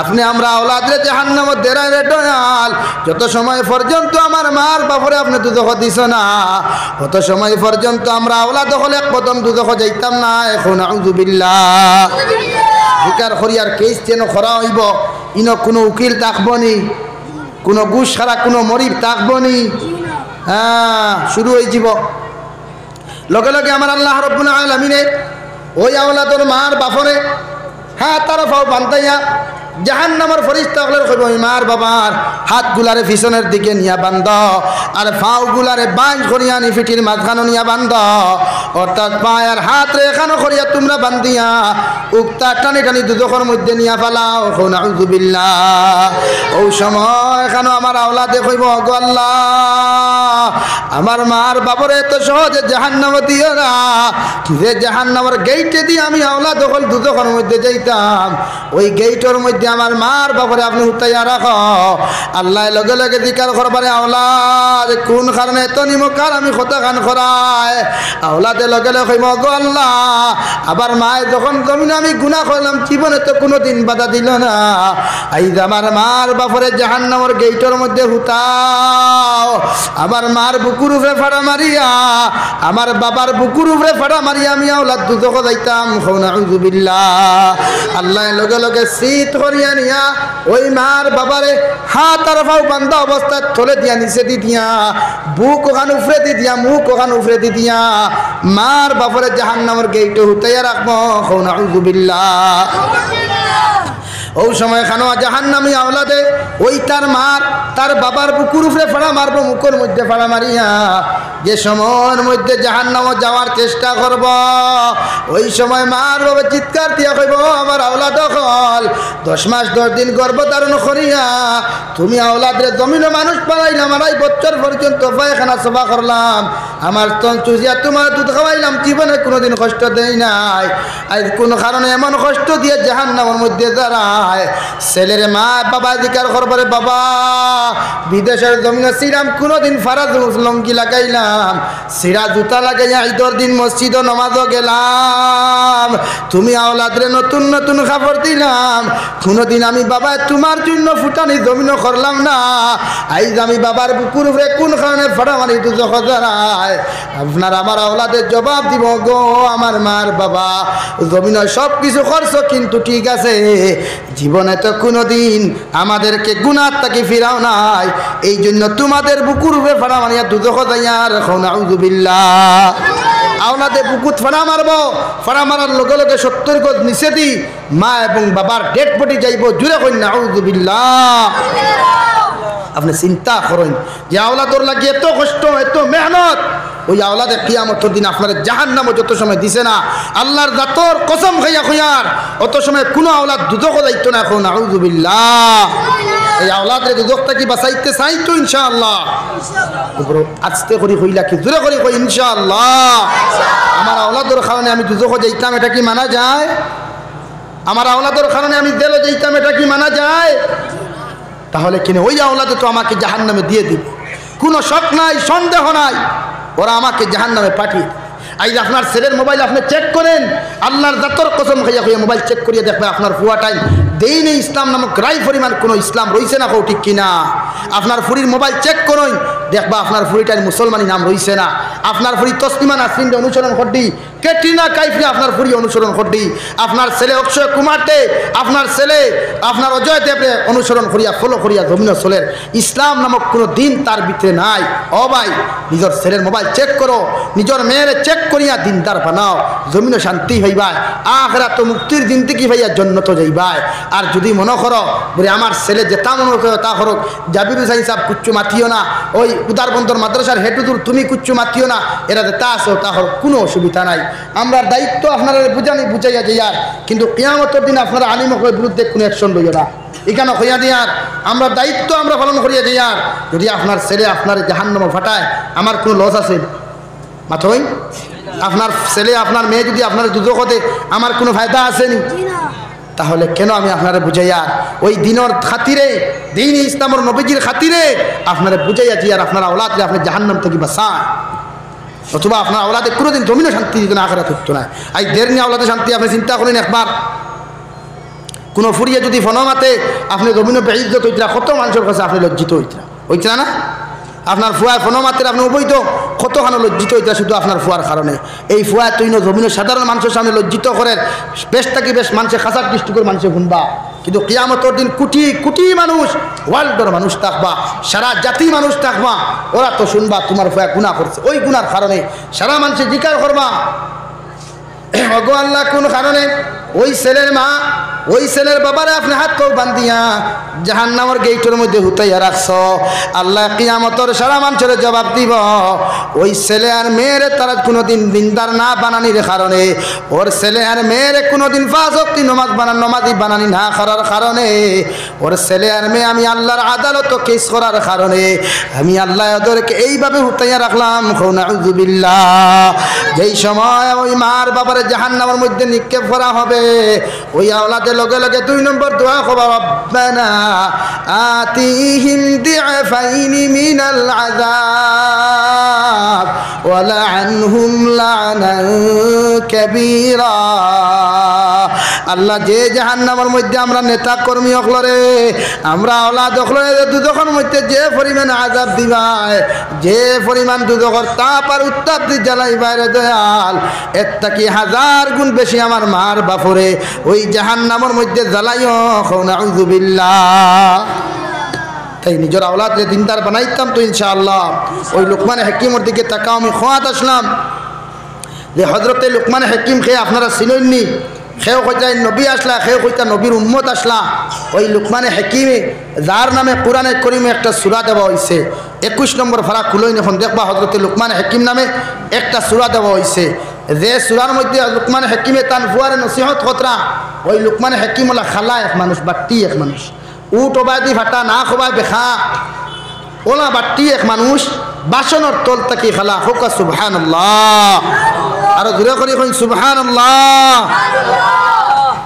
আপনি আমরা আওলাদরে জাহান্নামে দেরাই রে দয়াল যত সময় পর্যন্ত আমার মার বাপরে আপনি দুদক দিছ না তত সময় পর্যন্ত আমরা আওলাদ হলে এক কদম দুদক যাইতাম না। এখন আউযুবিল্লাহ স্বীকার করি আর কেস যেন খরা হইব ইনো কোনো উকিল থাকবনি, কোনো ঘুষ ছাড়া কোনো মরিব থাকবনি। হ্যাঁ শুরু হয়ে যাব লগে লগে আমার আল্লাহ রাব্বুল আলামিনে ওই আওলাদর মার বাপরে হ্যাঁ তারা ফাও বান্ধাইয়া জাহান্নামের ফেরেশতা হলে কইব ওই মার বাবার হাতগুলারে পিছনের দিকে নিয়া বান্ধ আর পাওগুলারে বাঁধ করিয়া নি ফিটির মাঝখানে নিয়া বান্ধ, অর্থাৎ পায় আর হাত রে এখানে করিয়া তোমরা বান্ধিয়া উক্তা টানি টানি দুদকের মধ্যে নিয়া ফেলাও। নাউযুবিল্লাহ ওই সময় এখানে আমার আওলাদে কইব গো আল্লাহ আমার মার বাবরে এত সহজে জাহান্নামে দিও না, যে জাহান্নামের গেইটে দিয়ে আমি আওলাদ হল দুদকের মধ্যে যাইতাম ওই গেইটের মধ্যে আমার মার বাপরে আপনি উঠাইয়া রাখো। আল্লাহ লগে লগে জিকার করবারে আওলাদ কোন কারণে এত নিমকার আমি কথা গান করায় আওলাদে লগে লগে কইব গো আল্লাহ আবার মায় যখন জমিনে আমি গুনাহ করলাম জীবনে তো কোনো দিন বাধা দিল না, আইজ আমার মার বাপরে জাহান্নামের গেইটের মধ্যে হুতাও আমার মার বুকুর উপরে ফাড়া মারিয়া আমার বাবার বুকুর উপরে ফাড়া মারিয়া আমি আওলাদ দুদক যাইতাম। নাউযুবিল্লাহ আল্লাহ লগে লগে শীত করিয়া নিয়া ওই মার বাবারে হাত আর পাও বান্ধা অবস্থায় থলে দিয়া নিচে দি দিয়া বুক ওখান উফরে দি দিয়া মুখ ওখান উফরে দি দিয়া মার বাবারে জাহান্নামের গেইটে হুতাইয়া রাখবো। নাউযুবিল্লাহ ওই সময় খানো জাহান্নামী আওলাদে ওই তার মার তার বাবার বুকুর উপরে ফাড়া মারবো মুখের মধ্যে ফাড়া মারিয়া যে সময়ের মধ্যে জাহান্নামে যাওয়ার চেষ্টা করব ওই সময় মার বাবা চিৎকার দিয়া কইব আমার আওলাদ হল 10 মাস 10 দিন গর্ভধারণ করিয়া তুমি আওলাদরে জমিনে মানুষ বানাইলাম, 2.5 বছর পর্যন্ত পায়খানা সফা করলাম, আমার স্তন চুষিয়া তোমার দুধ খাওয়াইলাম, জীবনে কোনোদিন কষ্ট দেই নাই, আজ কোন কারণে এমন কষ্ট দিয়ে জাহান্নামের মধ্যে দাঁড়ায়। ছেলের মা বাবা জিকার করবারে বাবা বিদেশের জমিনে ছিলাম কোনোদিন ফারাজ লঙ্গি লাগাইলাম, সিরা জুতা লাগাইয়া ঈদের দিন মসজিদ নামাজও গেলাম, তুমি আওলাদরে নতুন নতুন খাবার দিলাম, কোনোদিন আমি বাবা তোমার জন্য ফুটানি জমিনও করলাম না, আইজ আমি বাবার বুকুর উপরে কোন কারণে ফাড়া মারি দুজখ দাঁড়ায়। আপনার আমার আওলাদের জবাব দিব গো আমার মার বাবা জমিনে সব কিছু করছো কিন্তু ঠিক আছে জীবনে তো কোনোদিন আমাদেরকে গুনাহ থেকে ফিরাও নাই, এই জন্য তোমাদের বুকুর উপরে ফাড়া মারিয়া দুজখ যাইয়া রাখো। নাউযুবিল্লাহ আওলাদে বুকুত ফাড়া মারবো, ফাড়া মারার লগে লগে 70 গজ নিচে দি মা এবং বাবার ডেড বডি যাইব, জুড়ে কই নাউযুবিল্লাহ। আপনি চিন্তা করেন যে আওলাদর লাগে এত কষ্ট এত মেহনত, ওই আওলাদে কিয়ামতের দিন আপনার জাহান্নামে যত সময় দিছে না আল্লাহর জাতর কসম খাইয়া খুঁয়ার অত সময় কোনো আওলাদ দুদক যাইতো না। এখন নাউযুবিল্লাহ এই আওলাদের দুদক থেকে বাঁচাইতে চাইতো ইনশাআল্লাহ। আস্তে করি কইলা কি জোরে করি কই ইনশাআল্লাহ। আমার আওলাদের কারণে আমি দুদক যাইতাম এটা কি মানা যায়? আমার আওলাদের কারণে আমি জেলে যাইতাম এটা কি মানা যায়? তাহলে কিনা ওই আওলাদে তো আমাকে জাহান্নামে দিয়ে দিব, কোনো শক নাই সন্দেহ নাই, ওরা আমাকে জাহান্নামে পাঠিয়ে। আজ আপনার ছেলের মোবাইল আপনি চেক করেন, আল্লাহর জাতর কসম খাইয়া খাইয়া মোবাইল চেক করিয়া দেখবে আপনার ফুয়া টাইম দেই নেই ইসলাম নামক রাই পরিমাণ কোনো ইসলাম রয়েছে না, কেউ ঠিক কিনা? আপনার ফুরির মোবাইল চেক করুন, দেখবা আপনার ফুরিটাই মুসলমানি নাম রয়েছে না। আপনার ফুরি তসলিমা নাসরিন অনুসরণ করডি, ক্যাটরিনা কাইফে আপনার ফুরি অনুসরণ করডি, আপনার ছেলে অক্ষয় কুমারটে, আপনার ছেলে আপনার অজয় দেবরে অনুসরণ করিয়া ফলো করিয়া জমিন চলের ইসলাম নামক কোনো দিন তার ভিতরে নাই। ও ভাই নিজের ছেলের মোবাইল চেক করো, নিজের মেয়ের চেক করিয়া দিনদার বানাও, জমিনও শান্তি হইবা, আখিরাত তো মুক্তির দিন থেকে ভাইয়া জন্নত যাইবাই। আর যদি মনে করো বলে আমার ছেলে যেটা মনে করো তা করো, জাবির হুসাইন সাহেব কুচ্ছু মাতিও না, ওই উদারবন্দর মাদ্রাসার হেটুদুর তুমি কুচ্ছু মাতিও না, এরা তা আসো তা করো, কোনো অসুবিধা নাই। আমরা দায়িত্ব আপনারা বুঝাইয়া যাইয়ার, কিন্তু কিয়ামতের দিন আপনারা আলিমের বিরুদ্ধে কোনো অ্যাকশন লইয়া না, এখানে হইয়া দিয়ার আমরা দায়িত্ব আমরা পালন করিয়া যাইয়ার। যদি আপনার ছেলে আপনার জাহান্নামে ফাটায় আমার কোনো লস আছে? মাথই আপনার ছেলে আপনার মেয়ে যদি আপনার দুদক হতে আমার কোনো ফায়দা আসেনি? তাহলে কেন আমি আপনারা বুঝাইয়া ওই দিনের খাতিরে দিন ইসলামের নবীজির খাতিরে আপনারা বুঝাইয়াছি আর আপনারা আওলাদকে আপনি জাহান্নাম থেকে বাঁচান, অথবা আপনার আওলাদে কোনোদিন জমিনও শান্তি দিত না, আখিরাত হতো না। আই দের নিয়ে আওলাদে শান্তি আপনি চিন্তা করেন একবার। কোনো ফুরিয়ে যদি ফনমাতে আপনি জমিনও বেইজ্জত হইতরা, কত মানুষের কাছে আপনি লজ্জিত হইতরা। হইছে না? আপনার ফুয়ায় ফোনো মাত্র আপনি অবৈধ কতখানো লজ্জিত হইতা শুধু আপনার ফুয়ার কারণে। এই ফুয়া তুই জমিনের সাধারণ মানুষের সামনে লজ্জিত করেন, বেশ থাকি বেশ মানুষের খাসার দৃষ্টিকর মানুষে শুনবা, কিন্তু কিয়ামতের দিন কোটি কোটি মানুষ, ওয়ার্ল্ডের মানুষ থাকবা, সারা জাতি মানুষ থাকবা, ওরা তো শুনবা তোমার ফুয়া গুনাহ করছে। ওই গুনার কারণে সারা মানুষে জিকার করবা, ওগো আল্লাহ কোন কারণে ওই ছেলের মা ওই ছেলের বাবারে আপনি হাত পাও বান্ধিয়া জাহান্নামের গেটের মধ্যে হুতাইয়া রাখছ। আল্লাহ কিয়ামতের সারা মানুষের জবাব দিব। ওই ছেলে আর মেয়েরে তারা কোনোদিন দিনদার না বানানির কারণে, ওর ছেলে আর মেয়েরে কোনোদিন 5 ওয়াক্ত নমাজি বানানি না করার কারণে, ওর ছেলে আর মেয়ে আমি আল্লাহর আদালত কেস করার কারণে আমি আল্লাহ ওদেরকে এইভাবে হুতাইয়া রাখলাম। নাউযুবিল্লাহ। যেই সময় ওই মার বাবার জাহান্নামের মধ্যে নিক্ষেপ করা হবে, ওই আওলাদের লগে লগে 2 নম্বর দোয়া করবা, রব্বানা আতিহিম দিআফাইনি মিনাল আযাব ওয়া লাআনহুম লা'নান কাবীরা। আল্লাহ যে জাহান্নামের মধ্যে আমরা নেতা কর্মী হকলরে, আমরা আওলাদ হকলরে দুদকের মধ্যে যে পরিমাণ আযাব দিবাই, যে পরিমাণ দুদকের তাপ আর উত্তাপ দি জ্বালাইবাই রে দয়াল, এর থেকে 1000 গুণ বেশি আমার মার বাপরে ওই জাহান্নামের মধ্যে জ্বালাইও। নাউযুবিল্লাহ। তাই নিজের আওলাদকে দিনদার বানাইতাম তো ইনশাআল্লাহ। ওই লুকমান হাকিমের দিকে তাকাও, আমি খোয়াত আসলাম যে হজরতে লুকমান হাকিম খেয়ে আপনারা চিনেননি, খেয়েও কইতা নবী আসলা, খেয়েও কইতা নবীর উম্মত আসলা। ওই লুকমানে হাকিমে যার নামে কোরআনে করিমে একটা সূরা দেওয়া হয়েছে, 21 নম্বর ফারা খুলইন এখন দেখবা হজরতে লুকমান হাকিম নামে একটা সূরা দেওয়া হয়েছে। যে সূরার মধ্যে লুকমান হাকিমে তান ফুয়ারে নসিহত কতরা, ওই লুকমান হাকিম হলা খালা এক মানুষ, বাট্টি এক মানুষ, উট ওবাদি ফাটা না খোবায় বেখা ওলা বাট্টি এক মানুষ, বাসনের তল তাকি খালা হোকা সুবহানাল্লাহ। আর দূরে করি কইন সুবহানাল্লাহ।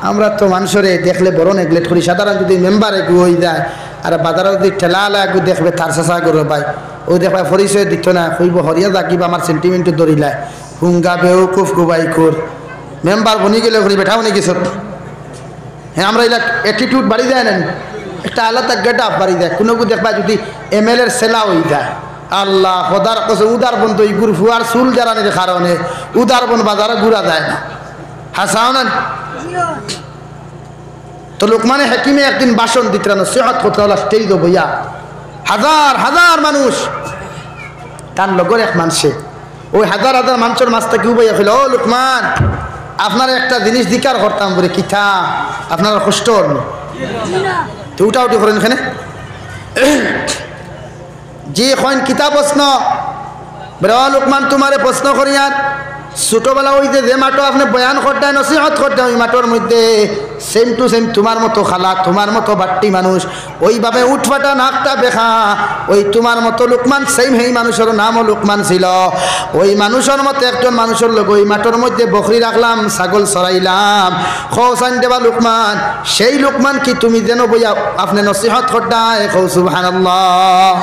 আমরা তো মানুষের দেখলে বড় নেগলেক্ট করি, সাধারণ যদি মেম্বার একটু হয়ে যায় আর বাজারে যদি ঠেলা একটু দেখবে তার চেষ্টা করবে ভাই, ও দেখবা পরিচয় দিত না, কইব হরিয়া যাকিবা আমার সেন্টিমেন্টে ধরিলায় হুঙ্গা বেউকুফ গুবাই কর মেম্বার বনি গেলে ঘুরি বেঠাও নি কিছু। হ্যাঁ, আমরা এলাক অ্যাটিটিউড বাড়ি যায় না, একটা আলাদা গেট আপ বাড়ি যায়। কোনো দেখবা যদি MLA সেলা হয়ে যায়, আল্লাহ খোদার কাছে উদারবন তো ইগুর ফুয়ার চুল জারানির কারণে উদারবন বাজারে ঘুরা যায় না, হাসাও না। তো লোকমানে হাকিমে একদিন বাসন দিতেন, নসিহত করতে হলো স্টেজ বইয়া, হাজার হাজার মানুষ তার লগর এক মানুষে, ওই হাজার হাজার মানুষের মাঝটা কেউ বইয়া ফেল, ও লোকমান আপনার একটা জিনিস দিকার করতাম বলে কিথা আপনার কষ্ট হল তো উঠা উঠি করেন এখানে যে কইন কিতা প্রশ্ন বলে, ও লোকমান তোমারে প্রশ্ন করি। আর ছোটবেলা ওই যে মাটো আপনি বয়ান করতে নসিহত করতে, ওই মাটোর মধ্যে সেম টু সেম তোমার মতো খালা, তোমার মতো বাট্টি মানুষ, ওইভাবে উঠফাটা নাকটা বেখা, ওই তোমার মতো লোকমান সেম সেই মানুষের নামও লোকমান ছিল। ওই মানুষের মতো একজন মানুষের লোক ওই মাটোর মধ্যে বকরি রাখলাম, ছাগল চড়াইলাম, খোসাইন দেবা লোকমান, সেই লোকমান কি তুমি যেন বইয়া আপনি নসিহত করতায়, খৌ সুবহানাল্লাহ।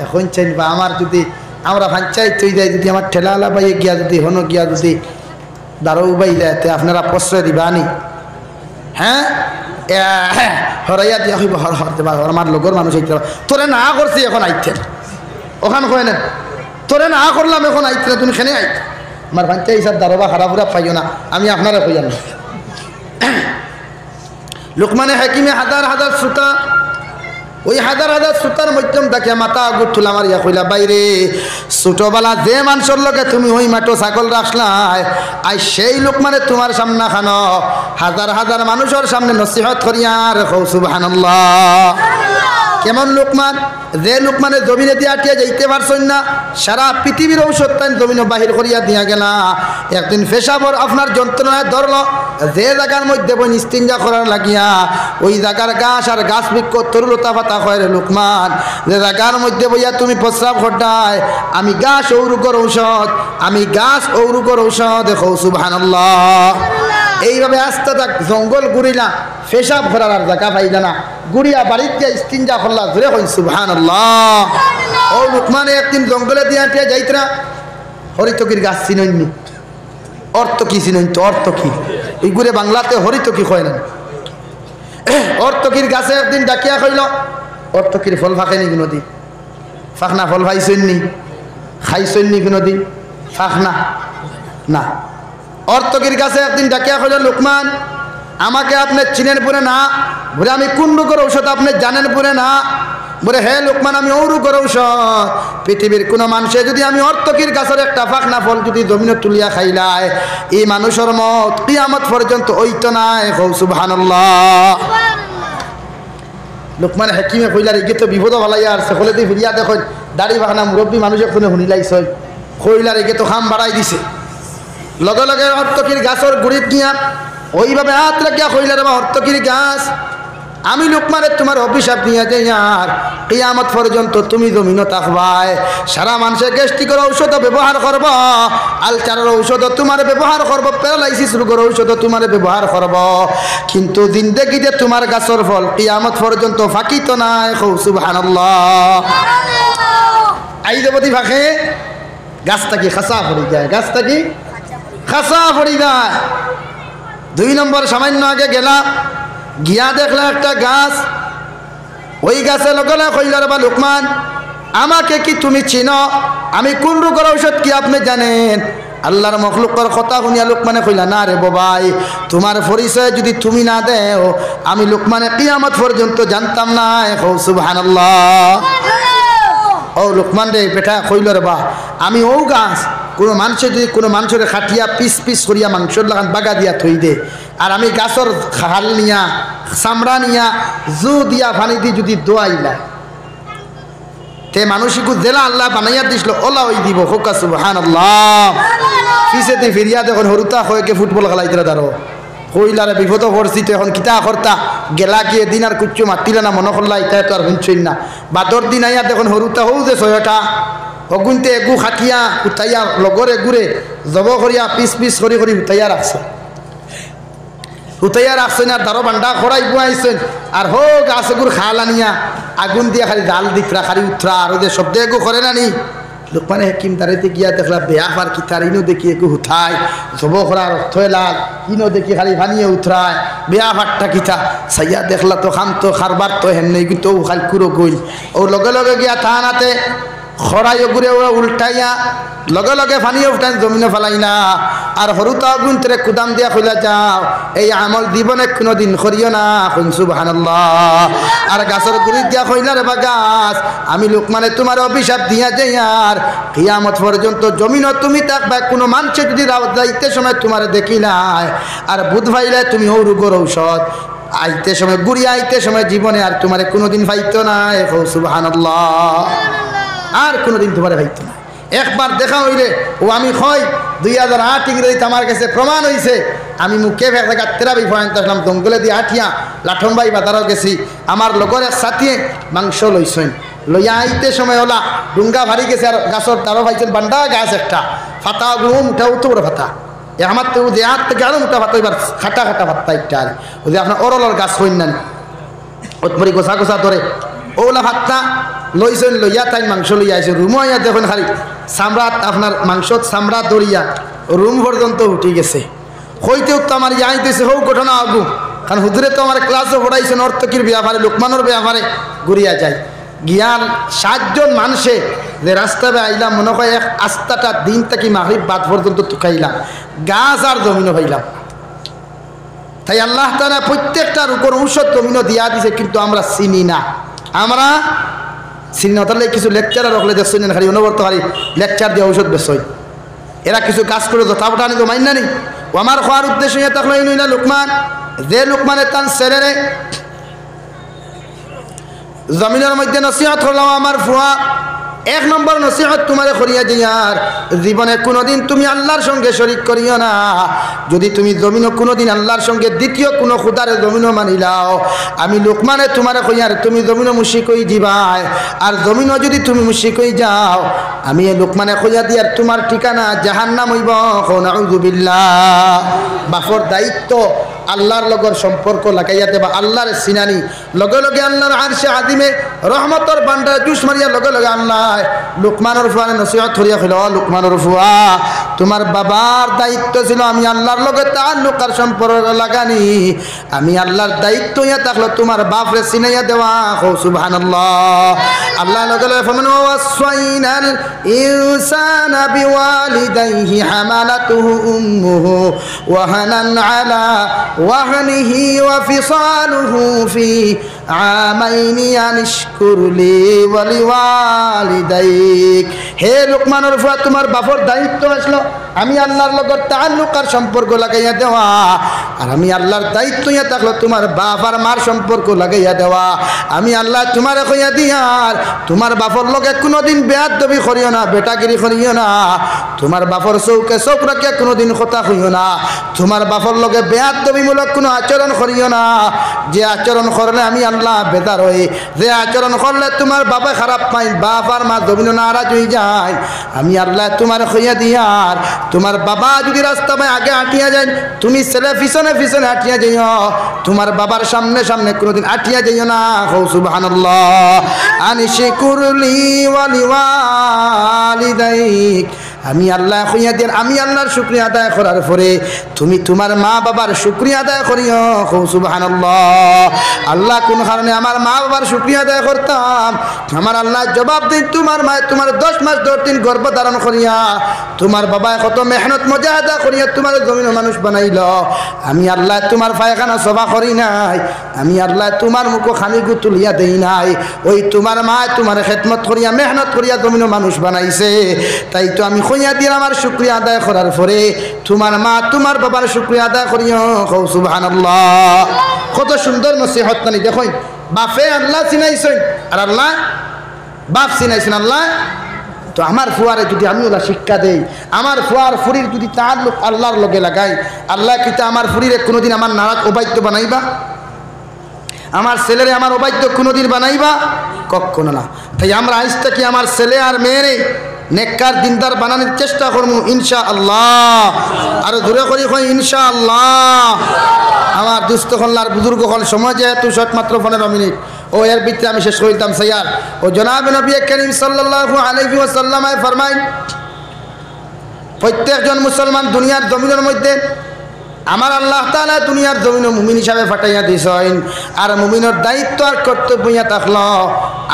এখন চাইবা আমার যদি আমরা ভাঞ্চাই তুই যাই, যদি আমার ঠেলাওয়ালা বাইয়ে গিয়া যদি হনো গিয়া যদি দারো বাই যায়, আপনারা প্রশ্রয় দিবানি? হ্যাঁ, হরাইয়া দিয়া হইব, হর হর দেবা, আমার লগর মানুষ আইতে তোরে না করছি এখন আইতে, ওখান কয় না তোরে না করলাম এখন আইতে না, তুমি খেনে আইতে আমার ভাঞ্চাই হিসাব দারোবা খারাপুরা পাইও না, আমি আপনারা কই জানি। লোকমানে হাকিমে হাজার হাজার শ্রোতা, ওই হাজার হাজার শ্রোতার মধ্যম তাকে মাথা আগুর তুলা মারিয়া কইলা, বাইরে ছোটবেলা যে মানুষের লগে তুমি ওই মাটো ছাগল রাখলাই, আই সেই লোক মানে তোমার সামনে খানো হাজার হাজার মানুষের সামনে নসিহত করিয়ার কও সুবহানাল্লাহ। কেমন লোকমান? যে লোকমানে জমিনে দিয়ে আটিয়া যাইতে পারছেন না, সারা পৃথিবীর ঔষধ তাই জমিনে বাহির করিয়া দিয়া গেলা। একদিন পেশাবর আপনার যন্ত্রণায় ধরল, যে জায়গার মধ্যে বই নিস্তিঞ্জা করার লাগিয়া ওই জায়গার গাছ আর গাছ বৃক্ষ তরুলতা পাতা হয় রে লোকমান, যে জায়গার মধ্যে বইয়া তুমি প্রস্রাব ঘটায়, আমি গাছ ঔরুগর ঔষধ, আমি গাছ ঔরুগর ঔষধ, কও সুবহানাল্লাহ। এইভাবে আস্তে থাক জঙ্গল ঘুরিলা, পেশাব করার আর জায়গা পাইলা না, গুড়িয়া বাড়িতে ইস্তিঞ্জা করলা, ধরে কই সুবহানাল্লাহ। ও লোকমানে একদিন জঙ্গলে দিয়া যাইতরা, হরিতকির গাছ চিনইনি, অর্থ কি চিনইন তো, অর্থ কি এই গুড়ে বাংলাতে হরিতকি কয় না, অর্থকির গাছে একদিন ডাকিয়া কইল, অর্থকির ফল ফাঁকেনি কোনো দিন? ফাঁকনা ফল খাইছেননি? খাইছেননি কোনো দিন? ফাঁকনা না। অর্থকির কাছে একদিন ডাকিয়া কইল, লোকমান আমাকে আপনি চিনেন পরে না? বলে আমি কোন রোগের ঔষধ আপনি জানেন পরে না? বলে হে লোকমান আমি ও রোগের ঔষধ। পৃথিবীর কোনো মানুষে যদি আমি অর্থকির গাছের একটা ফাঁকনা ফল যদি জমিনে তুলিয়া খাইলায়, এই মানুষের মত কিয়ামত পর্যন্ত ওইতো নাই। সুবহানাল্লাহ। লোকমান হাকিমে কইলার এগে তো বিপদ ভালাইয়া আর সকলে দিয়ে ফিরিয়া দেখো দাড়ি বাহানা মুরব্বী মানুষ এখনো শুনিলাইছ, কইলার এগে তো খাম বাড়াই দিছে। লগে লগে অর্থকির গাছের গুড়িত গিয়া ওইভাবে হাত রাখিয়া কইলার বা অর্থকির গাছ আমি লোকমানের তোমার অভিশাপ নিয়ে যাই, আর কিয়ামত পর্যন্ত তুমি জমিনও থাকবাই। সারা মানুষের গ্যাস্ট্রিকের ঔষধ ব্যবহার করব, আলচারের ঔষধ তোমার ব্যবহার করব, প্যারালাইসিস রোগের ঔষধ তোমার ব্যবহার করব, কিন্তু জিন্দেগিতে তোমার গাছের ফল কিয়ামত পর্যন্ত ফাঁকিত নাই। সুবহানাল্লাহ। আই দেবতী ফাঁকে গাছটা কি খাসা পড়ে যায়, গাছটা কি খাসা পড়ে যায়। 2 নম্বর সামান্য আগে গেলাম, গিয়া দেখলাম একটা গাছ, ওই গাছে লগলে কইলার বা লোকমান আমাকে কি তুমি চিনো? আমি কোন রোগের ঔষধ কি আপনি জানেন? আল্লাহর মখলুকের কথা শুনিয়া লোকমানে কইলা না রে বাবাই, তোমার পরিচয় যদি তুমি না দেও আমি লোকমানে কিয়ামত পর্যন্ত জানতাম না। সুবহানাল্লাহ। ও লোকমান রে বেটা কইল রে বা আমি ও গাছ কোনো মানুষের যদি কোনো মানুষের খাটিয়া পিস পিস করিয়া মাংসর লাগান বাগা দিয়া থই দে, আর আমি গাছর খাল নিয়া চামড়া নিয়া জু দিয়া পানি দিয়ে যদি দোয়াইলা তে মানুষকে জেলা আল্লাহ বানাইয়া দিছিল ওলা ওই দিব। হোকা সুবহানাল্লাহ। পিছেতে ফিরিয়া দেখুন হরুতা হয়েকে ফুটবল খেলাইতে দাঁড়ো কইলারে বিপদ করছি তো এখন কিতা করতা গেলা গিয়ে দিন আর কুচ্ছু মাতিলে না মনে করলা এটা তো আর শুনছই না। বাদর দিন আইয়া দেখুন হরুতা হৌ যে ছয়টা অগুনতে এগু খাটিয়া উঠাইয়া লগরে গুড়ে জব করিয়া পিস পিস করি করি উঠাইয়া রাখছে, উঠাইয়া রাখছেন আর দারো বান্ডা খড়াই বুয়াইছেন আর হো গাছ এগুর খাল আনিয়া আগুন দিয়া খালি জাল দিকরা খালি উঠরা আর যে শব্দ এগু করে নানি। লোকমানে হাকিম দাঁড়াইতে গিয়া দেখলা বেয়াফার কি তার ইনো দেখি একটু উঠায় জব করার অর্থ লাল ইনো দেখি খালি ভানিয়ে উঠরায় বেয়াফারটা কিতা সাইয়া দেখলা তো খাম তো খারবার তো হেমনি কিন্তু খালি কুরো গইল ও লগে লগে গিয়া থানাতে খড়াই ঘুরে ওরা উল্টাইয়া লগে লগে ফানিয়ে উঠান জমিনে ফেলাই না আর হরুতা গুণ তেরে কুদাম দিয়া খুলে যাও এই আমল জীবনে কোনোদিন করিও না। সুবহানাল্লাহ। আর গাছের গুড়ি দিয়া কইলার বা গাছ আমি লোকমানে তোমার অভিশাপ দিয়া যাই, আর কিয়ামত পর্যন্ত জমিনও তুমি থাকবা, কোনো মানুষে যদি যাইতে সময় তোমার দেখি নাই আর বুধ ভাইলে তুমি ও রোগের ঔষধ আইতে সময় গুড়ি আইতে সময় জীবনে আর তোমার কোনোদিন পাইতো না। সুবহানাল্লাহ। আর কোনোদিন তোমার ভাইতো না। একবার দেখা হইলে ও আমি হয় 2008 ইংরেজিতে আমার কাছে প্রমাণ হয়েছে আমি মুখে ফেকা তেরাবি ফয়েন্ট আসলাম দঙ্গলে দিয়ে আঠিয়া লাঠম্বাই বাজারও গেছি আমার লগর এক সাথিয়ে মাংস লইছেন লইয়া আইতে সময় ওলা ডুঙ্গা ভারি গেছে আর গাছর তারও ভাইছেন বান্ডা গাছ একটা ফাতা গুম উঠা উঠো বড় ফাতা এ আমার তো যে হাত থেকে আরো উঠা ফাতা এবার খাটা খাটা ফাতা একটা আর ও যে আপনার অরলর গাছ হইন না ওতমরি গোসা গোসা ধরে ওলা ভাতটা লইছেন লইয়া তাই মাংস লইয়া আইছে রুমও আইয়া দেখুন খালি চামড়া আপনার মাংস চামড়া দরিয়া রুম পর্যন্ত উঠে গেছে হইতে উঠতে আমার আইতেছে হৌ ঘটনা আগু কারণ হুজুরে তো আমার ক্লাসও পড়াইছেন অর্থকির ব্যাপারে লোকমানোর ব্যাপারে ঘুরিয়া যায় গিয়ার 7 জন মানুষে যে রাস্তায় আইলাম মনে হয় এক আস্তাটা দিন থেকে মাগরিব বাদ পর্যন্ত তুকাইলাম গাছ আর জমিনও পাইলাম। তাই আল্লাহ তাআলা প্রত্যেকটার উপর ঔষধ জমিনও দিয়া দিছে কিন্তু আমরা চিনি না। আমরা চিনি না তাহলে কিছু লেকচারার রাখলে দেখছেন খালি অনবর্ত খালি লেকচার দিয়ে ঔষধ বেসই এরা কিছু কাজ করে তো তাপটা আনি তো মাইন না নি ও আমার খাওয়ার উদ্দেশ্য নিয়ে থাকলো এই নই না লোকমান যে লোকমানের তান ছেড়ে জমিনের মধ্যে নসিহত করলাম আমার ফুয়া 1 নম্বর নসিহত তোমারে করিয়া দিয়ার জীবনে কোনোদিন তুমি আল্লাহর সঙ্গে শরীক করিও না। যদি তুমি জমিনও কোনোদিন আল্লাহর সঙ্গে দ্বিতীয় কোনো খুদারে জমিনও মানিলাও আমি লোকমানে তোমারে কইয়ার তুমি জমিনও মুশরিক হই দিবাই আর জমিনও যদি তুমি মুশরিক হই যাও আমি লোকমানে কইয়া দিয়ার তোমার ঠিকানা জাহান্নাম হইব। নাউযু বিল্লাহ। বাপর দায়িত্ব আল্লাহর লগর সম্পর্ক লাগাইয়া দেবা আল্লাহর সিনানি লগে লগে আল্লাহর আরশে আযিমে রহমতর বান্ডার জুস মারিয়া লগে লগে আল্লাহ লোকমানের ফুয়ারে নসিহত করিয়া কইল লোকমানের ফুয়া তোমার বাবার দায়িত্ব ছিল আমি আল্লাহর লগে তাআল্লুক আর সম্পর্ক লাগানি আমি আল্লাহর দায়িত্ব ইয়া থাকলো তোমার বাপরে চিনাইয়া দেওয়া সুবহানাল্লাহ আল্লাহ লগে ফরমান ওয়াসাইনাল ইনসানা বিওয়ালিদাইহি হামালাতুহু উম্মুহু ওয়াহানান আলা ওয়াহনিহি ওয়া ফিসালুহু ফি আমাইনি আনিশকুর লি ওয়া লিওয়ালিদাইক হে লোকমানের উপর তোমার বাপর দায়িত্ব আসলো আমি আল্লাহর লগে তাআল্লুক আর সম্পর্ক লাগাইয়া দেওয়া আর আমি আল্লাহর দায়িত্ব ইয়া থাকলো তোমার বাপ আর মার সম্পর্ক লাগাইয়া দেওয়া আমি আল্লাহ তোমারে কইয়া দিয়ার তোমার বাপর লগে কোনোদিন বেয়াদবি করিও না বেটাগিরি করিও না তোমার বাপর চৌকে চৌক রাখিয়া কোনোদিন কথা কইও না তোমার বাপর লগে বেয়াদবিমূলক কোনো আচরণ করিও না যে আচরণ করলে আমি আল্লাহ বেদার হই যে আচরণ করলে তোমার বাবা খারাপ পাই বাপ আর মা জমিন নারাজ হয়ে যায় আমি আল্লাহ তোমার কইয়া দিয়ার তোমার বাবা যদি রাস্তা পায় আগে হাঁটিয়া যায় তুমি ছেলে পিছনে পিছনে হাঁটিয়া যাইও তোমার বাবার সামনে সামনে কোনোদিন হাঁটিয়া যাইও না সুবহানাল্লাহ আনিশকুরলি ওয়া লিওয়ালিদাইক আমি আল্লাহ কইয়া দেন আমি আল্লাহর শুকরিয়া আদায় করার পরে তুমি তোমার মা বাবার শুকরিয়া আদায় করিও সুবহানাল্লাহ আল্লাহ কোন কারণে আমার মা বাবার শুকরিয়া আদায় করতাম আমার আল্লাহ জবাব দেন তোমার মা তোমার 10 মাস 10 দিন গর্ভ ধারণ করিয়া তোমার বাবা কত মেহনত মুজাহাদা করিয়া তোমার জমিন মানুষ বানাইল আমি আল্লাহ তোমার পায়খানা সভা করি নাই আমি আল্লাহ তোমার মুখ খানি গুতুলিয়া দেই নাই ওই তোমার মা তোমার খেদমত করিয়া মেহনত করিয়া জমিন মানুষ বানাইছে তাই তো আমি কইয়া দিন আমার শুকরিয়া আদায় করার পরে তোমার মা তোমার বাবার শুকরিয়া আদায় করিও সুবহানাল্লাহ কত সুন্দর নসিহত নানি দেখুন বাপে আল্লাহ চিনাইছেন আর আল্লাহ বাপ চিনাইছেন আল্লাহ তো আমার ফুয়ারে যদি আমি ওলা শিক্ষা দেই আমার ফুয়ার ফুরির যদি তাআল্লুক আল্লাহর লগে লাগাই আল্লাহ কিতা আমার ফুরিরে কোনোদিন আমার নারাজ অবাধ্য বানাইবা আমার ছেলেরে আমার অবাধ্য কোনোদিন বানাইবা কখনো না তাই আমরা আজ থেকে আমার ছেলে আর মেয়েরে নেককার দিনদার বানানোর চেষ্টা করবো ইনশাআল্লাহ আর দূরে করি কই ইনশাআল্লাহ আমার দুস্থ কল্যাণ বুজুর্গ হল সময় যেহেতু মাত্র 15 মিনিট ও এর ভিতরে আমি শেষ করিতাম সাইয়ার ও জনাবে নবী করিম সাল্লাল্লাহু আলাইহি ওয়াসাল্লাম ফরমায় প্রত্যেকজন মুসলমান দুনিয়ার জমিনের মধ্যে আমার আল্লাহ তাআলা দুনিয়ার জমিনে মুমিন হিসাবে ফাটাইয়া দিছেন আর মুমিনের দায়িত্ব আর কর্তব্য ইয়া থাকলো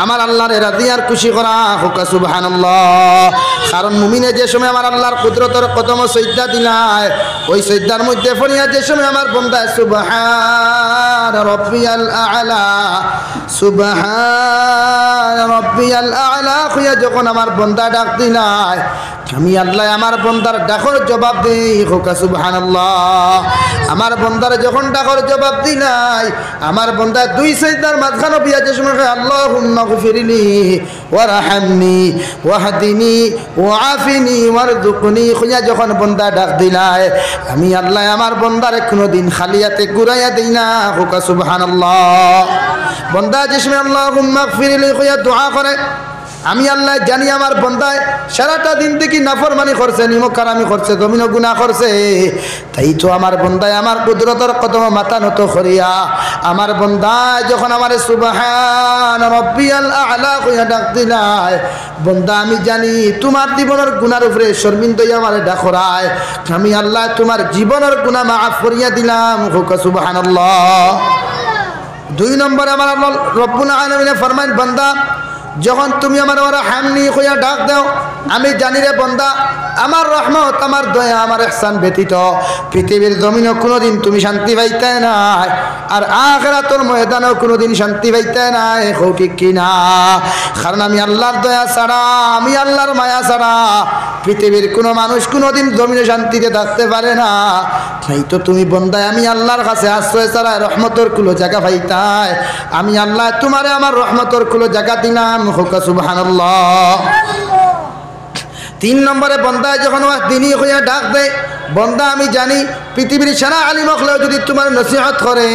আমার আল্লাহর রাজি আর খুশি করা হোক সুবহানাল্লাহ কারণ মুমিনে যে সময় আমার আল্লাহর কুদরতের কদম সজদা দিলায় ওই সজদার মধ্যে ফরিয়া যে সময় আমার বান্দা সুবহান রাব্বিয়াল আ'লা সুবহান রাব্বিয়াল আ'লা কইয়া যখন আমার বান্দা ডাক দিলায় আমি আল্লাহ আমার বান্দার ডাকর জবাব দেই হোক সুবহানাল্লাহ আমার বান্দার যখন ডাকর জবাব দিলাই আমার বান্দা দুই সাজদার মাঝখানে বিয়া যে সময় আল্লাহুম্মা গফিরলি ওয়ারহামনি ওয়াহদিনি ওয়াআফিনি ওয়ারযুকনি কইয়া যখন বান্দা ডাক দিলাই আমি আল্লাহ আমার বান্দার কোনোদিন খালিয়াতে ঘুরাইয়া দেই না হোক সুবহানাল্লাহ বান্দা যে সময় আল্লাহুম্মা গফিরলি কইয়া দোয়া করে আমি আল্লাহ জানি আমার বান্দায় সারাটা দিন থেকে নাফরমানি করছে নিমকারামি করছে জমিন গুনাহ করছে তাই তো আমার বান্দায় আমার কুদরতের কদম মাথা নত করিয়া আমার বান্দায় যখন আমার সুবহান রাব্বিয়াল আ'লা কইয়া ডাক দিলায় বান্দা আমি জানি তোমার জীবনের গুনার উপরে শর্মিন্দা হইয়া আমারে ডাকরায় আমি আল্লাহ তোমার জীবনের গুনাহ মাফ করিয়া দিলাম হোক সুবহানাল্লাহ 2 নম্বরে আমার রব্বুল আলামিন ফরমান বান্দা যখন তুমি আমার হামনি কইয়া ডাক দাও আমি জানি রে বান্দা আমার রহমত আমার দয়া আমার ইহসান ব্যতীত পৃথিবীর জমিনে কোনোদিন তুমি শান্তি পাইতে নাই আর আখিরাতের ময়দানে কোনোদিন শান্তি পাইতে নাই ঠিক কি না কারণ আমি আল্লাহর দয়া ছাড়া আমি আল্লাহর মায়া ছাড়া পৃথিবীর কোনো মানুষ কোনোদিন জমিনে শান্তিতে থাকতে পারে না তাই তো তুমি বান্দায় আমি আল্লাহর কাছে আশ্রয় ছাড়া রহমতের কুলো জায়গা পাইতাই আমি আল্লাহ তোমারে আমার রহমতের কুলো জায়গা দিলাম হোক সুবহানাল্লাহ 3 নম্বরে বান্দায় যখন দিনই হইয়া ডাক দেয় বন্দা আমি জানি পৃথিবীর সারা আলিম হলেও যদি তোমার নসিহত করে,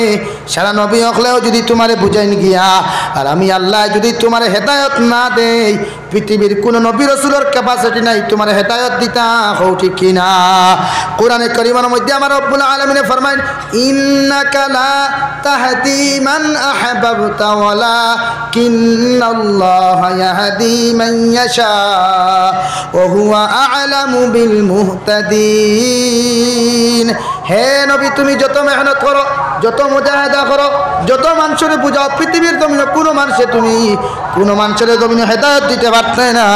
সারা নবী হলেও যদি তোমারে বুঝাইন গিয়া, আর আমি আল্লাহ যদি তোমার হেদায়ত না দেই, পৃথিবীর কোন নবী রাসূলের ক্যাপাসিটি নাই তোমার হেদায়ত দিতা। হও ঠিক কিনা? কোরআনে কারীমের মধ্যে আমার রব্বুল আলামিন ফরমায়, ইন্নাকা লা তাহদি মান আহবাবতা ওয়ালাকিন্নাল্লাহা ইয়াহদি মান ইয়াশা ওয়া হুয়া আ'লামু বিল মুহতাদিন। হে নবী, তুমি যত মেহনত করো, যত মুজাহিদা করো, যত মানুষের বুঝাও, পৃথিবীর জমিনে কোনো মানুষের জমিনে হেদায়ত দিতে পারতে না।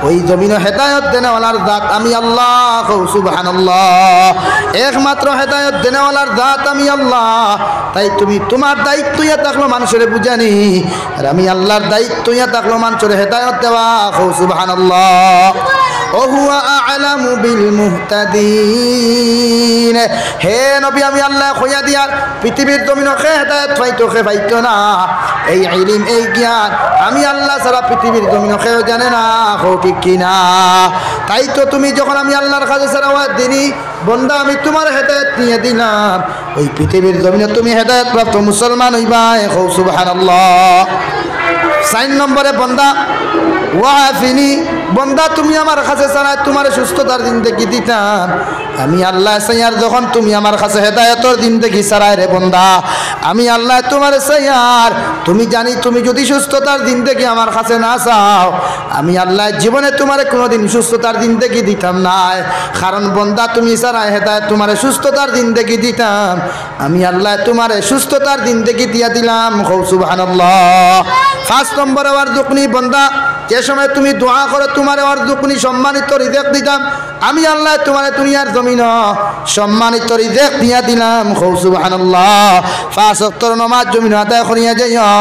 ওই জমিনে হেদায়ত দেনেওয়ালার জাত আমি আল্লাহ, সুবহানাল্লাহ। একমাত্র হেদায়ত দেনেওয়ালার জাত আমি আল্লাহ। তাই তুমি তোমার দায়িত্ব ইয়া থাকলো মানুষের বুঝানি, আর আমি আল্লাহর দায়িত্ব ইয়া থাকলো মানুষের হেদায়ত দেওয়া। সুবহানাল্লাহ। ওহুয়া আ'লামু বিল মুহতাদিন। হে নবী, আমি আল্লাহ কইয়া দিয়ার পৃথিবীর জমিনে কে হেদায়েত পাইতো কে পাইতো না, এই ইলম এই জ্ঞান আমি আল্লাহ ছাড়া পৃথিবীর জমিনে কেউ জানে না। হও ঠিক কিনা? তাই তো তুমি যখন আমি আল্লাহর কাছে সারাওয়াত দিনি, বন্দা আমি তোমার হেদায়েত নিয়ে দিলাম, ওই পৃথিবীর জমিনে তুমি হেদায়েত প্রাপ্ত মুসলমান হইবা। হও সুবহানাল্লাহ। 4 নম্বরে বন্দা ওয়াফিনি, বন্দা তুমি আমার কাছে ছাড়া তোমার সুস্থতার জিন্দেগি দিতাম, আমি আল্লাহ সাইয়ার যখন তুমি আমার কাছে হেদায়েতের জিন্দেগি ছাড়াই রে বন্দা, আমি আল্লাহ তোমার সাইয়ার তুমি জানি তুমি যদি সুস্থতার জিন্দেগি আমার কাছে না চাও, আমি আল্লাহ জীবনে তোমার কোনোদিন সুস্থতার জিন্দেগি দিতাম না। কারণ বন্দা তুমি ছাড়া হেদায়েত তোমার সুস্থতার জিন্দেগি দিতাম, আমি আল্লাহ তোমার সুস্থতার জিন্দেগি দিয়া দিলাম। সুবহানাল্লাহ। 5 নম্বরে ওয়ারযুকনি, বন্দা যে সময় তুমি দোয়া করো তোমার ওয়ারযুকনি সম্মানিত রিজিক দিতাম, আমি আল্লাহ তোমার দুনিয়ার জমিন সম্মানিত রিজিক দিয়া দিলাম। সুবহানাল্লাহ। 5 ওয়াক্ত নামাজ জমিন আদায় করিয়া যাইও,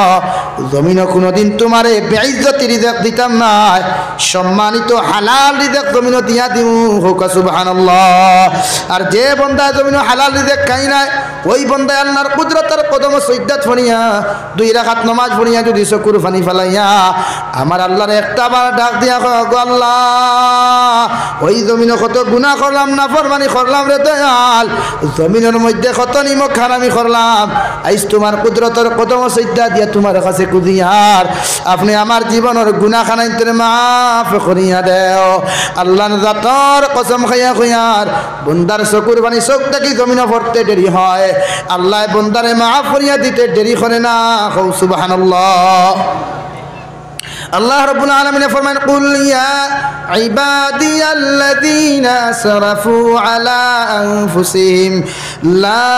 জমিন কোনোদিন তোমারে বেইজ্জতি রিজিক দিতাম না, সম্মানিত হালাল রিজিক জমিন দিয়া দিমু। সুবহানাল্লাহ। আর যে বন্দা জমিন হালাল রিজিক খাই নাই, ওই বন্দা আল্লাহর কুদরতের কদম সজদাত ফরিয়া 2 রাকাত নামাজ পড়িয়া যদি চকুর পানি ফেলাইয়া আমার আল্লাহর একটা বার ডাক দিয়া গো আল্লাহ, ওই জমিনে কত গুনাহ করলাম, নাফরমানি করলাম রে দয়াল, জমিনের মধ্যে কত নিমক হারামি করলাম, আইজ তোমার কুদরতের কদম সজদা দিয়া তোমার কাছে কুদিয়ার আপনি আমার জীবনের গুনাহ খানাইতে মাফ করিয়া দেও। আল্লাহর জাতর কসম খাইয়া কইয়ার বন্দার চকুর পানি চোখ দেখি জমিনে পড়তে দেরি হয়, আল্লাহ বন্দারে মাফ করিয়া দিতে দেরি করে না। সুবহানাল্লাহ। আল্লাহ রাব্বুল আলামিন ফরমান, কুল ইয়া ইবাদিয়াল্লাযীনা আসরাফু আলা আনফুসিহিম লা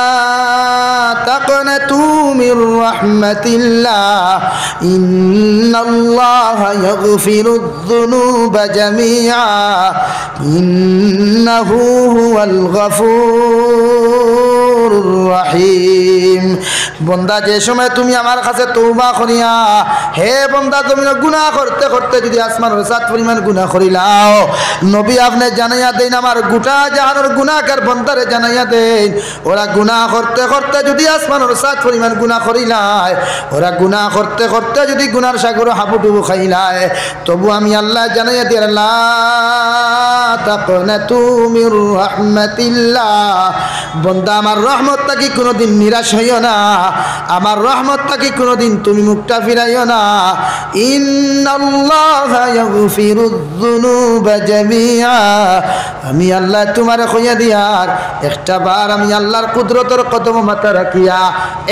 তাকনাতু মির রাহমাতিল্লাহ ইন্নাল্লাহা ইয়াগফিরুয যুনুবা জামিআ ইন্নাহু হুয়াল গফুরুর রহিম। বন্দা যে সময় তুমি আমার কাছে তওবা করিয়া, হে বন্দা তুমি গুনাহ করতে করতে যদি আসমানের সাত পরিমাণ গুনাহ করিলাও, নবী আপনি জানাইয়া দেন আমার গোটা জাহানের গুনাহগার বন্দারে জানাইয়া দেন, ওরা গুনাহ করতে করতে যদি আসমানের সাত পরিমাণ গুনাহ করিলায়, ওরা গুনাহ করতে করতে যদি গুনার সাগর হাবুডুবু খাইলায়, তবু আমি আল্লাহ জানাইয়া দিই লা তাকনাতু মির রাহমাতিল্লাহ, বন্দা আমার রহমত থাকি কোনোদিন নিরাশ হইও না, আমার রহমত থাকি কোনোদিন তুমি মুখটা ফিরাইও না। ইন্নাল্লাহা ইয়াগফিরুয যুনুবা জামিআ, আমি আল্লাহ তোমারে কইয়া দিয়ার একটা বার আমি আল্লাহর কুদরতের কদম মাথা রাখিয়া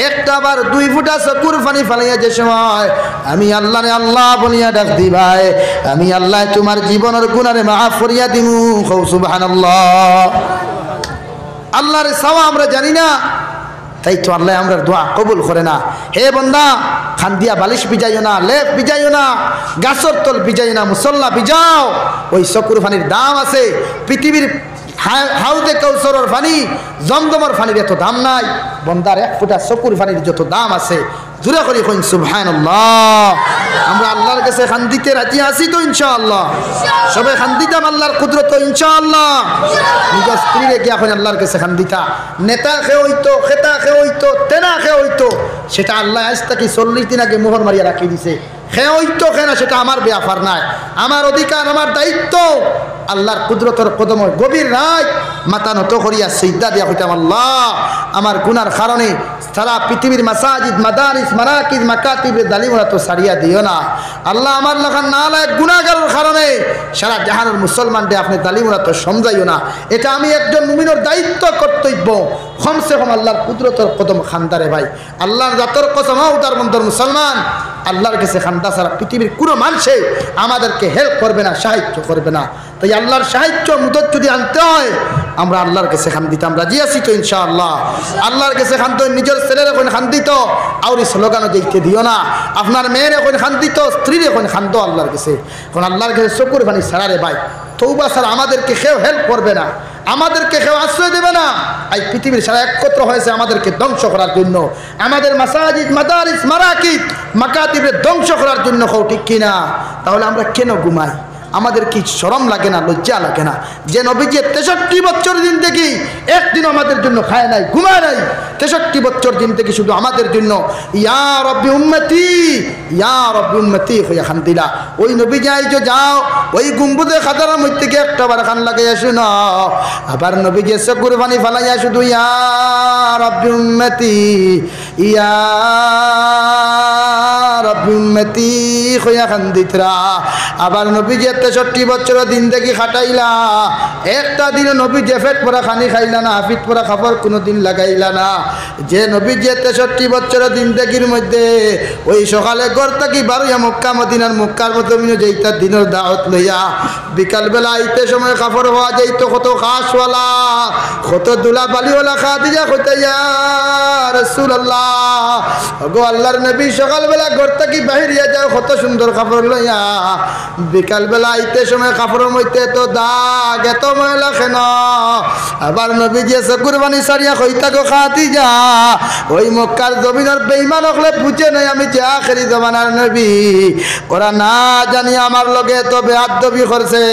একটা বার 2 ফুটা চকুর পানি ফেলাইয়া যে সময় আমি আল্লাহরে আল্লাহ বলিয়া ডাক দিবাই, আমি আল্লাহ তোমার জীবনের গুনারে মাফ করিয়া দিমু। সুবহানাল্লাহ। আল্লাহর চাওয়া আমরা জানি না, তাই তো আল্লাহ আমরা দোয়া কবুল করে না। হে বন্দা, খান দিয়া বালিশ ভিজাইও না, লেপ ভিজাইও না, গাছর তল ভিজাইও না, মুসল্লা ভিজাও। ওই চকুর পানির দাম আছে, পৃথিবীর হাউদে কৌসরের পানি জমজমের পানির এত দাম নাই, বন্দার 1 ফুটা চকুর পানির যত দাম আছে। জোরে করি কইন সুবহানাল্লাহ। আমরা আল্লাহর কাছে খান দিতে রাজি আছি তো ইনশাআল্লাহ, সবাই খান দিতাম আল্লাহর কুদরত ইনশাআল্লাহ। নিজের স্ত্রীরে গিয়া এখন আল্লাহর কাছে খান দিতা, নেতা খে হইতো, খেতা খে হইতো, তেনা খে হইতো, সেটা আল্লাহ আজ তাকে 40 দিন আগে মোহর মারিয়া রাখি দিছে। খে হইতো খে না সেটা আমার ব্যাপার নাই, আমার অধিকার, আমার দায়িত্ব আল্লাহর কুদরতের কদমে গভীর রাত মাথা নত করিয়া সিজদা দিয়া কইতাম, আল্লাহ আমার গুনার কারণে সারা পৃথিবীর মাসাজিদ মাদারিস মারাকিজ মাকাতিবের দালিমরা তো সারিয়া দিও না। আল্লাহ আমার লাখান নালায়েক গুনাহগারের কারণে সারা জাহানের মুসলমানদের আপনি দালিমরা তো সমঝাইও না। এটা আমি একজন মুমিনের দায়িত্ব কর্তব্য। কমসে কম আল্লাহর কুদরতের কদম খান্দারে ভাই, আল্লাহর জাতর কসম তার বন্ধুর মুসলমান, আল্লাহর কাছে খান্দা সারা পৃথিবীর কোনো মানুষে আমাদেরকে হেল্প করবে না, সাহায্য করবে না। তাই আল্লাহর সাহায্য মুদত যদি আনতে হয় আমরা আল্লাহর কাছে খান দিতাম, রাজি আছি তো ইনশাআল্লাহ। আল্লাহর কাছে খান তো নিজের ছেলের এখন খান দিত আর স্লোগানও যেতে দিও না, আপনার মেয়ের এখন খান দিত, স্ত্রীর এখন খান দো আল্লাহর কাছে। এখন আল্লাহর কাছে চকুর পানি ছাড়ারে ভাই, তৌবা ছাড়া আমাদেরকে কেউ হেল্প করবে না, আমাদেরকে কেউ আশ্রয় দেবে না। এই পৃথিবীর সারা একত্র হয়েছে আমাদেরকে ধ্বংস করার জন্য, আমাদের মাসাজিদ মাদারিস মারাকিজ মাকাতিবের ধ্বংস করার জন্য। হোক ঠিক কিনা? তাহলে আমরা কেন ঘুমাই? আমাদের কি শরম লাগে না, লজ্জা লাগে না? যে নবীজি 63 বছর দিন থেকে একদিন আমাদের জন্য খায় নাই, ঘুমায় নাই, 63 বছর দিন থেকে শুধু আমাদের জন্য ইয়া রব্বি উম্মতি ইয়া রব্বি উম্মতি হইয়া খান দিলা। ওই নবীজি আইছো যাও ওই গুম্বুদে খাতার মধ্যে থেকে একটা বার খান লাগাইয়া শুনো, আবার নবীজি চকুর পানি ফালাইয়া শুধু ইয়া রব্বি উম্মতি ইয়া রব্বি উম্মতি হইয়া খান দিতরা। আবার নবীজি 63 বছর দিন দেখি খাটাইলা, একটা দিন নবী যে ফেট পরা খানি খাইলা না, হাফিট পরা খাবার কোনো দিন লাগাইলা না। যে নবী যে 63 বছর দিন দেখির মধ্যে ওই সকালে ঘর থাকি বারুইয়া মক্কা মদিনার মক্কার মতো যেইটা দিনের দাওয়াত লইয়া বিকালবেলা আইতে সময় কাপড় হওয়া যাইতো কত খাসওয়ালা কত দুলা বালিওয়ালা খাদিজা কইতা ইয়া রাসূলুল্লাহ, ওগো আল্লাহর নবী সকালবেলা ঘর থাকি বাহিরিয়া যাও কত সুন্দর কাপড় লইয়া, বিকালবেলা আইতে সময় কাপড়ের মধ্যে তো দাগ এত ময়লা কেন? আবার নবীজি চকুর পানি সারিয়া কইতা গো খাদিজা, ওই মক্কার জমিনের বেঈমান হলে বুঝে নাই আমি যে আখেরি জমানার নবী, ওরা না জানি আমার লগে তো বেয়াদবি করছে।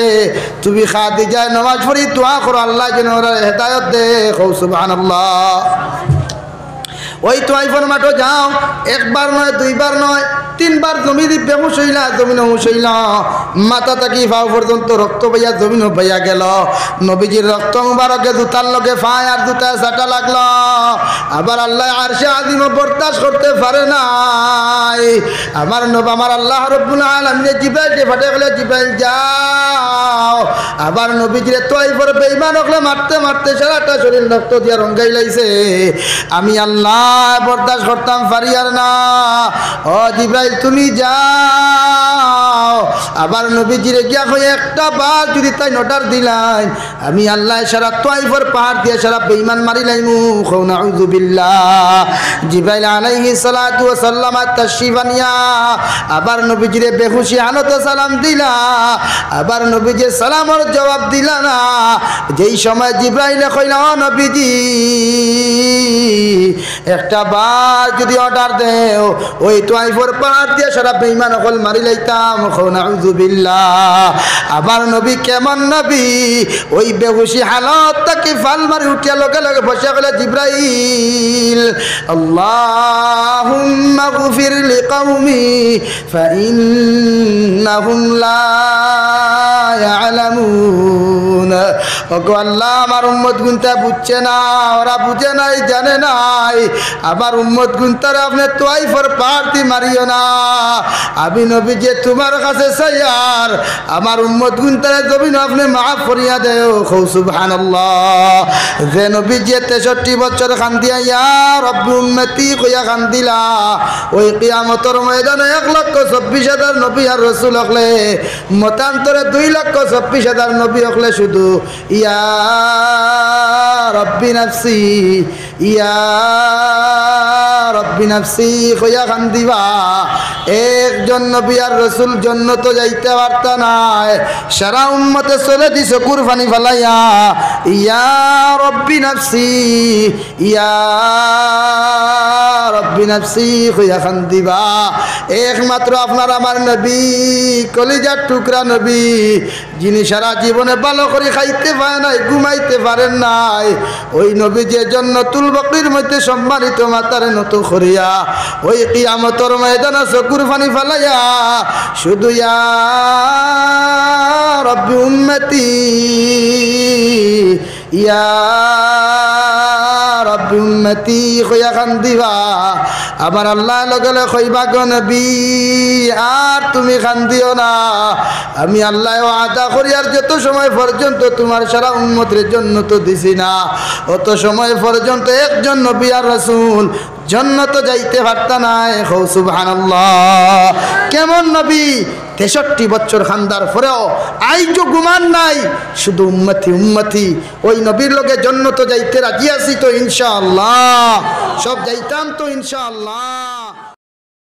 তুমি খাদিজা নামাজ পড়ি দোয়া করো আল্লাহ যেন ওরা হেদায়েত দে। সুবহানাল্লাহ। ওই তো আইফোন মাঠো যাও, একবার নয় দুইবার নয় তিনবার জমিন বেহুশ হইলা, জমিন হুশ হইলা, মাথা থাকি পাও পর্যন্ত রক্ত পাইয়া জমিন পাইয়া গেল। নবীজির রক্ত মুবারকে জুতার লগে ফায় আর জুতা চাটা লাগলো। আবার আল্লাহ আরশে আজিম বরদাস্ত করতে পারে নাই। আমার আমার আল্লাহ রব্বুল আলামিন জিব্রাইলকে পাঠিয়ে গেলে, জিব্রাইল যাও। আবার নবীজিরে তয়ফের বেঈমান হলে মারতে মারতে সারাটা শরীর রক্ত দিয়া রঙ্গাই লাইছে। আমি আল্লাহ বরদাস্ত করতাম পারি আর না, ও জিব্রাইল তুমি যাও। আবার নবীজিরে গিয়া কই একটা বার যদি তাই নটার দিলাই আমি আল্লাহ সারা তয়ফের পাহাড় দিয়ে সারা বেঈমান মারি লাইমু। নাউযু বিল্লাহ। জিব্রাইল আলাইহিস সালাতু ওয়াস সালাম তাশরীফ আনিয়া আবার নবীজিরে বেহুশি হালতে সালাম দিলা। আবার নবীজির সালামের জবাব দিলা না। যেই সময় জিব্রাইল কইলা ও নবীজি একটা বার যদি অর্ডার দেও ওই তয়ফের পাহাড় দিয়ে সারা বেঈমান হল মারি লাইতাম। নাউযু বিল্লাহ। আবার নবী কেমন নবী, ওই বেহুশি হালত থেকে ফাল মারি উঠিয়া লগে লগে বসে গেল জিব্রাইল আল্লাহুম্মা গফির লিকাউমি ফাইন্নাহুম লা ইয়ালামুন। ওগো আল্লাহ আমার উম্মত গুনতা বুঝছে না, ওরা বুঝে নাই জানে নাই। আবার উম্মত গুনতারে আপনি তয়ফের পাহাড়টি মারিও না। আমি নবী যে তোমার কাছে চাইয়ার আমার উম্মত গুনতারে জমিন আপনি মাফ করিয়া দেও। সুবহানাল্লাহ। যে নবী যে 63 বছর খান্দিয়া ইয়া রব্বি উম্মতি কইয়া খান্দিলা, ওই কিয়ামতের ময়দানে 1,24,000 নবী আর রাসূল হলে মতান্তরে 2,24,000 নবী হলে শুধু ইয়া রব্বি নাফসি ইয়া রব্বি নাফসি কইয়া খান্দিবা। একজন নবী আর রাসূল জান্নাত যাইতে পারতা নাই, সারা উম্মতে চলে দিছে কুরবানি ফলাইয়া ইয়া রব্বি নাফসি ইয়া রব্বি নাফসি কইয়া খান্দিবা। একমাত্র আপনার আমার নবী কলিজার টুকরা নবী, যিনি সারা জীবনে ভালো করে খাইতে পারে নাই ঘুমাইতে পারেন নাই, ওই নবী যে জান্নাতুল বাকির মধ্যে সম্মানিত মাতারে নত করিয়া ওই কিয়ামতের ময়দানে চকুর পানি ফেলাইয়া শুধু ইয়া রব্বি উম্মতি ইয়া রব্বি উম্মতি কইয়া কান্দিবা আমার আল্লাহ লগে লগে কইবা গো নবী আর তুমি কান্দিও না আমি আল্লাহ ওয়াদা করি আর যত সময় পর্যন্ত তোমার সারা উম্মতের জন্য তো দিছি না অত সময় পর্যন্ত একজন নবী আর রাসূল জান্নাত যাইতে পারতা নাই হো সুবহানাল্লাহ কেমন নবী 63 বছর খান্দার পরেও আইজো গুমান নাই শুধু উম্মতি উম্মতি ওই নবীর লগে জান্নাত যাইতে রাজি আছি তো ইনশাআল্লাহ সব যাইতাম তো ইনশাআল্লাহ।